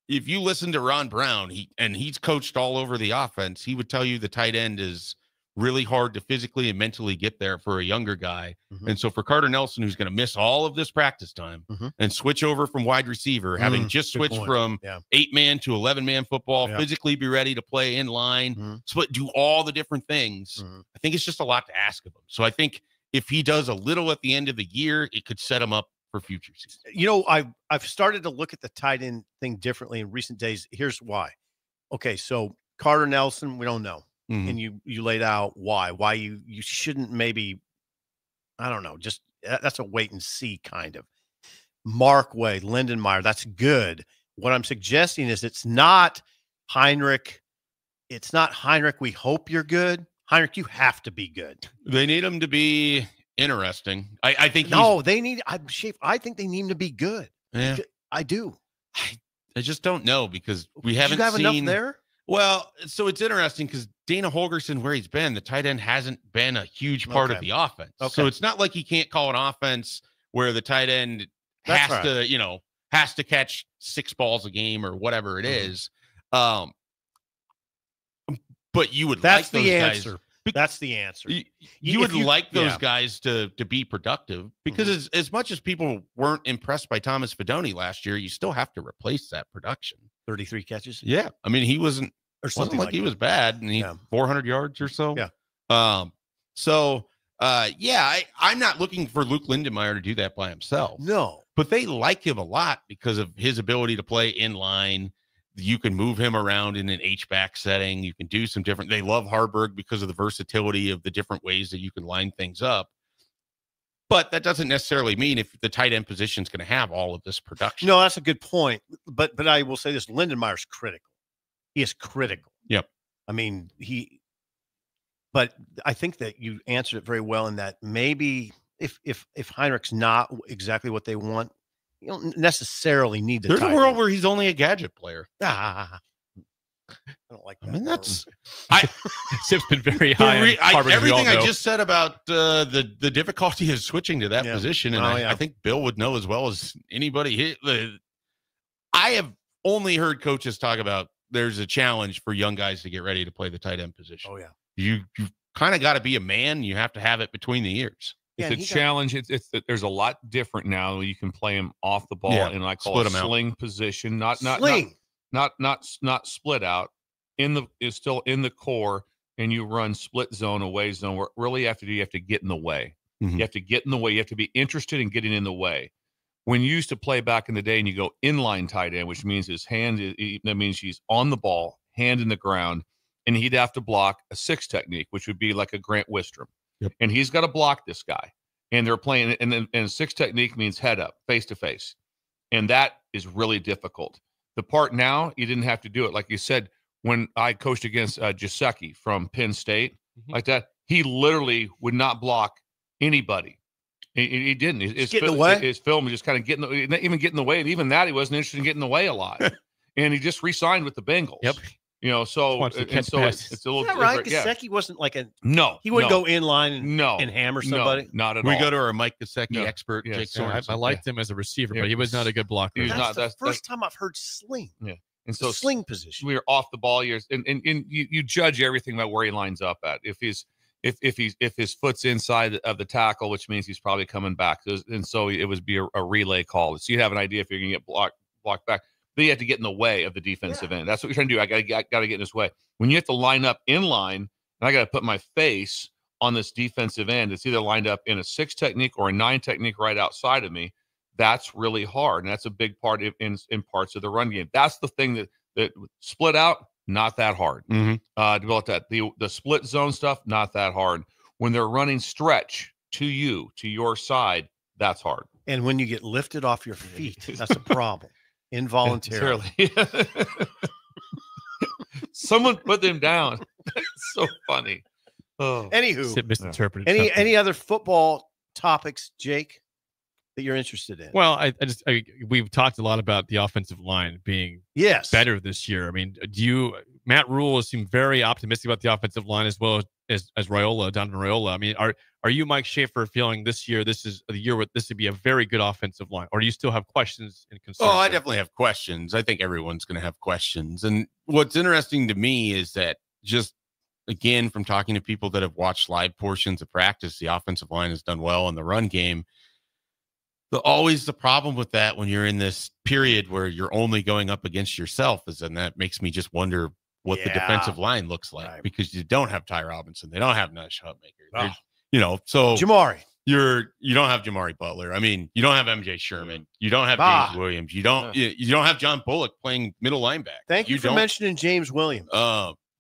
If you listen to Ron Brown, he's coached all over the offense, he would tell you the tight end is really hard to physically and mentally get there for a younger guy. And so for Carter Nelson, who's going to miss all of this practice time and switch over from wide receiver, having just switched from 8-man to 11-man football, physically be ready to play in line, do all the different things. I think it's just a lot to ask of him. So I think if he does a little at the end of the year, it could set him up for future seasons. You know, I've started to look at the tight end thing differently in recent days. Here's why. Okay, so Carter Nelson, we don't know. And you laid out why you shouldn't, maybe, I don't know, just that's a wait and see kind of. Markway, Lindenmeyer, that's good. What I'm suggesting is it's not Heinrich. It's not Heinrich, we hope you're good. Heinrich, you have to be good. They need him to be interesting. I think I think they need him to be good. Yeah, I do. I just don't know, because we haven't seen enough there. Well, so it's interesting because Dana Holgorsen, where he's been, the tight end hasn't been a huge part of the offense. So it's not like he can't call an offense where the tight end has to catch 6 balls a game or whatever it is. But you would like those guys. That's the answer. You would like those guys to be productive, because as much as people weren't impressed by Thomas Fidone last year, you still have to replace that production. 33 catches. Yeah. I mean, he wasn't like he was bad, and he 400 yards or so. Yeah. I'm not looking for Luke Lindenmeyer to do that by himself. No. But they like him a lot because of his ability to play in line. You can move him around in an H-back setting. You can do some different. They love Haarberg because of the versatility of the different ways that you can line things up. But that doesn't necessarily mean if the tight end position is going to have all of this production. No, that's a good point. But I will say this: Lindenmeyer's critical. He is critical. Yep. I mean, but I think that you answered it very well in that maybe if Heinrich's not exactly what they want, you don't necessarily need the There's tight a world end. where he's only a gadget player. I don't like that. I mean, that's Sip's been very high. Everything I just said about the difficulty of switching to that position, and I think Bill would know as well as anybody. I have only heard coaches talk about there's a challenge for young guys to get ready to play the tight end position. Oh yeah. You kind of got to be a man. You have to have it between the ears. It's a challenge. There's a lot different now. You can play him off the ball in I call it a sling position, not split out. Is still in the core, and you run split zone, away zone. What really you have to get in the way. Mm-hmm. You have to get in the way. You have to be interested in getting in the way. When you used to play back in the day, and you go inline tight end, which means his hand that means he's on the ball, hand in the ground, and he'd have to block a 6 technique, which would be like a Grant Wistrom. Yep. And he's got to block this guy. And they're playing, and 6 technique means head up, face to face. And that is really difficult. The part now, you didn't have to do it. Like you said, when I coached against Gesicki from Penn State, like that, he literally would not block anybody. He didn't. His film was just kind of getting in the way. And even that, he wasn't interested in getting in the way a lot. And he just re-signed with the Bengals. Yep. So it's a little different. Right? Gesicki wasn't like a he wouldn't go in line and hammer somebody. Not at all. We go to our Mike Gesicki expert, Jake Sorensen. I liked him as a receiver, but he was not a good blocker. That's the first time I've heard sling. Yeah. And so sling position. We were off the ball years, and you judge everything by where he lines up at. If his foot's inside of the tackle, which means he's probably coming back, and so it would be a relay call. So you have an idea if you're going to get blocked back. But you have to get in the way of the defensive end. That's what you're trying to do. I got to get in his way. When you have to line up in line, and I got to put my face on this defensive end, it's either lined up in a 6 technique or a 9 technique right outside of me. That's really hard, and that's a big part in parts of the run game. That's the thing that split out, not that hard. Develop that. The split zone stuff, not that hard. When they're running stretch to your side, that's hard. And when you get lifted off your feet, that's a problem. Involuntarily. Someone put them down. That's so funny. Oh. Anywho, misinterpreted. Any other football topics, Jake, that you're interested in? Well, we've talked a lot about the offensive line being better this year. I mean, Matt Rule seemed very optimistic about the offensive line as well as Donovan Raiola. I mean, are you, Mike Schaefer, feeling this year this is the year where this would be a very good offensive line, or do you still have questions and concerns? Oh, I definitely have questions. I think everyone's going to have questions. And what's interesting to me is that just, again, from talking to people that have watched live portions of practice, the offensive line has done well in the run game. Always the problem with that when you're in this period where you're only going up against yourself and that makes me just wonder what the defensive line looks like, because you don't have Ty Robinson. They don't have Nash Hutmaker. So Jamari. You don't have Jamari Butler. I mean, you don't have MJ Sherman. You don't have James Williams. You don't have John Bullock playing middle linebacker. Thank you for mentioning James Williams.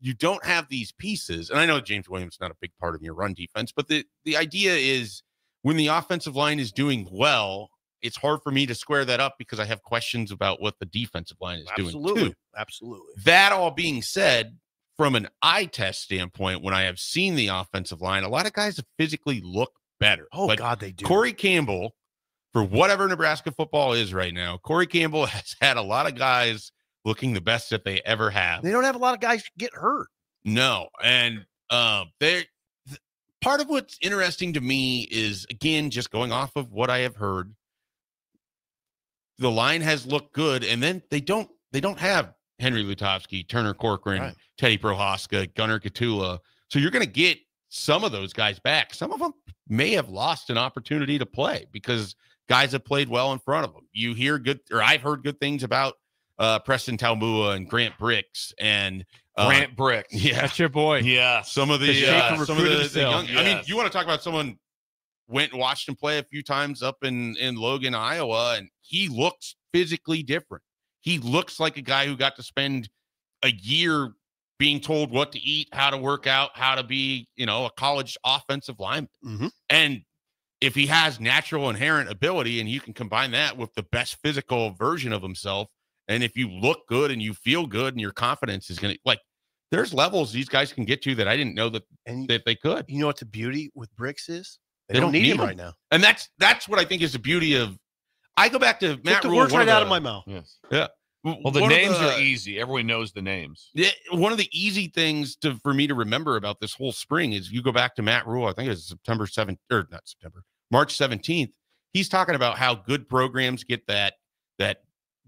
You don't have these pieces. And I know James Williams is not a big part of your run defense, but the idea is when the offensive line is doing well, it's hard for me to square that up because I have questions about what the defensive line is doing too. Absolutely. That all being said, from an eye test standpoint, when I have seen the offensive line, a lot of guys physically look better. Oh, God, they do. Corey Campbell, for whatever Nebraska football is right now, Corey Campbell has had a lot of guys looking the best that they ever have. They don't have a lot of guys get hurt. No. And part of what's interesting to me is, again, just going off of what I have heard, the line has looked good, and then they don't have Henry Lutovsky, Turner Corcoran, Teddy Prohaska, Gunnar Katula. So you're going to get some of those guys back. Some of them may have lost an opportunity to play because guys have played well in front of them. You hear I've heard good things about Preston Taumua and Grant Bricks and Grant Bricks. Yeah, that's your boy. Yeah, some of the young. Yes. I mean, you want to talk about someone went and watched him play a few times up in Logan, Iowa, and he looks physically different. He looks like a guy who got to spend a year being told what to eat, how to work out, how to be, a college offensive lineman. Mm-hmm. And if he has natural inherent ability and you can combine that with the best physical version of himself, and if you look good and you feel good and your confidence is going to, there's levels these guys can get to that I didn't know that they could. You know what the beauty with Bricks is? They don't need him right now. And that's what I think is the beauty of. I go back to Matt Rule. Words right out of my mouth. Yes. Yeah. Well, the names are easy. Everyone knows the names. Yeah. One of the easy things for me to remember about this whole spring is you go back to Matt Rule. I think it was March 17th. He's talking about how good programs get that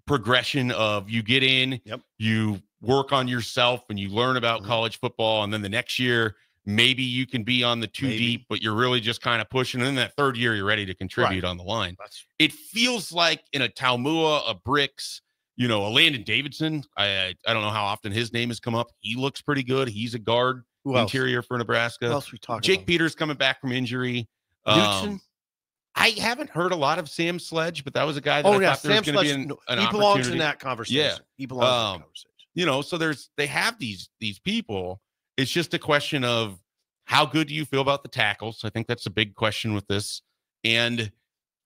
progression of you get in, you work on yourself, and you learn about college football, and then the next year maybe you can be on the two deep, but you're really just kind of pushing. And then that third year, you're ready to contribute on the line. It feels like in a Talmua, a Bricks, a Landon Davidson. I don't know how often his name has come up. He looks pretty good. He's a guard interior for Nebraska. Who else we talking Jake about? Peters coming back from injury. Newton? I haven't heard a lot of Sam Sledge, but that was a guy that I thought there was going to be an he belongs in opportunity. that conversation. Yeah. He belongs in that conversation. So they have these people. It's just a question of how good do you feel about the tackles? I think that's a big question with this. And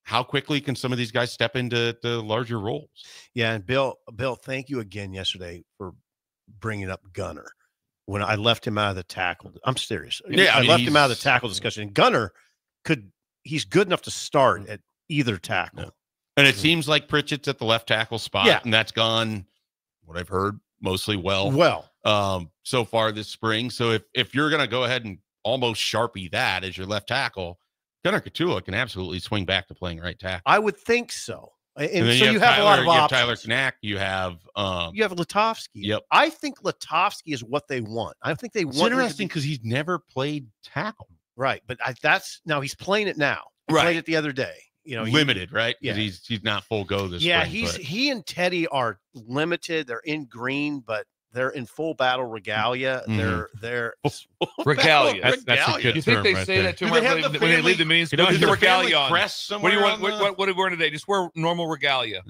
how quickly can some of these guys step into the larger roles? Yeah, and Bill, thank you again yesterday for bringing up Gunner. When I left him out of the tackle, I'm serious. Yeah, I left him out of the tackle discussion. And Gunner he's good enough to start at either tackle. Yeah. And it seems like Pritchett's at the left tackle spot, and that's gone, what I've heard, mostly well so far this spring. So if you're going to go ahead and almost Sharpie that as your left tackle, Gunnar Katula can absolutely swing back to playing right tackle. I would think so. And then so you have a lot of options. Tyler Knack, you have Lutovsky. Yep. I think Lutovsky is what they want. I think they It's want interesting because he's never played tackle. Right, but now he's playing it now. He played it the other day. Limited, right? Yeah, he's not full go this. Yeah, spring, he and Teddy are limited. They're in green, but they're in full battle regalia. They're regalia. That's a good You term think they right say there. that to them when they leave the meetings? Put the regalia on. What do you want? What are we wearing today? Just wear normal regalia.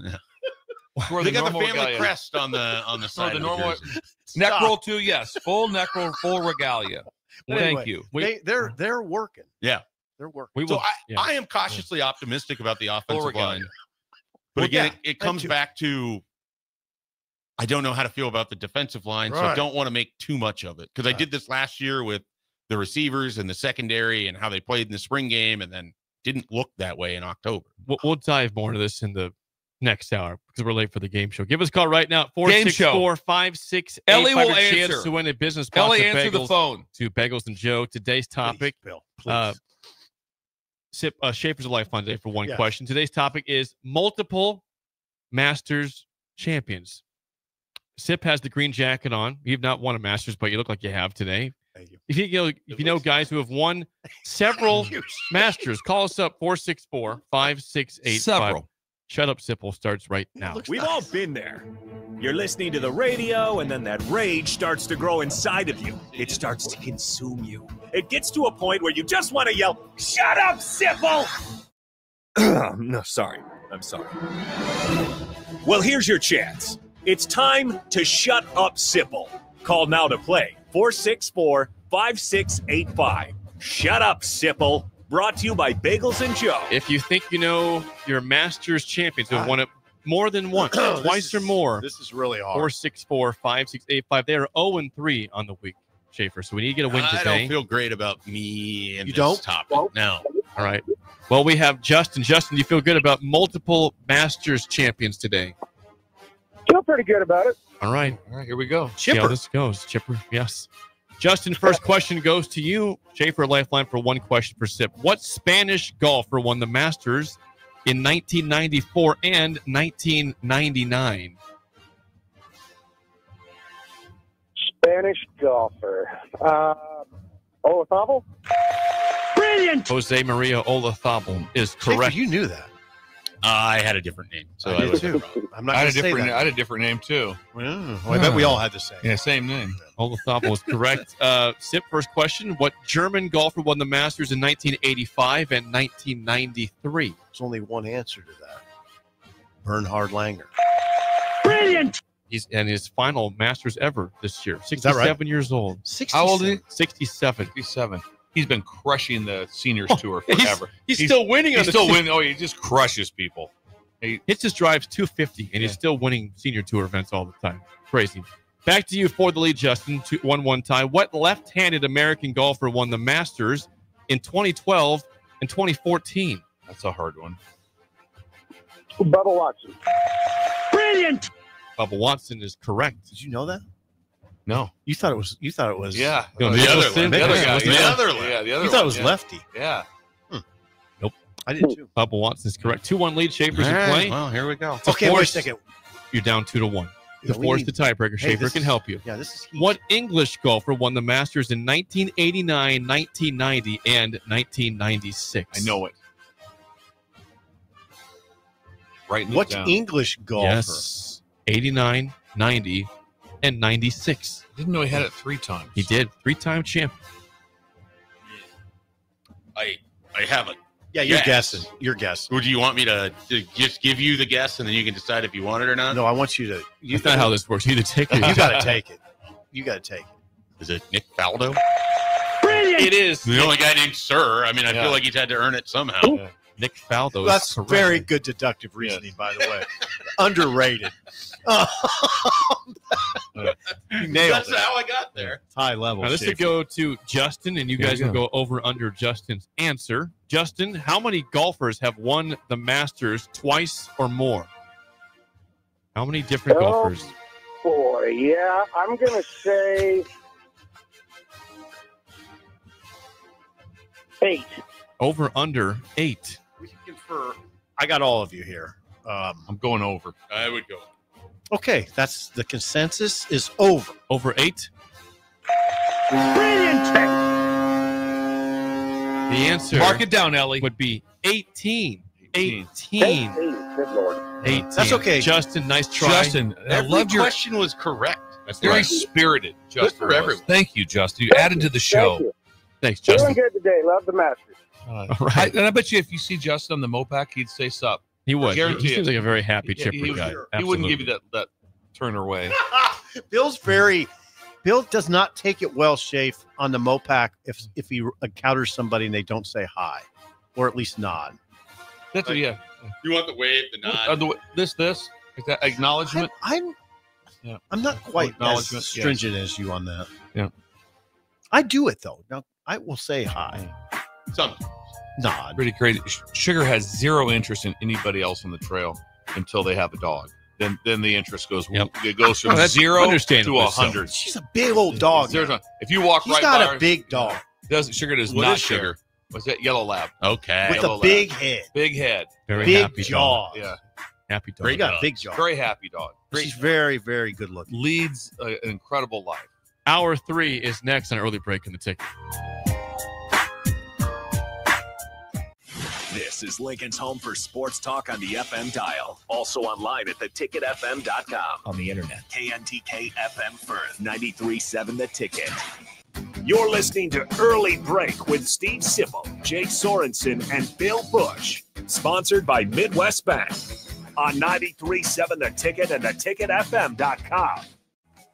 They got the family crest on the side. The of normal jersey. neck roll too. Yes, full neck roll, full regalia. Anyway, Thank you. They're working. Yeah, they're working. I am cautiously optimistic about the offensive line. But again, it comes back to I don't know how to feel about the defensive line, so I don't want to make too much of it because I did this last year with the receivers and the secondary and how they played in the spring game, and then didn't look that way in October. We'll dive more into this in the next hour because we're late for the game show. Give us a call right now at 464-568. Ellie will chance answer. to win a business box Ellie, of answer the bagels phone. To Bagels and Joe. Today's topic. Please, Bill, please. Schaefer's a lifeline today for one Yes. question. Today's topic is multiple Masters champions. Sip has the green jacket on. You've not won a Masters, but you look like you have today. Thank you. If you know guys who have won several Masters, call us up 464-5685. Several. Shut Up Sipple starts right now. We've all been there. You're listening to the radio, and then that rage starts to grow inside of you. It starts to consume you. It gets to a point where you just want to yell, "Shut up, Sipple!" No, sorry. I'm sorry. Well, here's your chance. It's time to shut up, Sipple. Call now to play. 464-5685. Shut up, Sipple. Brought to you by Bagels and Joe. If you think you know your Masters champions who have won it more than once, twice or more, This is really hard. 464-5685. They are 0-3 on the week, Schaefer. So we need to get a win I today. don't feel great about me and You this don't? topic. No. All right. Well, we have Justin. Justin, you feel good about multiple Masters champions today? Feel pretty good about it. All right. All right, here we go. See how this goes. Chipper, yes. Justin, first question goes to you. Schaefer, lifeline for one question for Sip. What Spanish golfer won the Masters in 1994 and 1999? Spanish golfer. Olazabal? Brilliant! Jose Maria Olazabal is correct. You knew that. I had a different name. So I did was too. I'm not I going had to a say different. that. I had a different name too. Well, I bet we all had the same. Yeah, same name. Olazabal is correct. Sip, first question. What German golfer won the Masters in 1985 and 1993? There's only one answer to that. Bernhard Langer. Brilliant! He's in his final Masters ever this year. 67 that right? years old. How old is he? 67. 57. He's been crushing the seniors tour forever. He's still winning on He's the still se- winning. Oh, he just crushes people. He, Hits his drives 250, and he's still winning senior tour events all the time. Crazy. Back to you for the lead, Justin. 1-1 tie. What left-handed American golfer won the Masters in 2012 and 2014? that's a hard one. Bubba Watson. Brilliant! Bubba Watson is correct. Did you know that? No. You thought it was. Yeah. No, the other Nicholson. one. The other Yeah, guy. was Yeah. the other one. Yeah, the other You thought one, it was yeah. lefty. Yeah. I did too. Bubba Watson is correct. 2-1 lead. Schaefer's All in right, play. well, here we go. Okay, wait a second. You're down 2-1. Yeah, To we force need- the tiebreaker, Hey, Schaefer this can is- help you. Yeah, this is heat. What English golfer won the Masters in 1989, 1990, and 1996? I know it. Writing it What's down. English golfer? Yes. 89, 90, and 96. Didn't know he had it 3 times. He did. 3-time champ. I have a Yeah, you're guess. guessing. You're guessing. Would you want me to just give you the guess and then you can decide if you want it or not? No, I want you to. That's not how this works. You either take it. You got to take it. You got to take it. Is it Nick Faldo? It is. The only guy named Sir. I mean, I Yeah. feel like he's had to earn it somehow. Nick Faldo. is That's correct. very good deductive reasoning, by the way. Underrated. You nailed That's it. how I got there. It's high level. Now, this Schaefer. would go to Justin, and you There guys you will go over under Justin's answer. Justin, how many golfers have won the Masters twice or more? How many different Oh. golfers? Boy, yeah, I'm going to say 8. Over under 8. We can confer. I got all of you here. I'm going over. I would go. Okay, that's the consensus is over. Over 8? Brilliant take. The answer Mark it down, Ellie. would be 18. 18. 18. Good Lord. 18. That's okay. Justin, nice try. Justin, I Every loved your question was correct. That's very right. spirited. Justin, for was. everyone. Thank you, Justin. You added to the show. Thank you. Thanks, Feeling Justin. good today. Love the Masters. All right. And I bet you if you see Justin on the Mopac, he'd say sup. He would. Guarantee He seems it. like a very happy, He- chipper he, guy. he wouldn't give you Absolutely. that turn away. Bill does not take it well, Shafe, on the Mopac if he encounters somebody and they don't say hi, or at least nod. That's yeah. You want the wave, the nod? This is that acknowledgement. I'm Yeah. I'm not quite as Acknowledgement, stringent as you on that. Yeah. I do it though. Now I will say hi, Sometimes. nod. Pretty crazy. Sugar has zero interest in anybody else on the trail until they have a dog. Then the interest goes. Yep. It goes from Oh, that's 0 to understandable, so. 100. She's a big old dog. Zero's now. one. If you walk He's right got by a her, big dog Sugar does What not is sugar. Sugar? What's that? Yellow lab. Okay. with Yellow a lab. big head, Big head. Very big happy jaw. Yeah. Happy dog. Great He got a dog. big jaw. Very happy dog. She's very, very good looking. Leads an incredible life. Hour 3 is next on Early Break in the Ticket. This is Lincoln's home for sports talk on the FM dial. Also online at theticketfm.com. On the internet. KNTK FM Firth, 93.7 The Ticket. You're listening to Early Break with Steve Sipple, Jake Sorensen, and Bill Bush. Sponsored by Midwest Bank. On 93.7 The Ticket and theticketfm.com.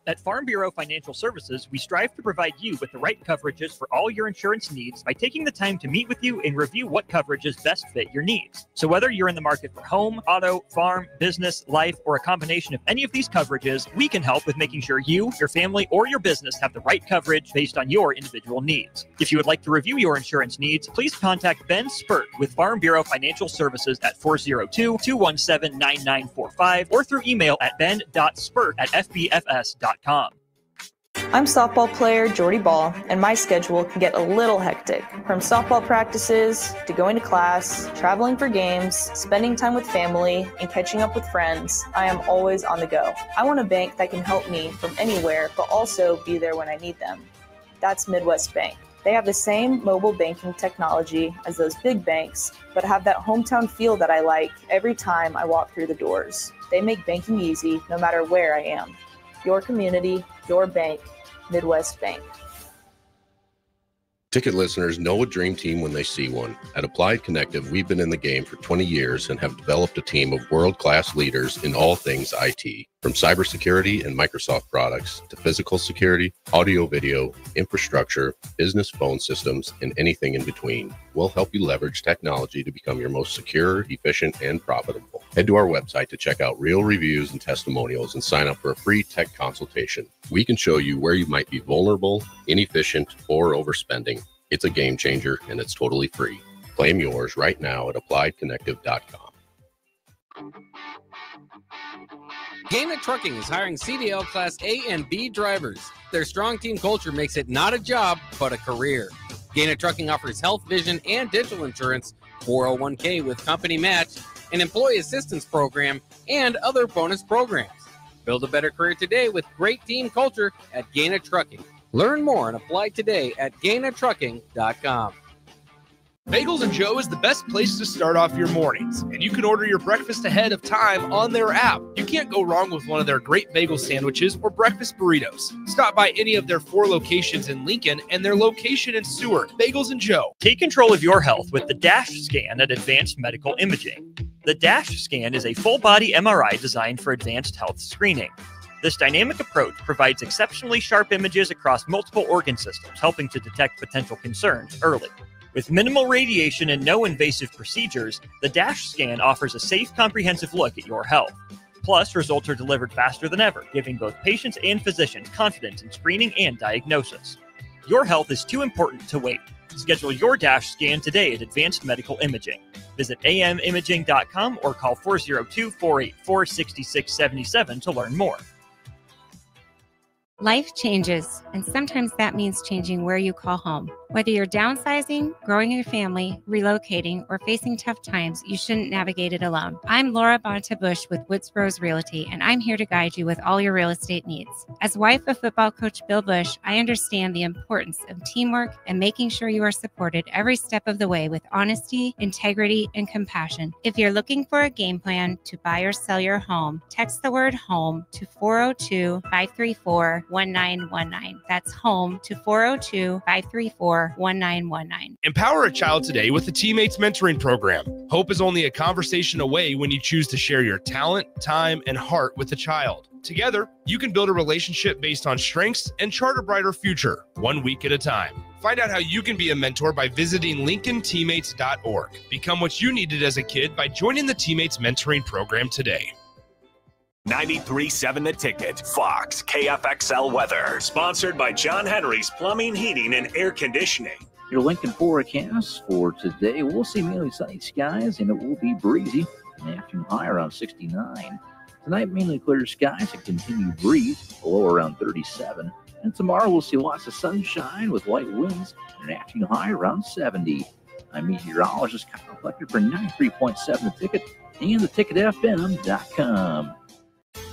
At Farm Bureau Financial Services, we strive to provide you with the right coverages for all your insurance needs by taking the time to meet with you and review what coverages best fit your needs. So whether you're in the market for home, auto, farm, business, life, or a combination of any of these coverages, we can help with making sure you, your family, or your business have the right coverage based on your individual needs. If you would like to review your insurance needs, please contact Ben Spurt with Farm Bureau Financial Services at 402-217-9945 or through email at ben.spurt@fbfs.com. I'm softball player Jordy Ball, and my schedule can get a little hectic. From softball practices to going to class, traveling for games, spending time with family, and catching up with friends, I am always on the go. I want a bank that can help me from anywhere, but also be there when I need them. That's Midwest Bank. They have the same mobile banking technology as those big banks, but have that hometown feel that I like every time I walk through the doors. They make banking easy no matter where I am. Your community, your bank, Midwest Bank. Ticket listeners know a dream team when they see one. At Applied Connective, we've been in the game for 20 years and have developed a team of world-class leaders in all things IT. From cybersecurity and Microsoft products to physical security, audio-video, infrastructure, business phone systems, and anything in between, we'll help you leverage technology to become your most secure, efficient, and profitable. Head to our website to check out real reviews and testimonials and sign up for a free tech consultation. We can show you where you might be vulnerable, inefficient, or overspending. It's a game changer, and it's totally free. Claim yours right now at appliedconnective.com. Gannett Trucking is hiring CDL Class A and B drivers. Their strong team culture makes it not a job, but a career. Gannett Trucking offers health, vision, and dental insurance, 401k with company match, an employee assistance program, and other bonus programs. Build a better career today with great team culture at Gaina Trucking. Learn more and apply today at GainaTrucking.com. Bagels and Joe is the best place to start off your mornings, and you can order your breakfast ahead of time on their app. You can't go wrong with one of their great bagel sandwiches or breakfast burritos. Stop by any of their 4 locations in Lincoln and their location in Seward. Bagels and Joe. Take control of your health with the DASH scan at Advanced Medical Imaging. The DASH scan is a full-body MRI designed for advanced health screening. This dynamic approach provides exceptionally sharp images across multiple organ systems, helping to detect potential concerns early. With minimal radiation and no invasive procedures, the DASH scan offers a safe, comprehensive look at your health. Plus, results are delivered faster than ever, giving both patients and physicians confidence in screening and diagnosis. Your health is too important to wait. Schedule your DASH scan today at Advanced Medical Imaging. Visit amimaging.com or call 402-484-6677 to learn more. Life changes, and sometimes that means changing where you call home. Whether you're downsizing, growing your family, relocating, or facing tough times, you shouldn't navigate it alone. I'm Laura Bonta-Bush with Woods Bros Realty, and I'm here to guide you with all your real estate needs. As wife of football coach Bill Bush, I understand the importance of teamwork and making sure you are supported every step of the way with honesty, integrity, and compassion. If you're looking for a game plan to buy or sell your home, text the word HOME to 402-534-1919. That's HOME to 402-534-1919. Empower a child today with the Teammates Mentoring Program. Hope is only a conversation away when you choose to share your talent, time, and heart with a child. Together, you can build a relationship based on strengths and chart a brighter future, 1 week at a time. Find out how you can be a mentor by visiting LincolnTeammates.org. Become what you needed as a kid by joining the Teammates Mentoring Program today. 93.7 The Ticket, Fox, KFXL weather. Sponsored by John Henry's Plumbing, Heating, and Air Conditioning. Your Lincoln forecast for today, we'll see mainly sunny skies, and it will be breezy. An afternoon high around 69. Tonight, mainly clear skies, a continued breeze, a low around 37. And tomorrow, we'll see lots of sunshine with light winds, and an afternoon high around 70. I'm meteorologist Kyle Flecker for 93.7 The Ticket and theticketfm.com.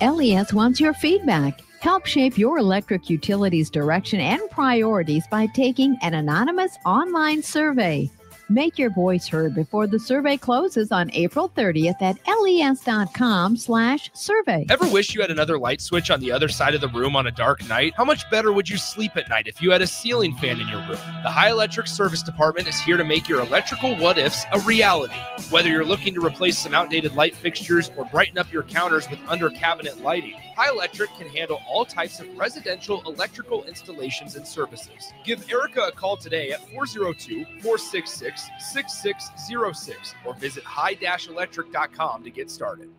LES wants your feedback. Help shape your electric utility's direction and priorities by taking an anonymous online survey. Make your voice heard before the survey closes on April 30th at les.com/survey. Ever wish you had another light switch on the other side of the room on a dark night? How much better would you sleep at night if you had a ceiling fan in your room? The High Electric Service Department is here to make your electrical what-ifs a reality. Whether you're looking to replace some outdated light fixtures or brighten up your counters with under-cabinet lighting, High Electric can handle all types of residential electrical installations and services. Give Erica a call today at 402-466-6606 or visit high-electric.com to get started.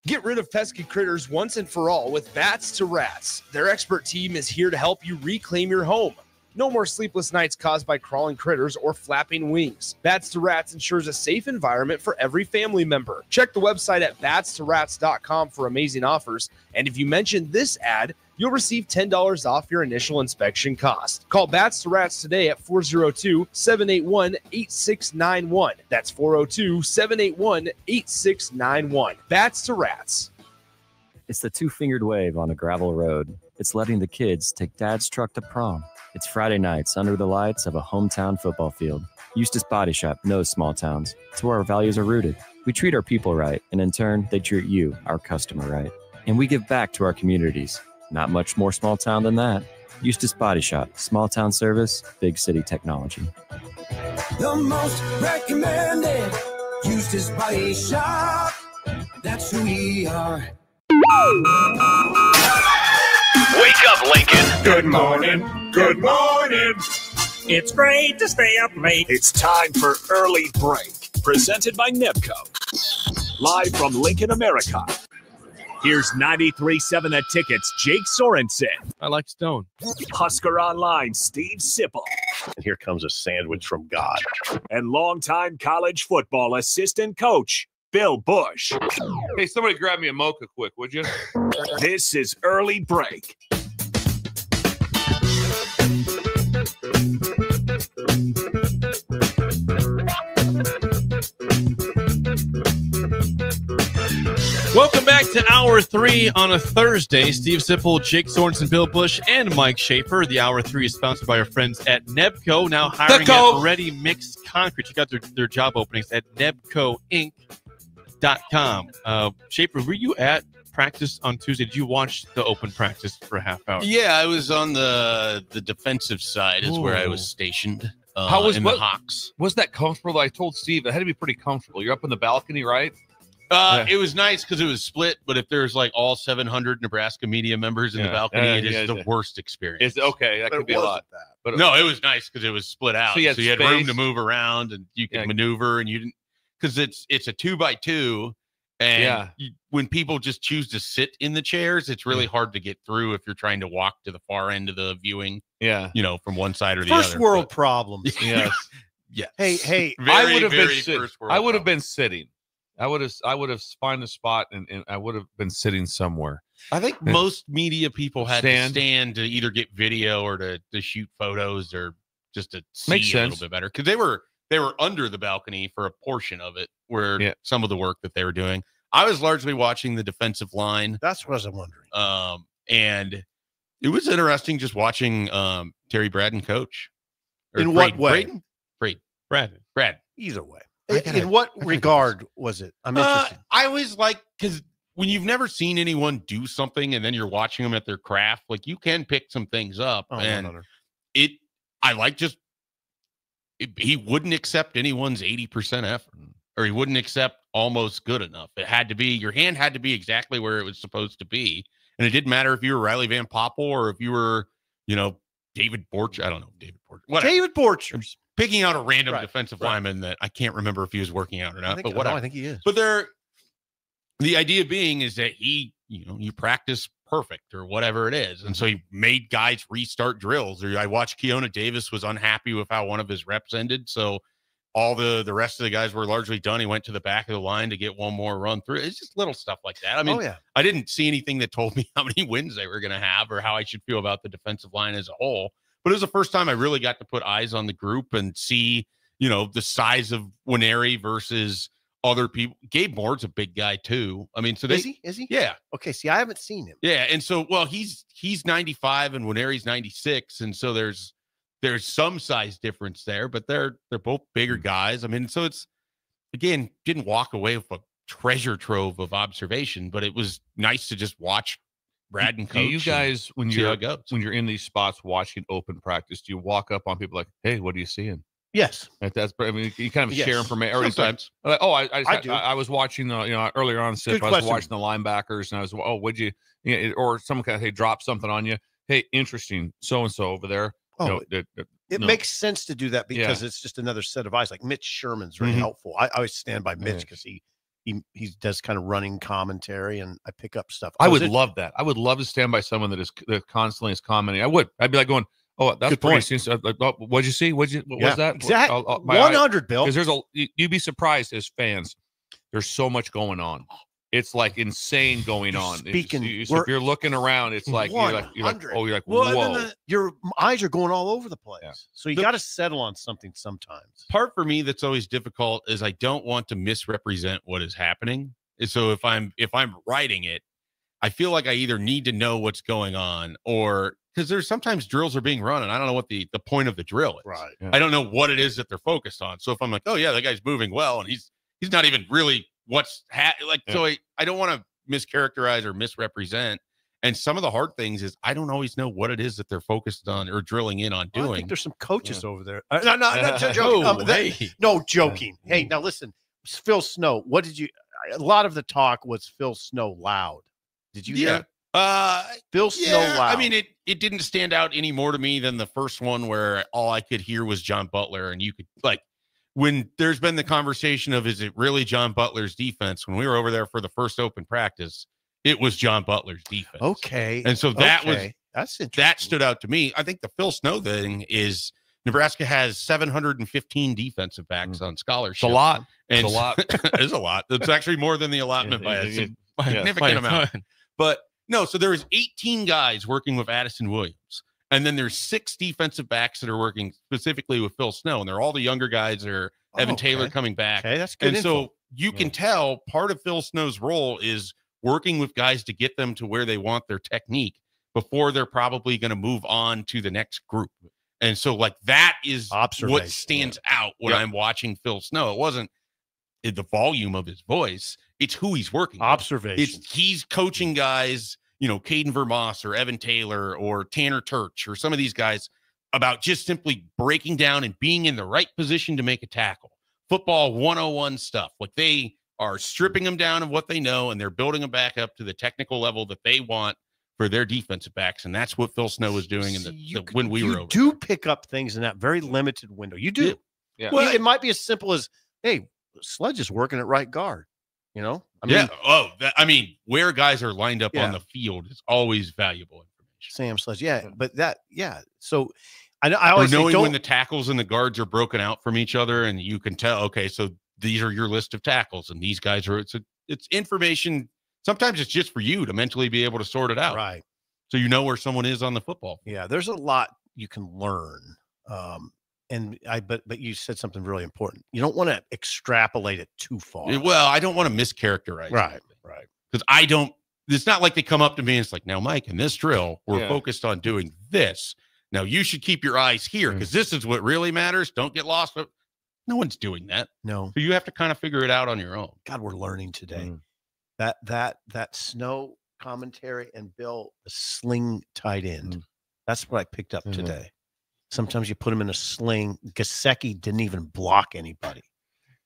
Get rid of pesky critters once and for all with Bats to Rats. Their expert team is here to help you reclaim your home. No more sleepless nights caused by crawling critters or flapping wings. Bats to Rats ensures a safe environment for every family member. Check the website at batstorats.com for amazing offers. And if you mention this ad, you'll receive $10 off your initial inspection cost. Call Bats to Rats today at 402-781-8691. That's 402-781-8691. Bats to Rats. It's the two-fingered wave on a gravel road. It's letting the kids take Dad's truck to prom. It's Friday nights under the lights of a hometown football field. Eustace Body Shop knows small towns. It's where our values are rooted. We treat our people right, and in turn, they treat you, our customer, right. And we give back to our communities. Not much more small town than that. Eustace Body Shop, small town service, big city technology. The most recommended Eustace Body Shop. That's who we are. Wake up, Lincoln. Good morning. Good morning. It's great to stay up late. It's time for Early Break, presented by NEPCO. Live from Lincoln, America. Here's 93.7 The Ticket's Jake Sorensen. I like Stone. Husker Online, Steve Sipple. And here comes a sandwich from God. And longtime college football assistant coach, Bill Bush. Hey, somebody grab me a mocha quick, would you? This is Early Break. Welcome back to Hour 3 on a Thursday. Steve Sipple, Jake Sorensen, Bill Bush, and Mike Schaefer. The Hour 3 is sponsored by our friends at Nebco, now hiring at Ready Mix Concrete. Check out their job openings at nebcoinc.com. Schaefer, were you at practice on Tuesday? Did you watch the open practice for a half hour? Yeah, I was on the defensive side is where I was stationed. How was in the Hawks? Was that comfortable? I told Steve it had to be pretty comfortable. You're up in the balcony, right? It was nice because it was split, but if there's like all 700 Nebraska media members in the balcony, it is the worst experience. It's okay. That could be a lot. But no, it was nice because it was split out. So you had room to move around and you could maneuver, and you didn't, because it's a 2x2. And when people just choose to sit in the chairs, it's really hard to get through if you're trying to walk to the far end of the viewing. Yeah. From one side or the other. First world problems. Yes. Yes. Hey, I would have been sitting. I would have been sitting. I would have found a spot and I would have been sitting somewhere. I think most media people had to stand to either get video or to shoot photos or just to see a little bit better, because they were under the balcony for a portion of it where some of the work that they were doing. I was largely watching the defensive line. That's what I was wondering. And it was interesting just watching Terry Braden coach. In what way? Brad. Either way. In what regard was it? I'm interested. I always like, because when you've never seen anyone do something and then you're watching them at their craft, like you can pick some things up. He wouldn't accept anyone's 80% effort, or he wouldn't accept almost good enough. It had to be, your hand had to be exactly where it was supposed to be. And it didn't matter if you were Riley Van Poppel or if you were, David Borch. I don't know, David Borch. Whatever. David Borchers. Picking out a random defensive lineman that I can't remember if he was working out or not, but whatever. I think he is. But the idea being is that you practice perfect or whatever it is. And so he made guys restart drills. Or I watched Keona Davis was unhappy with how one of his reps ended. So all the rest of the guys were largely done. He went to the back of the line to get one more run through. It's just little stuff like that. I mean, I didn't see anything that told me how many wins they were going to have or how I should feel about the defensive line as a whole. But it was the first time I really got to put eyes on the group and see, the size of Nwaneri versus other people. Gabe Moore's a big guy too. I mean, so Is he? Yeah. Okay. See, I haven't seen him. Yeah. And so, he's 95 and Nwaneri's 96. And so there's some size difference there, but they're both bigger guys. I mean, so it's, again, didn't walk away with a treasure trove of observation, but it was nice to just watch Brad and coach. Do you guys, when you're in these spots watching open practice, do you walk up on people like, "Hey, what are you seeing?" Yes, I mean, you kind of share information. Sometimes, like, I was watching earlier on. I was watching the linebackers, and I was, would you, or someone kind of, hey, drop something on you. Hey, interesting, so and so over there. It makes sense to do that because it's just another set of eyes. Like Mitch Sherman's really helpful. I always stand by Mitch because he does kind of running commentary, and I pick up stuff. I would love that. I would love to stand by someone that constantly is commenting. I'd be like going, "Oh, that's pretty." What'd you see? What was that? Exactly. 100, Bill. Because you'd be surprised as fans. There's so much going on. It's like insane going on. If you're looking around, it's like you're like, whoa. Your eyes are going all over the place. Yeah. So you got to settle on something sometimes. Part for me that's always difficult is I don't want to misrepresent what is happening. So if I'm writing it, I feel like I either need to know what's going on, or because there's sometimes drills are being run and I don't know what the point of the drill is. Right. Yeah. I don't know what it is that they're focused on. So if I'm like, oh yeah, that guy's moving well, and he's not even really so I don't want to mischaracterize or misrepresent. And some of the hard things is I don't always know what it is that they're focused on or drilling in on doing. I think there's some coaches over there. No, joking. No, joking. Hey, now listen, Phil Snow. What did you? A lot of the talk was Phil Snow loud. Did you hear? Phil Snow loud. I mean, it didn't stand out any more to me than the first one where all I could hear was John Butler, and you could when there's been the conversation of, is it really John Butler's defense? When we were over there for the first open practice, it was John Butler's defense. Okay. And so that's interesting. That stood out to me. I think the Phil Snow thing is Nebraska has 715 defensive backs on scholarship. It's a lot. It's a lot. It's a lot. It's actually more than the allotment by a significant amount. But no, so there's 18 guys working with Addison Williams. And then there's 6 defensive backs that are working specifically with Phil Snow, and they're all the younger guys. Are Evan Taylor coming back. Okay, that's good. And so you can tell part of Phil Snow's role is working with guys to get them to where they want their technique before they're probably going to move on to the next group. And so, like, that is what stands out when I'm watching Phil Snow. It wasn't the volume of his voice. It's who he's working. Observation. He's coaching guys, Caden Vermoss or Evan Taylor or Tanner Turch or some of these guys about just simply breaking down and being in the right position to make a tackle. Football 101 stuff. Like, they are stripping them down of what they know, and they're building them back up to the technical level that they want for their defensive backs. And that's what Phil Snow was doing when we were over. You do pick up things in that very limited window. You do. Yeah. Well, it might be as simple as, hey, Sledge is working at right guard. Where guys are lined up on the field is always valuable information. Sam Sledge. Yeah. But so I always knowing when the tackles and the guards are broken out from each other, and you can tell, okay, so these are your list of tackles, and these guys are, it's information. Sometimes it's just for you to mentally be able to sort it out. Right. So you know where someone is on the football field. Yeah. There's a lot you can learn. But you said something really important. You don't want to extrapolate it too far. Well, I don't want to mischaracterize. Right. Because it's not like they come up to me and it's like, now, Mike, in this drill, we're focused on doing this. Now you should keep your eyes here because this is what really matters. Don't get lost. No one's doing that. No. So you have to kind of figure it out on your own. God, we're learning today. That Snow commentary and Bill, the sling tight end. That's what I picked up today. Sometimes you put him in a sling. Gasecki didn't even block anybody.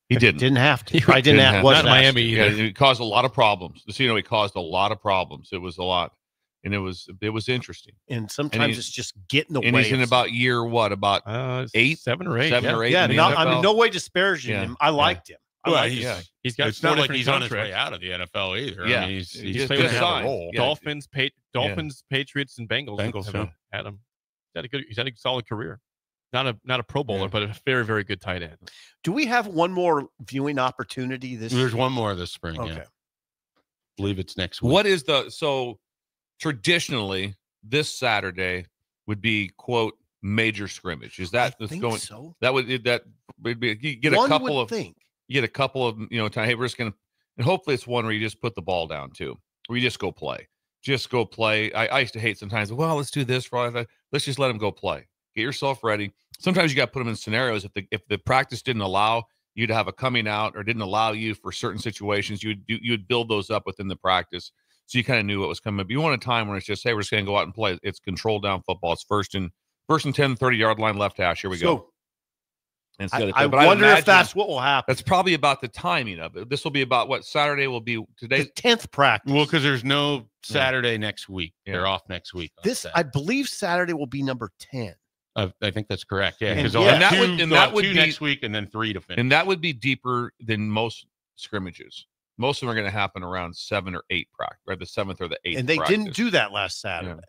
He didn't have to. I didn't have. Not Miami. Yeah, it caused a lot of problems. He caused a lot of problems. It was a lot, and it was interesting. And sometimes it's just getting the way. And he's in about year what? About 7 or 8. Yeah, I'm no way disparaging him. I liked him. He's got. It's not like he's on his way out of the NFL either. Yeah, I mean, he's playing with a role. Dolphins, Patriots, and Bengals have had him. He's had a solid career. Not a Pro Bowler, but a very, very good tight end. Do we have one more viewing opportunity this? There's one more this spring. Okay. Yeah. I believe it's next week. What is so traditionally this Saturday would be quote major scrimmage? Is that that's going? So? That would be you get a couple of think. You get a couple of time. Hey, we're just gonna, and hopefully it's one where you just put the ball down too, where you just go play. Just go play. I used to hate sometimes. Well, let's do this. Let's just let them go play. Get yourself ready. Sometimes you got to put them in scenarios. If the practice didn't allow you to have a coming out or didn't allow you for certain situations, you'd build those up within the practice, so you kind of knew what was coming. But you want a time when it's just, hey, we're just going to go out and play. It's control down football. It's first and 10, 30-yard line left hash. Here we go. I wonder if that's what will happen. That's probably about the timing of it. This will be about what Saturday will be today. 10th practice. Well, because there's no Saturday next week. Yeah. They're off next week. I believe Saturday will be number 10. I think that's correct. Yeah, because that would be next week and then 3 to finish. And that would be deeper than most scrimmages. Most of them are going to happen around 7 or 8 practice, right? The 7th or the 8th. And they didn't do that last Saturday. Yeah.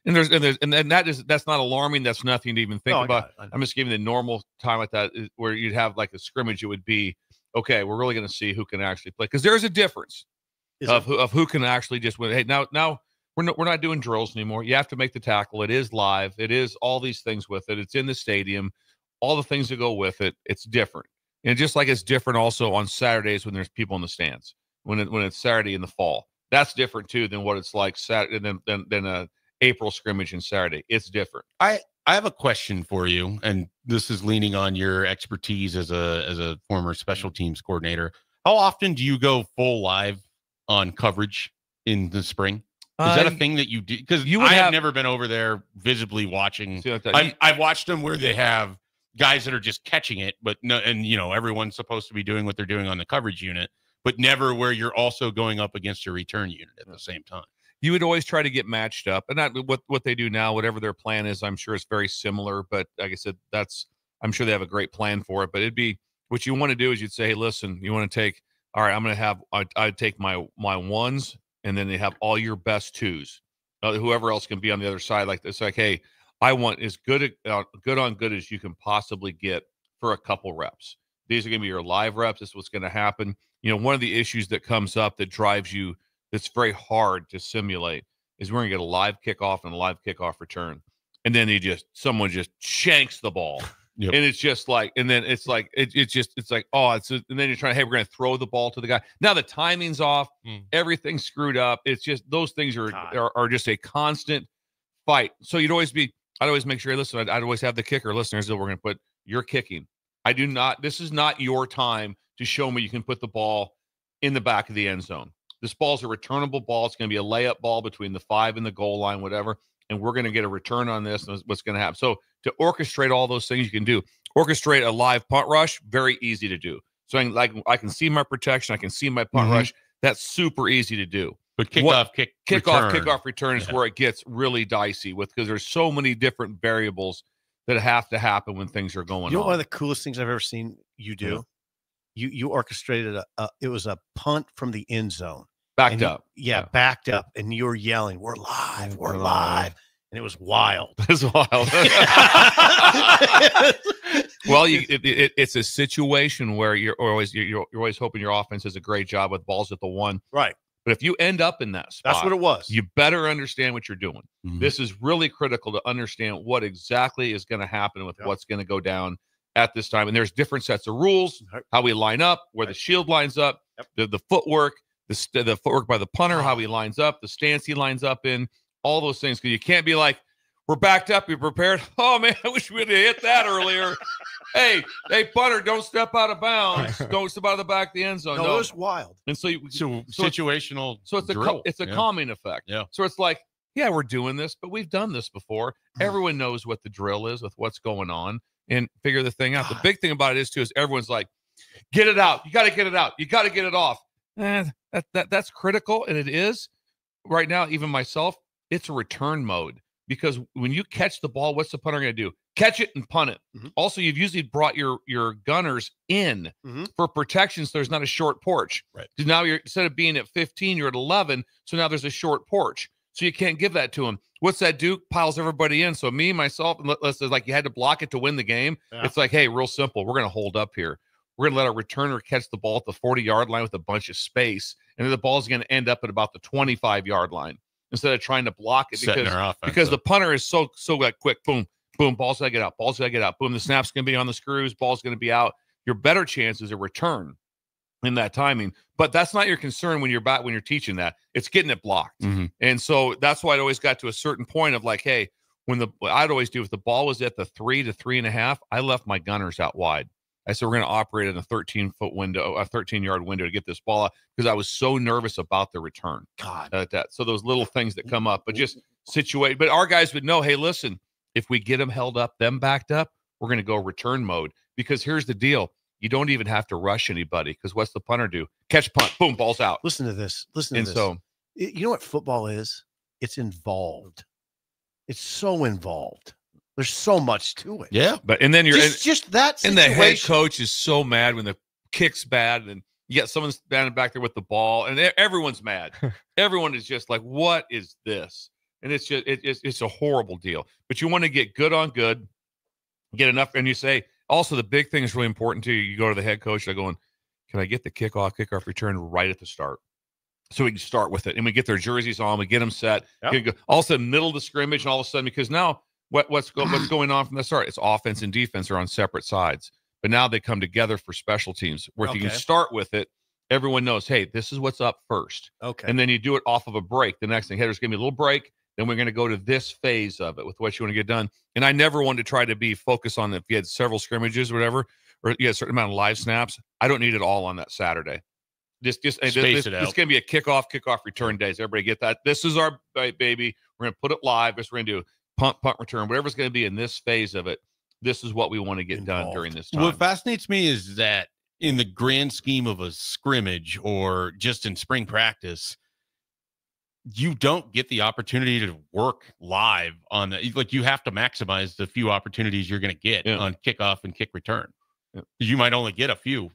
And that's not alarming. That's nothing to even think about. I'm just giving the normal time like that where you'd have like a scrimmage. It would be okay. We're really going to see who can actually play because there's a difference of who can actually just win. Hey, now we're not doing drills anymore. You have to make the tackle. It is live. It is all these things with it. It's in the stadium. All the things that go with it. It's different. And just like it's different also on Saturdays when there's people in the stands. When it's Saturday in the fall, that's different too than what it's like Saturday than a April scrimmage and Saturday. It's different. I have a question for you, and this is leaning on your expertise as a former special teams coordinator. How often do you go full live on coverage in the spring? Is that a thing that you do? Because I have never been over there visibly watching. I've watched them where they have guys that are just catching it, but no, and everyone's supposed to be doing what they're doing on the coverage unit, but never where you're also going up against a return unit at the same time. You would always try to get matched up, and that what they do now, whatever their plan is, I'm sure it's very similar. But like I said, I'm sure they have a great plan for it. But it'd be what you want to do is you'd say, hey, listen, you want to take, all right, I'm going to have, I'd take my ones, and then they have all your best twos. Whoever else can be on the other side, like this, like, hey, I want as good on good as you can possibly get for a couple reps. These are going to be your live reps. This is what's going to happen. One of the issues that comes up that drives you, that's very hard to simulate, is we're going to get a live kickoff and a live kickoff return. And then someone just shanks the ball Yep. And it's just like, and then it's like, it's like, oh, and then you're trying, hey, we're going to throw the ball to the guy. Now the timing's off, everything's screwed up. It's just, those things are just a constant fight. So I'd always make sure, listen, I'd always have the kicker, listeners, that we're going to put, you're kicking. This is not your time to show me you can put the ball in the back of the end zone. This ball's a returnable ball. It's going to be a layup ball between the 5 and the goal line, whatever. And we're going to get a return on this. And what's going to happen. So to orchestrate all those things you can do, orchestrate a live punt rush, very easy to do. So I can see my protection. I can see my punt rush. That's super easy to do. But kickoff return is where it gets really dicey because there's so many different variables that have to happen when things are going on. You know, one of the coolest things I've ever seen you do? You orchestrated it was a punt from the end zone. Backed up. Backed up. And you were yelling, we're live, we're live. And it was wild. It was wild. Well, it's a situation where you're always hoping your offense does a great job with balls at the 1. Right. But if you end up in that spot, that's what it was. You better understand what you're doing. This is really critical to understand what exactly is going to happen with what's going to go down at this time. And there's different sets of rules, how we line up, where the shield lines up, the footwork, the footwork by the punter, how he lines up, the stance he lines up in, all those things. Because you can't be like, we're backed up, you're prepared. Oh, man, I wish we'd have hit that earlier. hey, punter, don't step out of bounds. Don't step out of the back of the end zone. No, it was wild. And so situational So it's a calming effect. Yeah. So it's like, yeah, we're doing this, but we've done this before. Everyone knows what the drill is with what's going on and figure the thing out. The big thing about it is, too, is everyone's like, get it out. You got to get it out. You got to get it off. That's critical, and it is. Right now, even myself, it's a return mode. Because when you catch the ball, what's the punter going to do? Catch it and punt it. Also, you've usually brought your gunners in for protection, so there's not a short porch. Right. So now instead of being at 15, you're at 11, so now there's a short porch. So you can't give that to them. What's that do? Piles everybody in. So me, myself, let's say like you had to block it to win the game. Yeah. It's like, hey, real simple. We're going to hold up here. We're going to let our returner catch the ball at the 40-yard line with a bunch of space, and then the ball's going to end up at about the 25-yard line. Instead of trying to block it because the punter is so like quick, boom, boom, ball's got to get out, boom, the snap's going to be on the screws, ball's going to be out. Your better chance is a return in that timing. But that's not your concern when you're teaching that. It's getting it blocked. And so that's why it always got to a certain point of like, hey, what I'd always do if the ball was at the 3 to 3.5, I left my gunners out wide. I said, we're going to operate in a 13-foot window, a 13-yard window to get this ball out because I was so nervous about the return. So those little things that come up, but just situate. But our guys would know, hey, listen, if we get them held up, them backed up, we're going to go return mode because here's the deal. You don't even have to rush anybody because what's the punter do? Catch, punt, boom, ball's out. Listen to this. So, you know what football is? It's involved. It's so involved. There's so much to it. Yeah. And then just that situation. And the head coach is so mad when the kick's bad and you got someone standing back there with the ball and everyone's mad. Everyone is just like, what is this? And it's just, it's a horrible deal, but you want to get good on good, get enough. And you say, also the big thing is really important too. You go to the head coach, they're going, can I get the kickoff return right at the start? So we can start with it. And we get their jerseys on, we get them set. Yep. All of a sudden, middle of the scrimmage, and all of a sudden, because now, what's going on from the start? It's offense and defense are on separate sides, but now they come together for special teams. Where if you can start with it, everyone knows, hey, this is what's up first. Okay. And then you do it off of a break. The next thing, hey, there's going to be a little break. Then we're going to go to this phase of it with what you want to get done. And I never wanted to try to be focused on if you had several scrimmages or whatever, or you had a certain amount of live snaps. I don't need it all on that Saturday. This is going to be a kickoff return days. Everybody get that? This is our baby. We're going to put it live. This we're going to do. Punt, return, whatever's going to be in this phase of it, this is what we want to get done during this time. What fascinates me is that in the grand scheme of a scrimmage or just in spring practice, you don't get the opportunity to work live on that. Like you have to maximize the few opportunities you're going to get on kickoff and kick return. You might only get a few.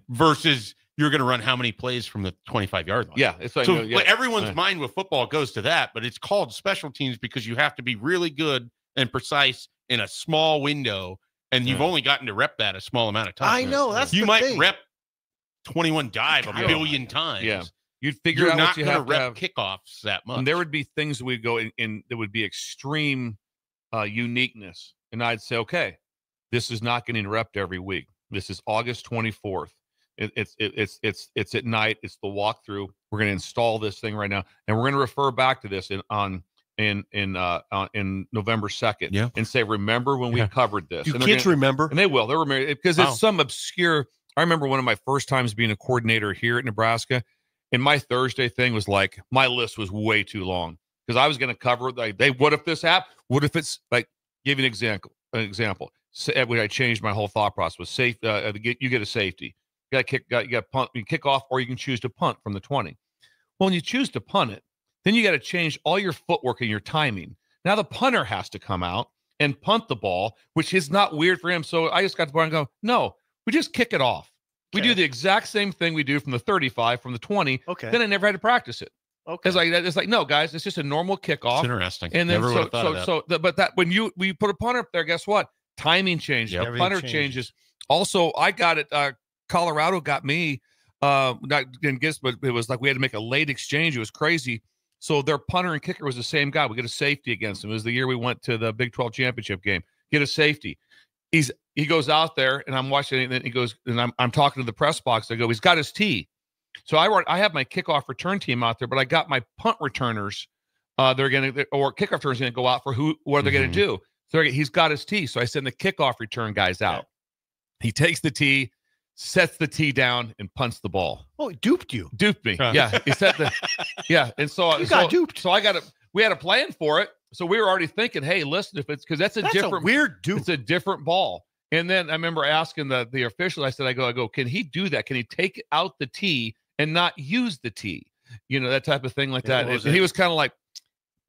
Versus you're going to run how many plays from the 25-yard line? Yeah. It's like, so everyone's mind with football goes to that, but it's called special teams because you have to be really good and precise in a small window, and you've only gotten to rep that a small amount of time. I know. That's you the might thing. rep 21 dive a billion times. Yeah. You'd figure out what you have to rep kickoffs that much. And there would be things we'd go in that would be extreme uniqueness. And I'd say, okay, This is not getting repped every week. This is August 24th. It's at night. It's the walkthrough. We're going to install this thing right now, and we're going to refer back to this in November 2nd, and say, remember when we covered this? You kids remember, and they will. They'll remember because it's some obscure. I remember one of my first times being a coordinator here at Nebraska, and my Thursday thing was like my list was way too long because I was going to cover like what if this happened? What if it's like? Give you an example. When I changed my whole thought process was safe. You get a safety. You got punt. You kick off, or you can choose to punt from the 20. Well, when you choose to punt it, then you got to change all your footwork and your timing. Now the punter has to come out and punt the ball, which is not weird for him. So I just got to and go, no, we just kick it off. We do the exact same thing we do from the 35, from the 20. Okay. Then I never had to practice it. Okay. It's like, no, guys, it's just a normal kickoff. It's interesting. And then Never would've thought of that. but that when we put a punter up there, guess what? Timing changes. Yep. The punter changes. Also, I got it. Colorado got me. But it was like we had to make a late exchange. It was crazy. So their punter and kicker was the same guy. We get a safety against him. It was the year we went to the Big 12 championship game. Get a safety. He goes out there, and I'm watching it, and then he goes, and I'm talking to the press box. I go, he's got his tee. So I have my kickoff return team out there, but I got my punt returners. Or kickoff returners going to go out for what they're going to do. So he's got his tee. So I send the kickoff return guys out. He takes the tee, sets the tee down, and punts the ball. Oh, he duped you. Duped me. Yeah. He set the and so you got duped. So we had a plan for it. So we were already thinking, hey, listen, if it's because that's a weird dupe. It's a different ball. And then I remember asking the official, I said, I go, can he do that? Can he take out the tee and not use the tee? You know, that type of thing like that. And he was kind of like,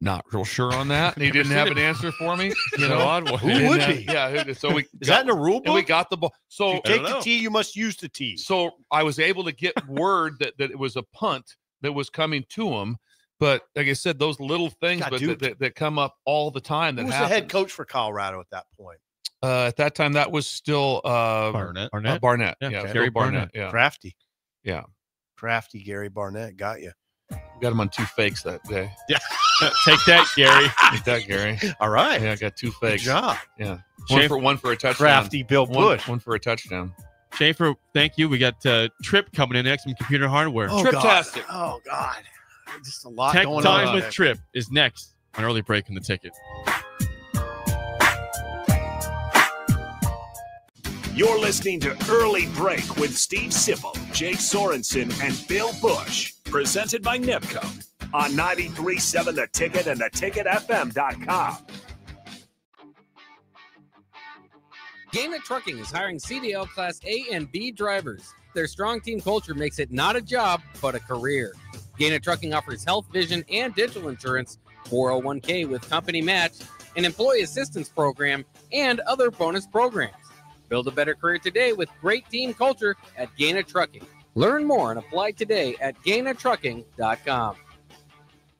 not real sure on that. And he didn't have an answer for me. You know, who would be? Yeah. So is that in the rule book? And we got the ball. So if you take the tee, you must use the tee. So I was able to get word that it was a punt that was coming to him. But like I said, those little things that come up all the time. Who was the head coach for Colorado at that point? At that time, that was still Barnett. Barnett. Yeah, Yeah, Gary Barnett. Barnett. Yeah. Crafty. Yeah. Crafty Gary Barnett got you. Got him on 2 fakes that day. Yeah. Take that, Gary. Take that, Gary. All right. Yeah, I got 2 fakes. Good job. Yeah. Schaefer, One for a touchdown. Crafty Bill Bush. One for a touchdown. Schaefer, thank you. We got Trip coming in next from Computer Hardware. Trip-tastic. Oh, God. Just a lot Tech going Time on. with Trip is next on Early Break in the Ticket. You're listening to Early Break with Steve Sipple, Jake Sorensen, and Bill Bush. Presented by Nebco on 93.7 The Ticket and theticketfm.com. Gaina Trucking is hiring CDL Class A and B drivers. Their strong team culture makes it not a job, but a career. Gaina Trucking offers health, vision, and dental insurance, 401k with company match, an employee assistance program, and other bonus programs. Build a better career today with great team culture at Gaina Trucking. Learn more and apply today at GainaTrucking.com.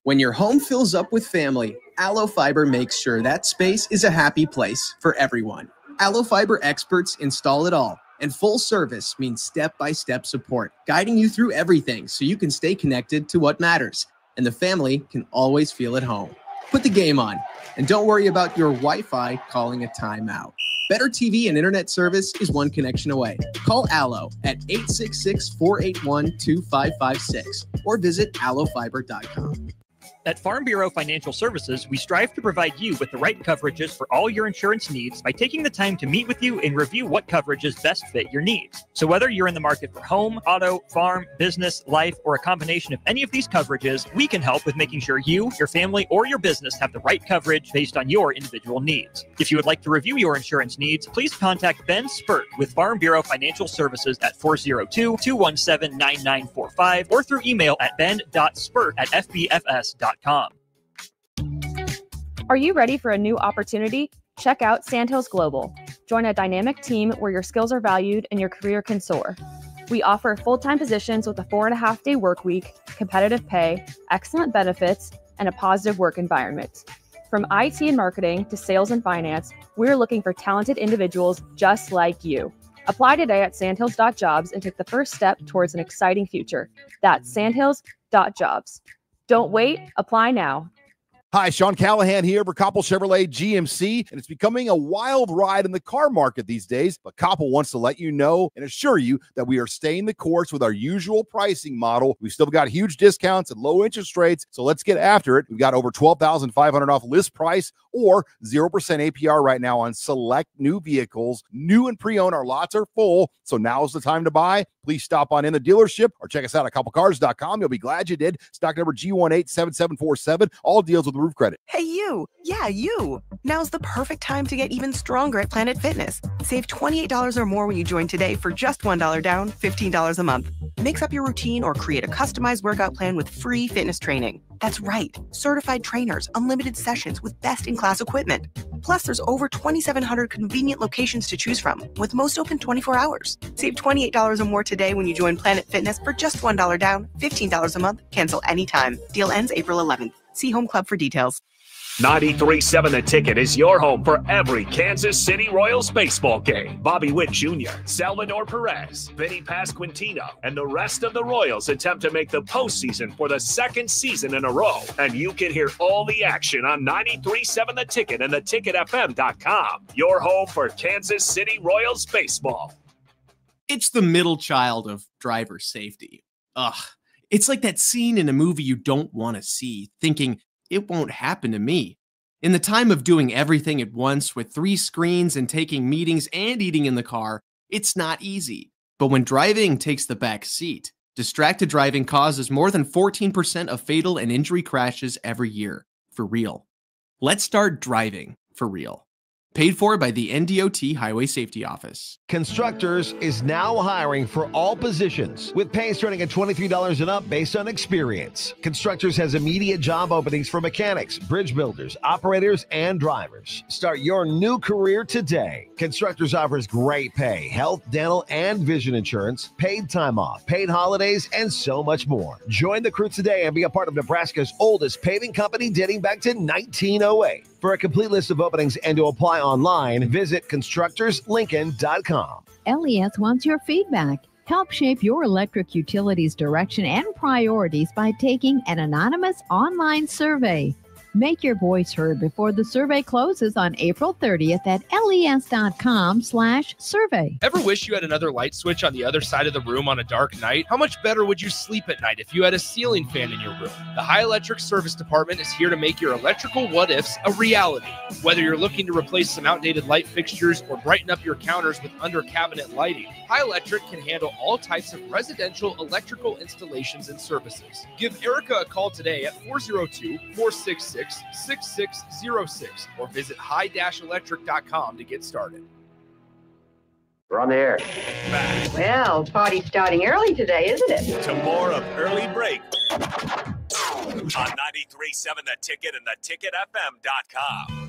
When your home fills up with family, Allo Fiber makes sure that space is a happy place for everyone. Allo Fiber experts install it all, and full service means step-by-step support, guiding you through everything so you can stay connected to what matters, and the family can always feel at home. Put the game on, and don't worry about your Wi-Fi calling a timeout. Better TV and internet service is one connection away. Call Allo at 866-481-2556 or visit allofiber.com. At Farm Bureau Financial Services, we strive to provide you with the right coverages for all your insurance needs by taking the time to meet with you and review what coverages best fit your needs. So whether you're in the market for home, auto, farm, business, life, or a combination of any of these coverages, we can help with making sure you, your family, or your business have the right coverage based on your individual needs. If you would like to review your insurance needs, please contact Ben Spurt with Farm Bureau Financial Services at 402-217-9945 or through email at ben.spurt@fbfs.com. Are you ready for a new opportunity? Check out Sandhills Global. Join a dynamic team where your skills are valued and your career can soar. We offer full-time positions with a 4.5-day work week, competitive pay, excellent benefits, and a positive work environment. From IT and marketing to sales and finance, we're looking for talented individuals just like you. Apply today at sandhills.jobs and take the first step towards an exciting future. That's sandhills.jobs. Don't wait, apply now. Hi, Sean Callahan here for Koppel Chevrolet GMC, and it's becoming a wild ride in the car market these days, but Koppel wants to let you know and assure you that we are staying the course with our usual pricing model. We've still got huge discounts and low interest rates, so let's get after it. We've got over $12,500 off list price or 0% APR right now on select new vehicles. New and pre-owned, our lots are full, so now's the time to buy. Please stop on in the dealership or check us out at KoppelCars.com. You'll be glad you did. Stock number G187747. All deals with roof credit. Hey, you. Yeah, you. Now's the perfect time to get even stronger at Planet Fitness. Save $28 or more when you join today for just $1 down, $15 a month. Mix up your routine or create a customized workout plan with free fitness training. That's right. Certified trainers, unlimited sessions with best-in-class equipment. Plus, there's over 2,700 convenient locations to choose from, with most open 24 hours. Save $28 or more today when you join Planet Fitness for just $1 down, $15 a month. Cancel anytime. Deal ends April 11th. See Home Club for details. 93.7 The Ticket is your home for every Kansas City Royals baseball game. Bobby Witt Jr., Salvador Perez, Vinny Pasquantino, and the rest of the Royals attempt to make the postseason for the second season in a row. And you can hear all the action on 93.7 The Ticket and theticketfm.com. Your home for Kansas City Royals baseball. It's the middle child of driver safety. Ugh. It's like that scene in a movie you don't want to see, thinking, it won't happen to me. In the time of doing everything at once with 3 screens and taking meetings and eating in the car, it's not easy. But when driving takes the back seat, distracted driving causes more than 14% of fatal and injury crashes every year. For real. Let's start driving for real. Paid for by the NDOT Highway Safety Office. Constructors is now hiring for all positions, with pay starting at $23 and up based on experience. Constructors has immediate job openings for mechanics, bridge builders, operators, and drivers. Start your new career today. Constructors offers great pay, health, dental, and vision insurance, paid time off, paid holidays, and so much more. Join the crew today and be a part of Nebraska's oldest paving company dating back to 1908. For a complete list of openings and to apply online, visit constructorslincoln.com. LES wants your feedback. Help shape your electric utilities direction and priorities by taking an anonymous online survey. Make your voice heard before the survey closes on April 30th at les.com/survey. Ever wish you had another light switch on the other side of the room on a dark night? How much better would you sleep at night if you had a ceiling fan in your room? The High Electric Service Department is here to make your electrical what-ifs a reality. Whether you're looking to replace some outdated light fixtures or brighten up your counters with under-cabinet lighting, High Electric can handle all types of residential electrical installations and services. Give Erica a call today at 402-466-6606 or visit high-electric.com to get started. We're on the air. Well, party's starting early today, isn't it? To more of Early Break on 93.7 The Ticket and theticketfm.com.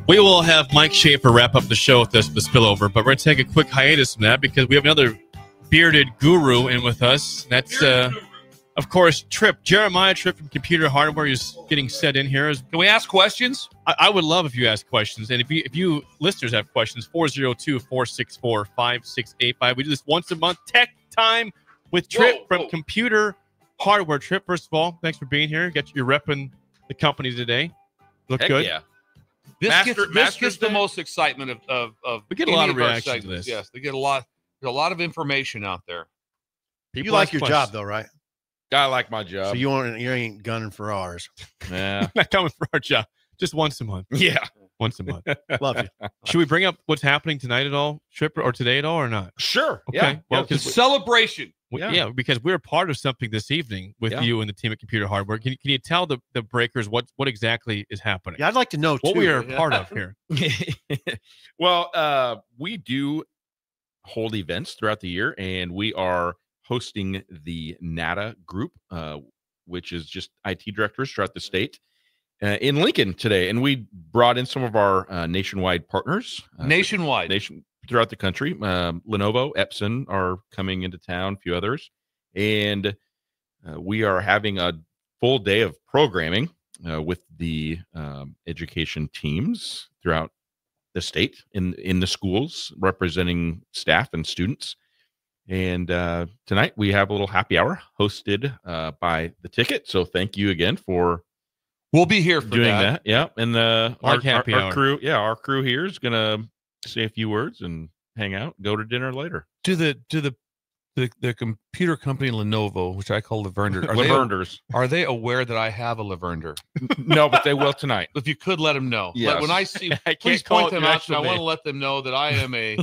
We will have Mike Schaefer wrap up the show with this, the spillover, but we're going to take a quick hiatus from that because we have another bearded guru in with us. That's, of course, Tripp. Jeremiah Tripp from Computer Hardware is getting set in here. Can we ask questions? I would love if you ask questions. And if you listeners have questions, 402-464-5685. We do this once a month. Tech Time with Tripp from Computer Hardware. Tripp, first of all, thanks for being here. You're repping the company today. Look Heck good. Yeah. This gets the most excitement of we get a lot of reactions to this. Yes, they get a lot. There's a lot of information out there. You like your job though, right? I like my job. So you ain't gunning for ours. Yeah, not coming for our job. Just once a month. Yeah, once a month. Love you. Should we bring up what's happening tonight at all, Tripp, or today at all, or not? Sure. Okay. Yeah. Well, it's a celebration. Yeah, because we're part of something this evening with you and the team at Computer Hardware. Can you tell the breakers what exactly is happening? Yeah, I'd like to know what too. we are part of here. Well, we do hold events throughout the year, and we are hosting the NATA group, which is just IT directors throughout the state, in Lincoln today. And we brought in some of our nationwide partners. Nationwide. Throughout the country. Lenovo, Epson are coming into town, a few others. And we are having a full day of programming with the education teams throughout the state in the schools, representing staff and students. And tonight we have a little happy hour hosted by The Ticket. So thank you again for we'll be here for doing that. Yeah, and our crew, our crew here is gonna say a few words and hang out, go to dinner later. Do the computer company Lenovo, which I call Lavender, are they aware that I have a Lavender? No, but they will tonight. If you could let them know. Yes. When I see, I please can't call point it them your out. actual I want to name. let them know that I am a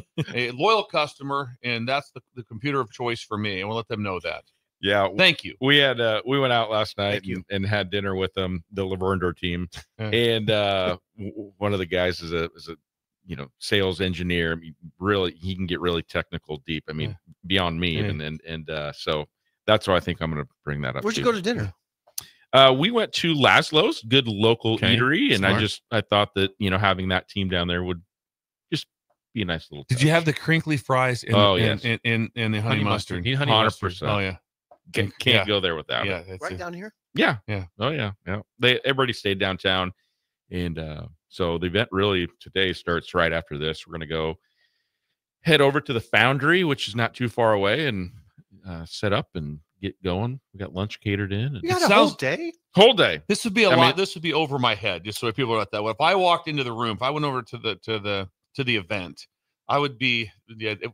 loyal customer, and that's the computer of choice for me. I want to let them know that. Yeah, thank you. We had we went out last night and had dinner with them, the Lavender team, and one of the guys is a sales engineer. I mean, really, he can get really technical deep. I mean, beyond me even, and so that's why I think I'm going to bring that up. Where'd you go to dinner? We went to Laszlo's, good local eatery, and Smart. I thought that having that team down there would just be a nice little. Did you have the crinkly fries? In the honey mustard? Need honey mustard. 100%. Oh yeah. Can't go there without Yeah, it. that's Right it. down here? Yeah. Yeah. Oh yeah. Yeah. Everybody stayed downtown. And so the event really today starts right after this. We're going to go head over to the Foundry, which is not too far away, and set up and get going. We got lunch catered in. You got a whole day? Whole day. This would be this would be over my head, just so people are at that. If I walked into the room, if I went over to the event, I would be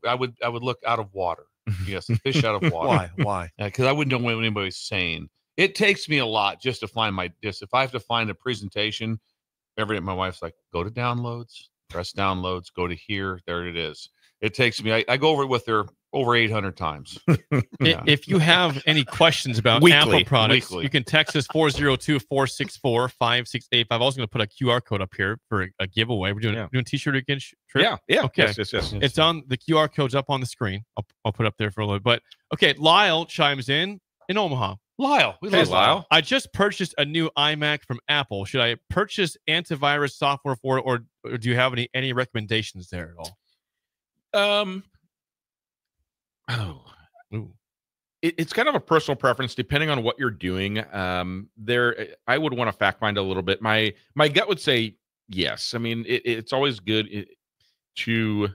I would look out of water. Yes, fish out of water. Why? Because I wouldn't know what anybody's saying. It takes me a lot just to find if I have to find a presentation, every day my wife's like, go to downloads, press downloads, go to here, there it is. It takes me, I go over it with her over 800 times. Yeah. If you have any questions about Apple products, you can text us 402-464-5685. I'm also going to put a QR code up here for a giveaway. We're doing t-shirt again. Yeah. Okay. Yes. It's on the QR code's up on the screen. I'll put it up there for a little bit. But okay, Lyle chimes in Omaha. Lyle, we love Lyle. I just purchased a new iMac from Apple. Should I purchase antivirus software for it, or do you have any recommendations there at all? It's kind of a personal preference depending on what you're doing. I would want to fact find a little bit. My gut would say yes. I mean, it's always good to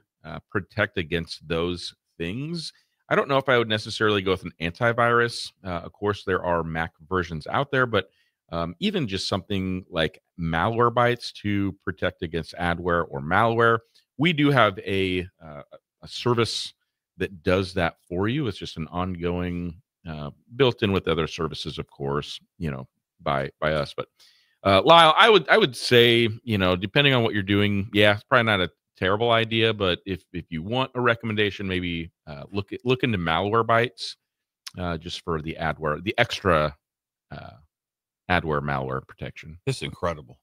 protect against those things. I don't know if I would necessarily go with an antivirus. Of course, there are Mac versions out there, but even just something like Malwarebytes to protect against adware or malware. We do have a service that does that for you. It's just an ongoing, built in with other services, of course, by us. But Lyle, I would say, depending on what you're doing, it's probably not a terrible idea, but if you want a recommendation, maybe look into Malwarebytes just for the adware, the extra adware malware protection. This is incredible.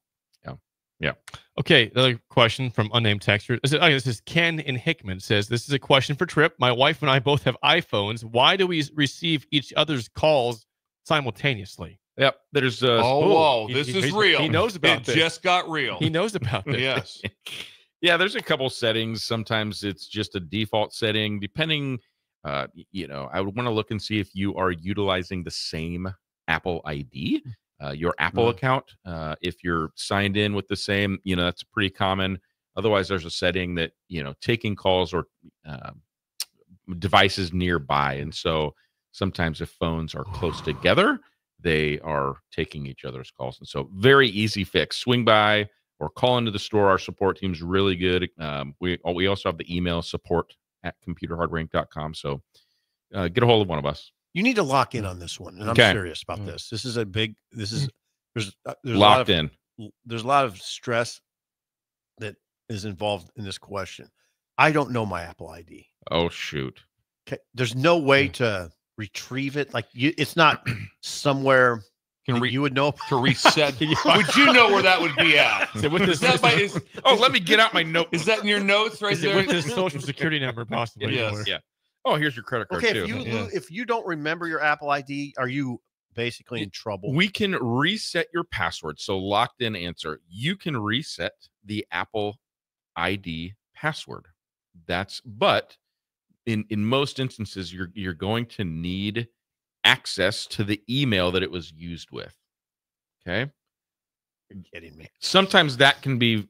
Yeah. Okay, another question from unnamed texter. This is Ken in Hickman. Says, this is a question for Tripp. My wife and I both have iPhones. Why do we receive each other's calls simultaneously? Yep. There's whoa, this is real. He knows about this. It just got real. He knows about this. Yes. Yeah, there's a couple settings. Sometimes it's just a default setting. Depending, I would want to look and see if you are utilizing the same Apple ID. Your Apple account, if you're signed in with the same, that's pretty common. Otherwise, there's a setting that, taking calls or devices nearby. And so sometimes if phones are close together, they are taking each other's calls. And so very easy fix. Swing by or call into the store. Our support team's really good. We also have the email support@computerhardwareinc.com. So get a hold of one of us. You need to lock in on this one, and I'm serious about this. There's locked in. There's a lot of stress that is involved in this question. I don't know my Apple ID. Oh shoot! Okay, there's no way to retrieve it. Like it's not somewhere you would know to reset. Would you know where that would be at? So with this, let me get out my note. Is that in your notes right there? With his social security number, possibly. Yes. Yeah. Oh, here's your credit card. Okay, too. if you don't remember your Apple ID, are you basically in trouble? We can reset your password. So locked in answer. You can reset the Apple ID password. But in most instances, you're going to need access to the email that it was used with. Okay. You're kidding me. Sometimes that can be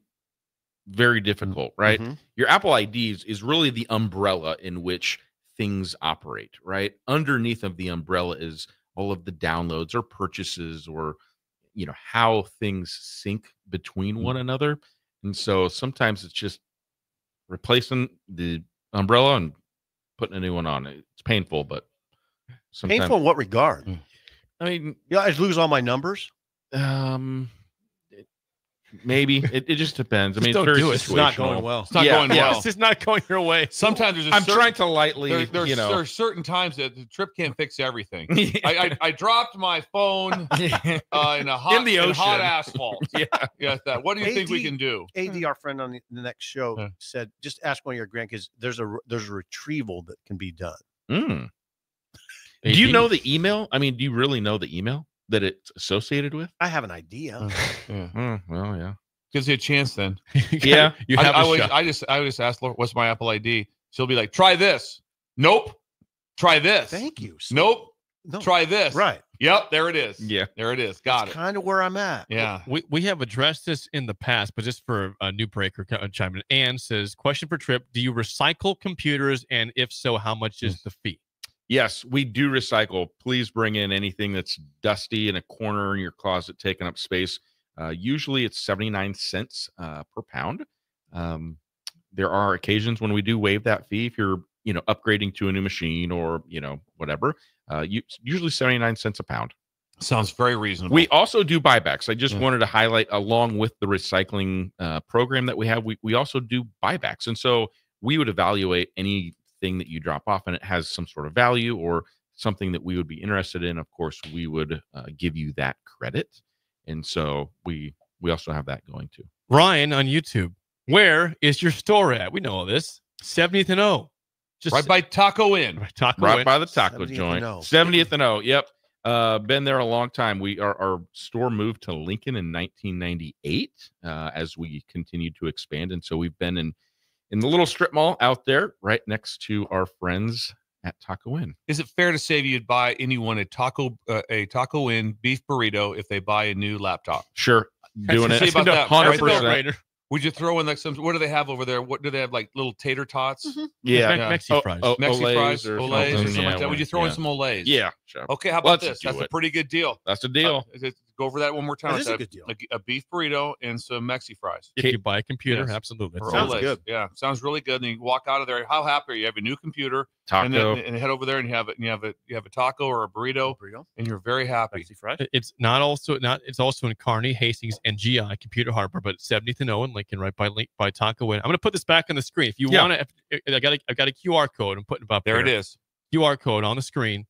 very difficult, right? Mm-hmm. Your Apple ID is really the umbrella in which things operate, right? Underneath of the umbrella is all of the downloads or purchases or, you know, how things sync between one another. And so sometimes it's just replacing the umbrella and putting a new one on. It's painful, but sometimes. Painful in what regard? I mean, yeah, I lose all my numbers. Maybe it just depends. I mean, don't it's very do it. It's not situational. going well. It's not going well. It's just not going your way. Sometimes there's I'm trying to lightly, there are certain times that the trip can't fix everything. I dropped my phone in a hot In the in ocean. hot asphalt. Yeah. That. What do you think we can do? AD, our friend on the next show, said, just ask one of your grandkids. There's a retrieval that can be done. Mm. Do you know the email? I mean, do you really know the email that it's associated with? I have an idea. Well, yeah. Gives you a chance then. Yeah. You have I a shot. just ask Laura, what's my Apple ID? She'll be like, try this. Nope. Try this. Thank you. Nope. No. Try this. Right. Yep. There it is. Yeah. There it is. Got it. Kind of where I'm at. Yeah. We have addressed this in the past, but just for a new breaker chime in. Ann says, question for Trip, do you recycle computers? And if so, how much is the fee? Yes, we do recycle. Please bring in anything that's dusty in a corner in your closet, taking up space. Usually it's 79 cents per pound. There are occasions when we do waive that fee if you're, upgrading to a new machine or, whatever. Usually 79 cents a pound. Sounds very reasonable. We also do buybacks. I just wanted to highlight, along with the recycling program that we have, we also do buybacks. And so we would evaluate anything that you drop off and it has some sort of value or something that we would be interested in. Of course, we would give you that credit. And so we also have that going too. Ryan on YouTube, where is your store at? We know all this. 70th and O. Just right by Taco Inn. Right by the taco 70th joint. and O. 70th and O. Yep. Been there a long time. Our store moved to Lincoln in 1998 as we continued to expand. And so we've been in the little strip mall out there right next to our friends at Taco Inn. Is it fair to say you'd buy anyone a Taco Inn beef burrito if they buy a new laptop? Sure. Doing it. See about that. 100%. Would you throw in like what do they have over there? What do they have, like little tater tots? Yeah. Mexi fries. Mexi fries, or Olays or something like that. yeah, Would you throw in some Olays? Yeah. Sure. Okay, how about Let's this? That's do a pretty good deal. That's a deal. Go over that one more time. That is a good deal. A beef burrito and some Mexi fries. If you buy a computer, Yes. absolutely. Or Sounds Olays. good. Yeah, sounds really good. And you walk out of there. How happy are you? You have a new computer, Taco. and head over there and you have a taco or a burrito, and you're very happy. Mexi fries. It's also in Kearney, Hastings, and GI Computer Harbor, but 70th and O in Lincoln, right by Taco Inn. I'm going to put this back on the screen. If you want to, I've got a QR code. I'm putting it up There it is. QR code on the screen.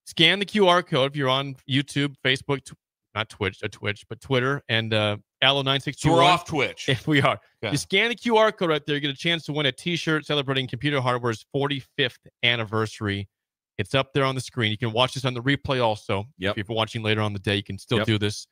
Scan the QR code if you're on YouTube, Facebook, not Twitch, but Twitter, and Allo9621. So we're off Twitch. If we are. Okay. You scan the QR code right there, you get a chance to win a T-shirt celebrating Computer Hardware's 45th anniversary. It's up there on the screen. You can watch this on the replay also. Yep. If you're watching later on the day, you can still do this,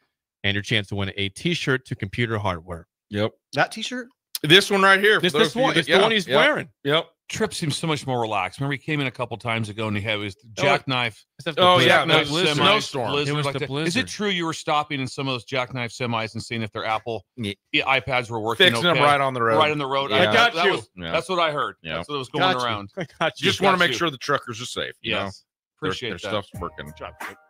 and your chance to win a T-shirt to Computer Hardware. Yep. That T-shirt? This one right here. This one. It's the one he's wearing. Yep. Trip seems so much more relaxed. Remember, he came in a couple times ago and he had his jackknife. Oh, yeah. Jackknife The blizzard. semis, Snowstorm. blizzard It was like the that. blizzard. Is it true you were stopping in some of those jackknife semis and seeing if their Apple Yeah. iPads were working? Fixing them okay? right on the road. Right on the road. Yeah. I got that you. was- Yeah. That's what I heard. Yeah. That's what was going Got you. around. I got you. Just want to got make you. sure the truckers are safe. You know? Yes. Their Appreciate that. stuff's working.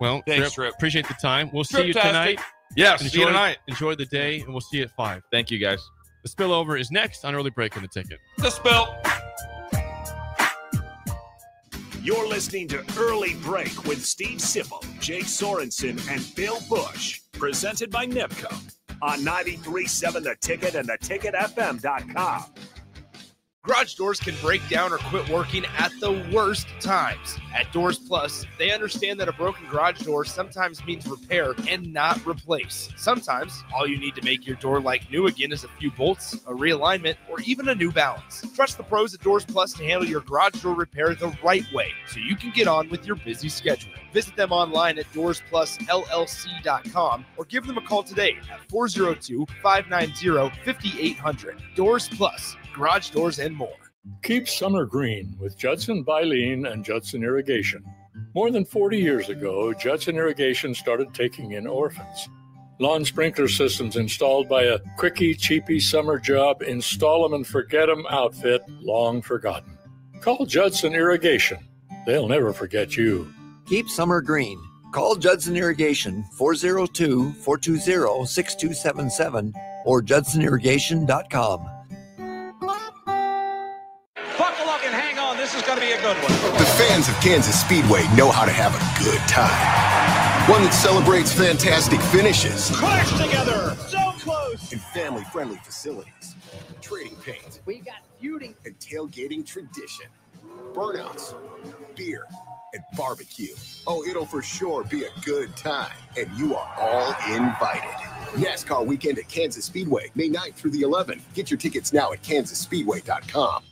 Well, Thanks, Trip. Appreciate the time. We'll see you Trip-tastic. tonight. Yes. See you tonight. Enjoy the day, and we'll see you at 5. Thank you, guys. The spillover is next on Early Break in the Ticket. The spill. You're listening to Early Break with Steve Sipple, Jake Sorensen, and Bill Bush. Presented by NIPCO on 93.7 The Ticket and theticketfm.com. Garage doors can break down or quit working at the worst times. At Doors Plus, they understand that a broken garage door sometimes means repair and not replace. Sometimes, all you need to make your door like new again is a few bolts, a realignment, or even a new balance. Trust the pros at Doors Plus to handle your garage door repair the right way so you can get on with your busy schedule. Visit them online at DoorsPlusLLC.com or give them a call today at 402-590-5800. Doors Plus. Garage doors and more. Keep summer green with Judson Baleen and Judson Irrigation. More than 40 years ago, Judson Irrigation started taking in orphans. Lawn sprinkler systems installed by a quickie, cheapy summer job, install 'em and forget 'em outfit, long forgotten. Call Judson Irrigation. They'll never forget you. Keep summer green. Call Judson Irrigation 402-420-6277 or judsonirrigation.com. Buckle up and hang on. This is going to be a good one. The fans of Kansas Speedway know how to have a good time. One that celebrates fantastic finishes. Crash together. So close. And family-friendly facilities. Trading paint. We got feuding. And tailgating tradition. Burnouts. Beer. And barbecue. Oh, it'll for sure be a good time. And you are all invited. NASCAR weekend at Kansas Speedway, May 9th through the 11th. Get your tickets now at kansasspeedway.com.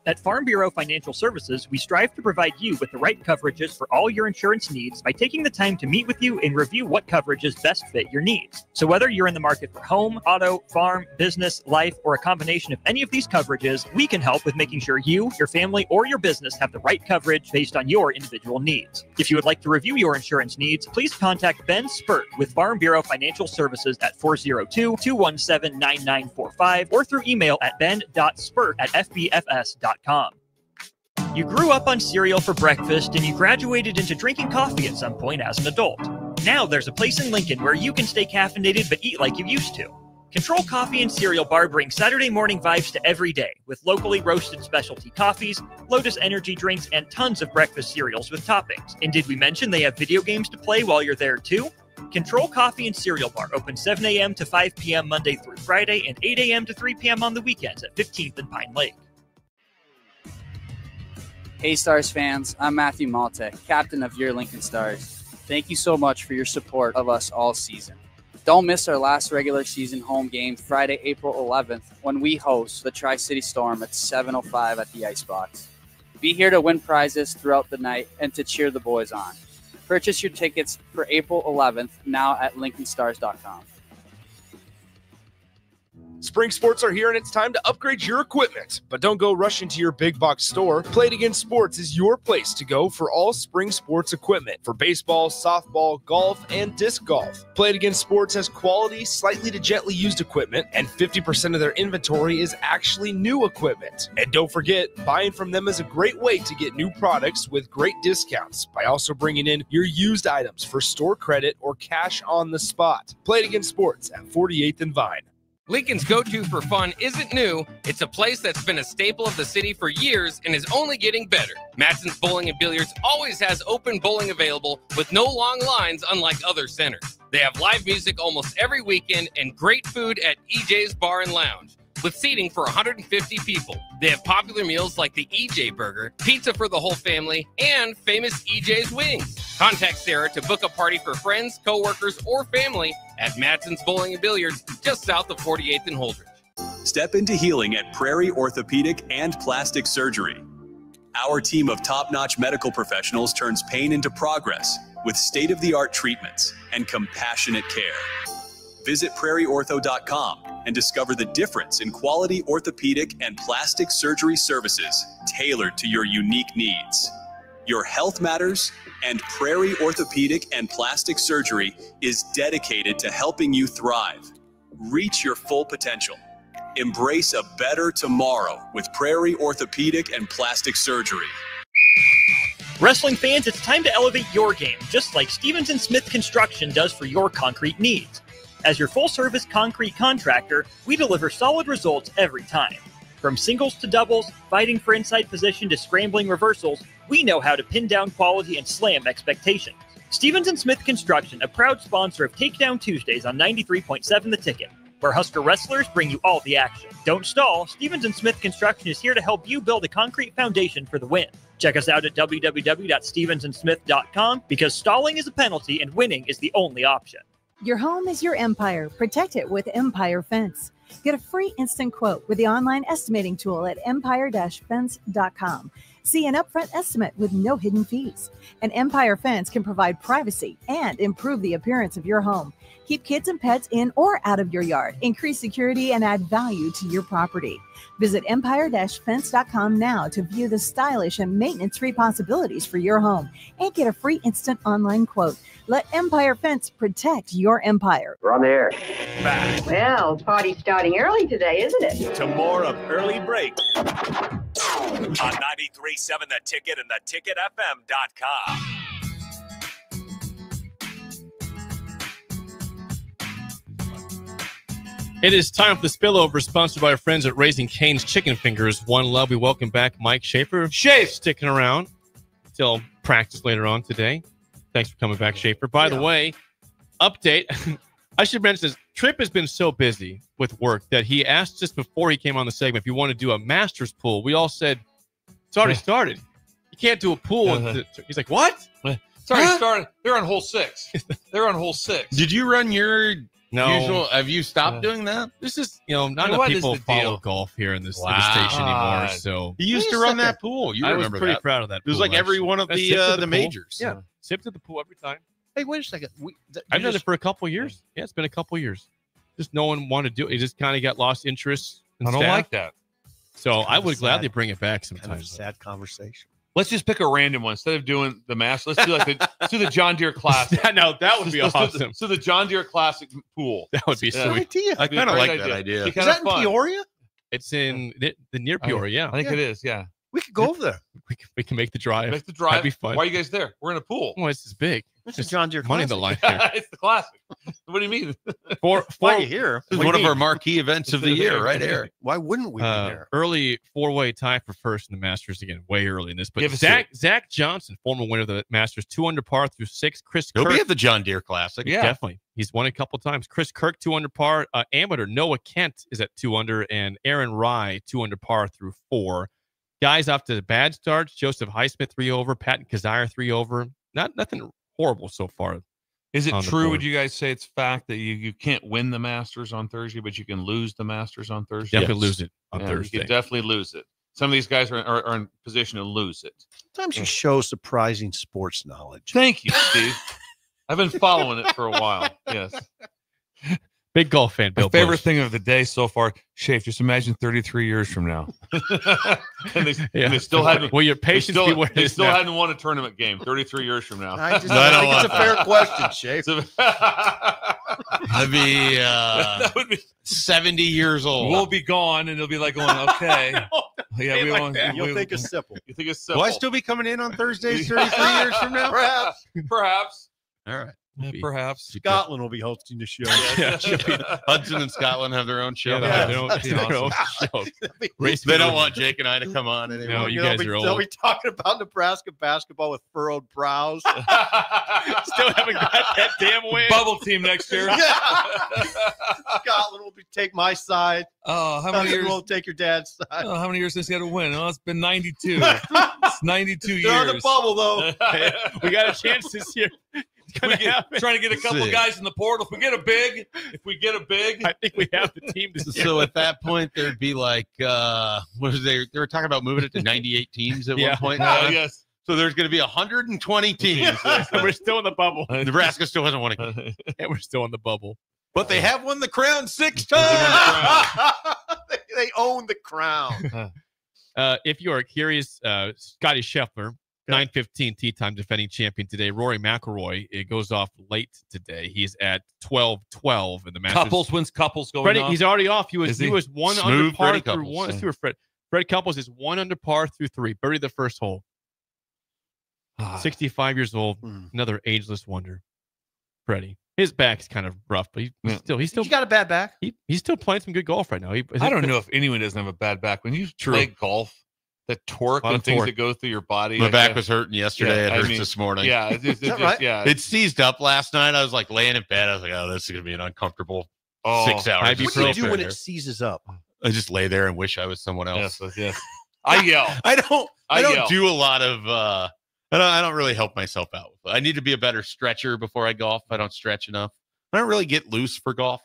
At Farm Bureau Financial Services, we strive to provide you with the right coverages for all your insurance needs by taking the time to meet with you and review what coverages best fit your needs. So whether you're in the market for home, auto, farm, business, life, or a combination of any of these coverages, we can help with making sure you, your family, or your business have the right coverage based on your individual needs. If you would like to review your insurance needs, please contact Ben Spurt with Farm Bureau Financial Services at 402-217-9945 or through email at ben.spurt@fbfs.com. You grew up on cereal for breakfast and you graduated into drinking coffee at some point as an adult. Now there's a place in Lincoln where you can stay caffeinated but eat like you used to. Control Coffee and Cereal Bar brings Saturday morning vibes to every day with locally roasted specialty coffees, Lotus energy drinks, and tons of breakfast cereals with toppings. And did we mention they have video games to play while you're there too? Control Coffee and Cereal Bar open 7 a.m. to 5 p.m. Monday through Friday and 8 a.m. to 3 p.m. on the weekends at 15th and Pine Lake. Hey Stars fans, I'm Matthew Maltek, captain of your Lincoln Stars. Thank you so much for your support of us all season. Don't miss our last regular season home game Friday, April 11th when we host the Tri-City Storm at 7:05 at the Icebox. Be here to win prizes throughout the night and to cheer the boys on. Purchase your tickets for April 11th now at LincolnStars.com. Spring sports are here and it's time to upgrade your equipment. But don't go rushing to your big box store. Play It Again Sports is your place to go for all spring sports equipment for baseball, softball, golf, and disc golf. Play It Again Sports has quality, slightly to gently used equipment, and 50% of their inventory is actually new equipment. And don't forget, buying from them is a great way to get new products with great discounts by also bringing in your used items for store credit or cash on the spot. Play It Again Sports at 48th and Vine. Lincoln's go-to for fun isn't new. It's a place that's been a staple of the city for years and is only getting better. Matson's Bowling and Billiards always has open bowling available with no long lines unlike other centers. They have live music almost every weekend and great food at EJ's Bar and Lounge with seating for 150 people. They have popular meals like the EJ Burger, pizza for the whole family, and famous EJ's Wings. Contact Sarah to book a party for friends, coworkers, or family at Matson's Bowling and Billiards just south of 48th and Holdridge. Step into healing at Prairie Orthopedic and Plastic Surgery. Our team of top-notch medical professionals turns pain into progress with state-of-the-art treatments and compassionate care. Visit prairieortho.com and discover the difference in quality orthopedic and plastic surgery services tailored to your unique needs. Your health matters, and Prairie Orthopedic and Plastic Surgery is dedicated to helping you thrive. Reach your full potential. Embrace a better tomorrow with Prairie Orthopedic and Plastic Surgery. Wrestling fans, it's time to elevate your game, just like Stevens & Smith Construction does for your concrete needs. As your full-service concrete contractor, we deliver solid results every time. From singles to doubles, fighting for inside position to scrambling reversals, we know how to pin down quality and slam expectations. Stevens & Smith Construction, a proud sponsor of Takedown Tuesdays on 93.7 The Ticket, where Husker wrestlers bring you all the action. Don't stall, Stevens & Smith Construction is here to help you build a concrete foundation for the win. Check us out at www.stevensandsmith.com because stalling is a penalty and winning is the only option. Your home is your empire. Protect it with Empire Fence. Get a free instant quote with the online estimating tool at empire-fence.com. See an upfront estimate with no hidden fees. An Empire Fence can provide privacy and improve the appearance of your home. Keep kids and pets in or out of your yard. Increase security and add value to your property. Visit empire-fence.com now to view the stylish and maintenance-free possibilities for your home and get a free instant online quote. Let Empire Fence protect your empire. We're on the air. Back Well, party's starting early today, isn't it? to more of Early Break on 93.7 The Ticket and theticketfm.com. It is time for the spillover, sponsored by our friends at Raising Cane's Chicken Fingers. One Love. We welcome back Mike Schaefer. Sticking around till practice later on today. Thanks for coming back, Schaefer. By the way, update. I should mention this. Tripp has been so busy with work that he asked us before he came on the segment if you want to do a Masters pool. We all said, it's already started. You can't do a pool. He's like, what? It's already started. They're on hole 6. They're on hole 6. Did you run your No. usual? Have you stopped doing that? This is, not enough what is people the follow deal? golf here in this Wow. station anymore. So You used to run that pool. You I was remember pretty that? proud of that. It was pool, like every actually. one of I sipped at the pool. majors. Yeah, sipped at the pool every time. Hey, wait a second. I've done it for a couple of years. Yeah, it's been a couple of years. Just no one wanted to do it. It just kind of got lost interest. I don't like that. So I would sad- gladly bring it back Kind of a sometimes. sad conversation. Let's just pick a random one instead of doing the Masters. Let's do let's do the John Deere Classic. No, that would be Let's do awesome. So the John Deere Classic pool. That would be Yeah. sweet. idea. I It'd be a kind of great like that idea. Be Is kinda that in fun. Peoria? It's in the near Peoria. Yeah, I think it is. Yeah. We could go over there. we can make the drive. Make the drive. That'd be fun. Why are you guys there? We're in a pool. Oh, it's big. It's a John Deere Money in the Classic. line here. It's the Classic. What do you mean? Four, Why are you here? This is What do one you of our mean? marquee events of the year, right here. Why wouldn't we be there? early four-way tie for first in the Masters again, way early in this. But Give us Zach Johnson, former winner of the Masters, 2 under par through 6. Chris He'll Kirk, be at the John Deere Classic. Yeah. definitely. He's won a couple times. Chris Kirk, 2 under par. Amateur Noah Kent is at 2 under, and Aaron Rye, 2 under par through 4. Guys off to the bad starts. Joseph Highsmith, 3 over. Patton Kazire, 3 over. Nothing horrible so far. Is it on the true? board. Would you guys say it's fact that you can't win the Masters on Thursday, but you can lose the Masters on Thursday? Definitely lose it on Yeah, Thursday. You can definitely lose it. Some of these guys are in position to lose it. Sometimes you show surprising sports knowledge. Thank you, Steve. I've been following it for a while. Yes. Big golf fan, My Bill favorite Bush. thing of the day so far, Shafe, just imagine 33 years from now. and they still hadn't. Well, your patience be what it They is still now. hadn't won a tournament game 33 years from now. I just I think it's a fair question, Shay. I'd be That would be 70 years old. We'll be gone, and they'll be like going, okay. Yeah, we won't. You'll think it's simple. You think it's Will simple? I still be coming in on Thursdays 33 years from now? Perhaps. Perhaps. All right. Perhaps. Scotland will be hosting the show. Hudson and Scotland have their own show. Yeah, they don't- they don't- They don't want Jake and I to come on anymore. No, you guys are They'll old. be talking about Nebraska basketball with furrowed brows. Still haven't got that damn win. Bubble team next year. Scotland will take my side. Oh, how many Hudson years? will take your dad's side. Oh, how many years since he had a win? Oh, it's been 92. It's 92 years. They're on the bubble, though. We got a chance this year. It's gonna happen. Trying to get a couple See. guys in the portal. If we get a big, I think we have the team this year. So at that point, there'd be like, what was they were talking about moving it to 98 teams at Yeah. one point. yes. So there's going to be 120 teams. We're still in the bubble. Nebraska still hasn't won a game, And we're still in the bubble. but they have won the crown 6 times. They own the crown. If you are curious, Scotty Scheffler, 9:15 tee time, defending champion today. Rory McIlroy, it goes off late today. He's at 12-12 in the Masters. Couples going Freddie, off. he's already off. He Is he? was 1 Smooth under par Freddie through Couples. 1. Let's do it, Fred. Fred Couples is 1 under par through 3. Birdied the first hole. 65 years old. Another ageless wonder. Freddie. His back's kind of rough, but he's still You got a bad back. he's still playing some good golf right now. I don't know if anyone doesn't have a bad back. When you play golf, the torque A lot and of things torque. that go through your body. My back was hurting yesterday. Yeah, it I hurts mean, this morning. Yeah. It's that right? Yeah. It seized up last night. I was like laying in bed. I was like, oh, this is going to be an uncomfortable 6 hours. What do you do when it seizes up? I just lay there and wish I was someone else. Yes. I yell. I don't yell. do a lot of I don't really help myself out. I need to be a better stretcher before I golf. I don't stretch enough. I don't really get loose for golf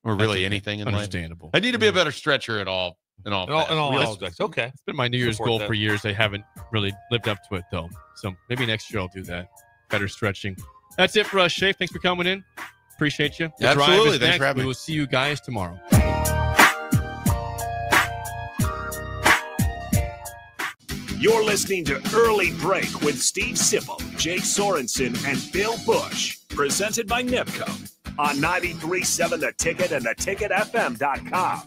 or really anything in life. Understandable. I need to be a better stretcher at all And all aspects. Okay. It's been my New Year's Support goal that. for years. I haven't really lived up to it, though. So maybe next year I'll do that. Better stretching. That's it for us, Shay. Thanks for coming in. Appreciate you. The Drive Absolutely. is Thanks next. for having We me. will see you guys tomorrow. You're listening to Early Break with Steve Sipple, Jake Sorensen, and Bill Bush. Presented by NIPCO on 93.7 The Ticket and theticketfm.com.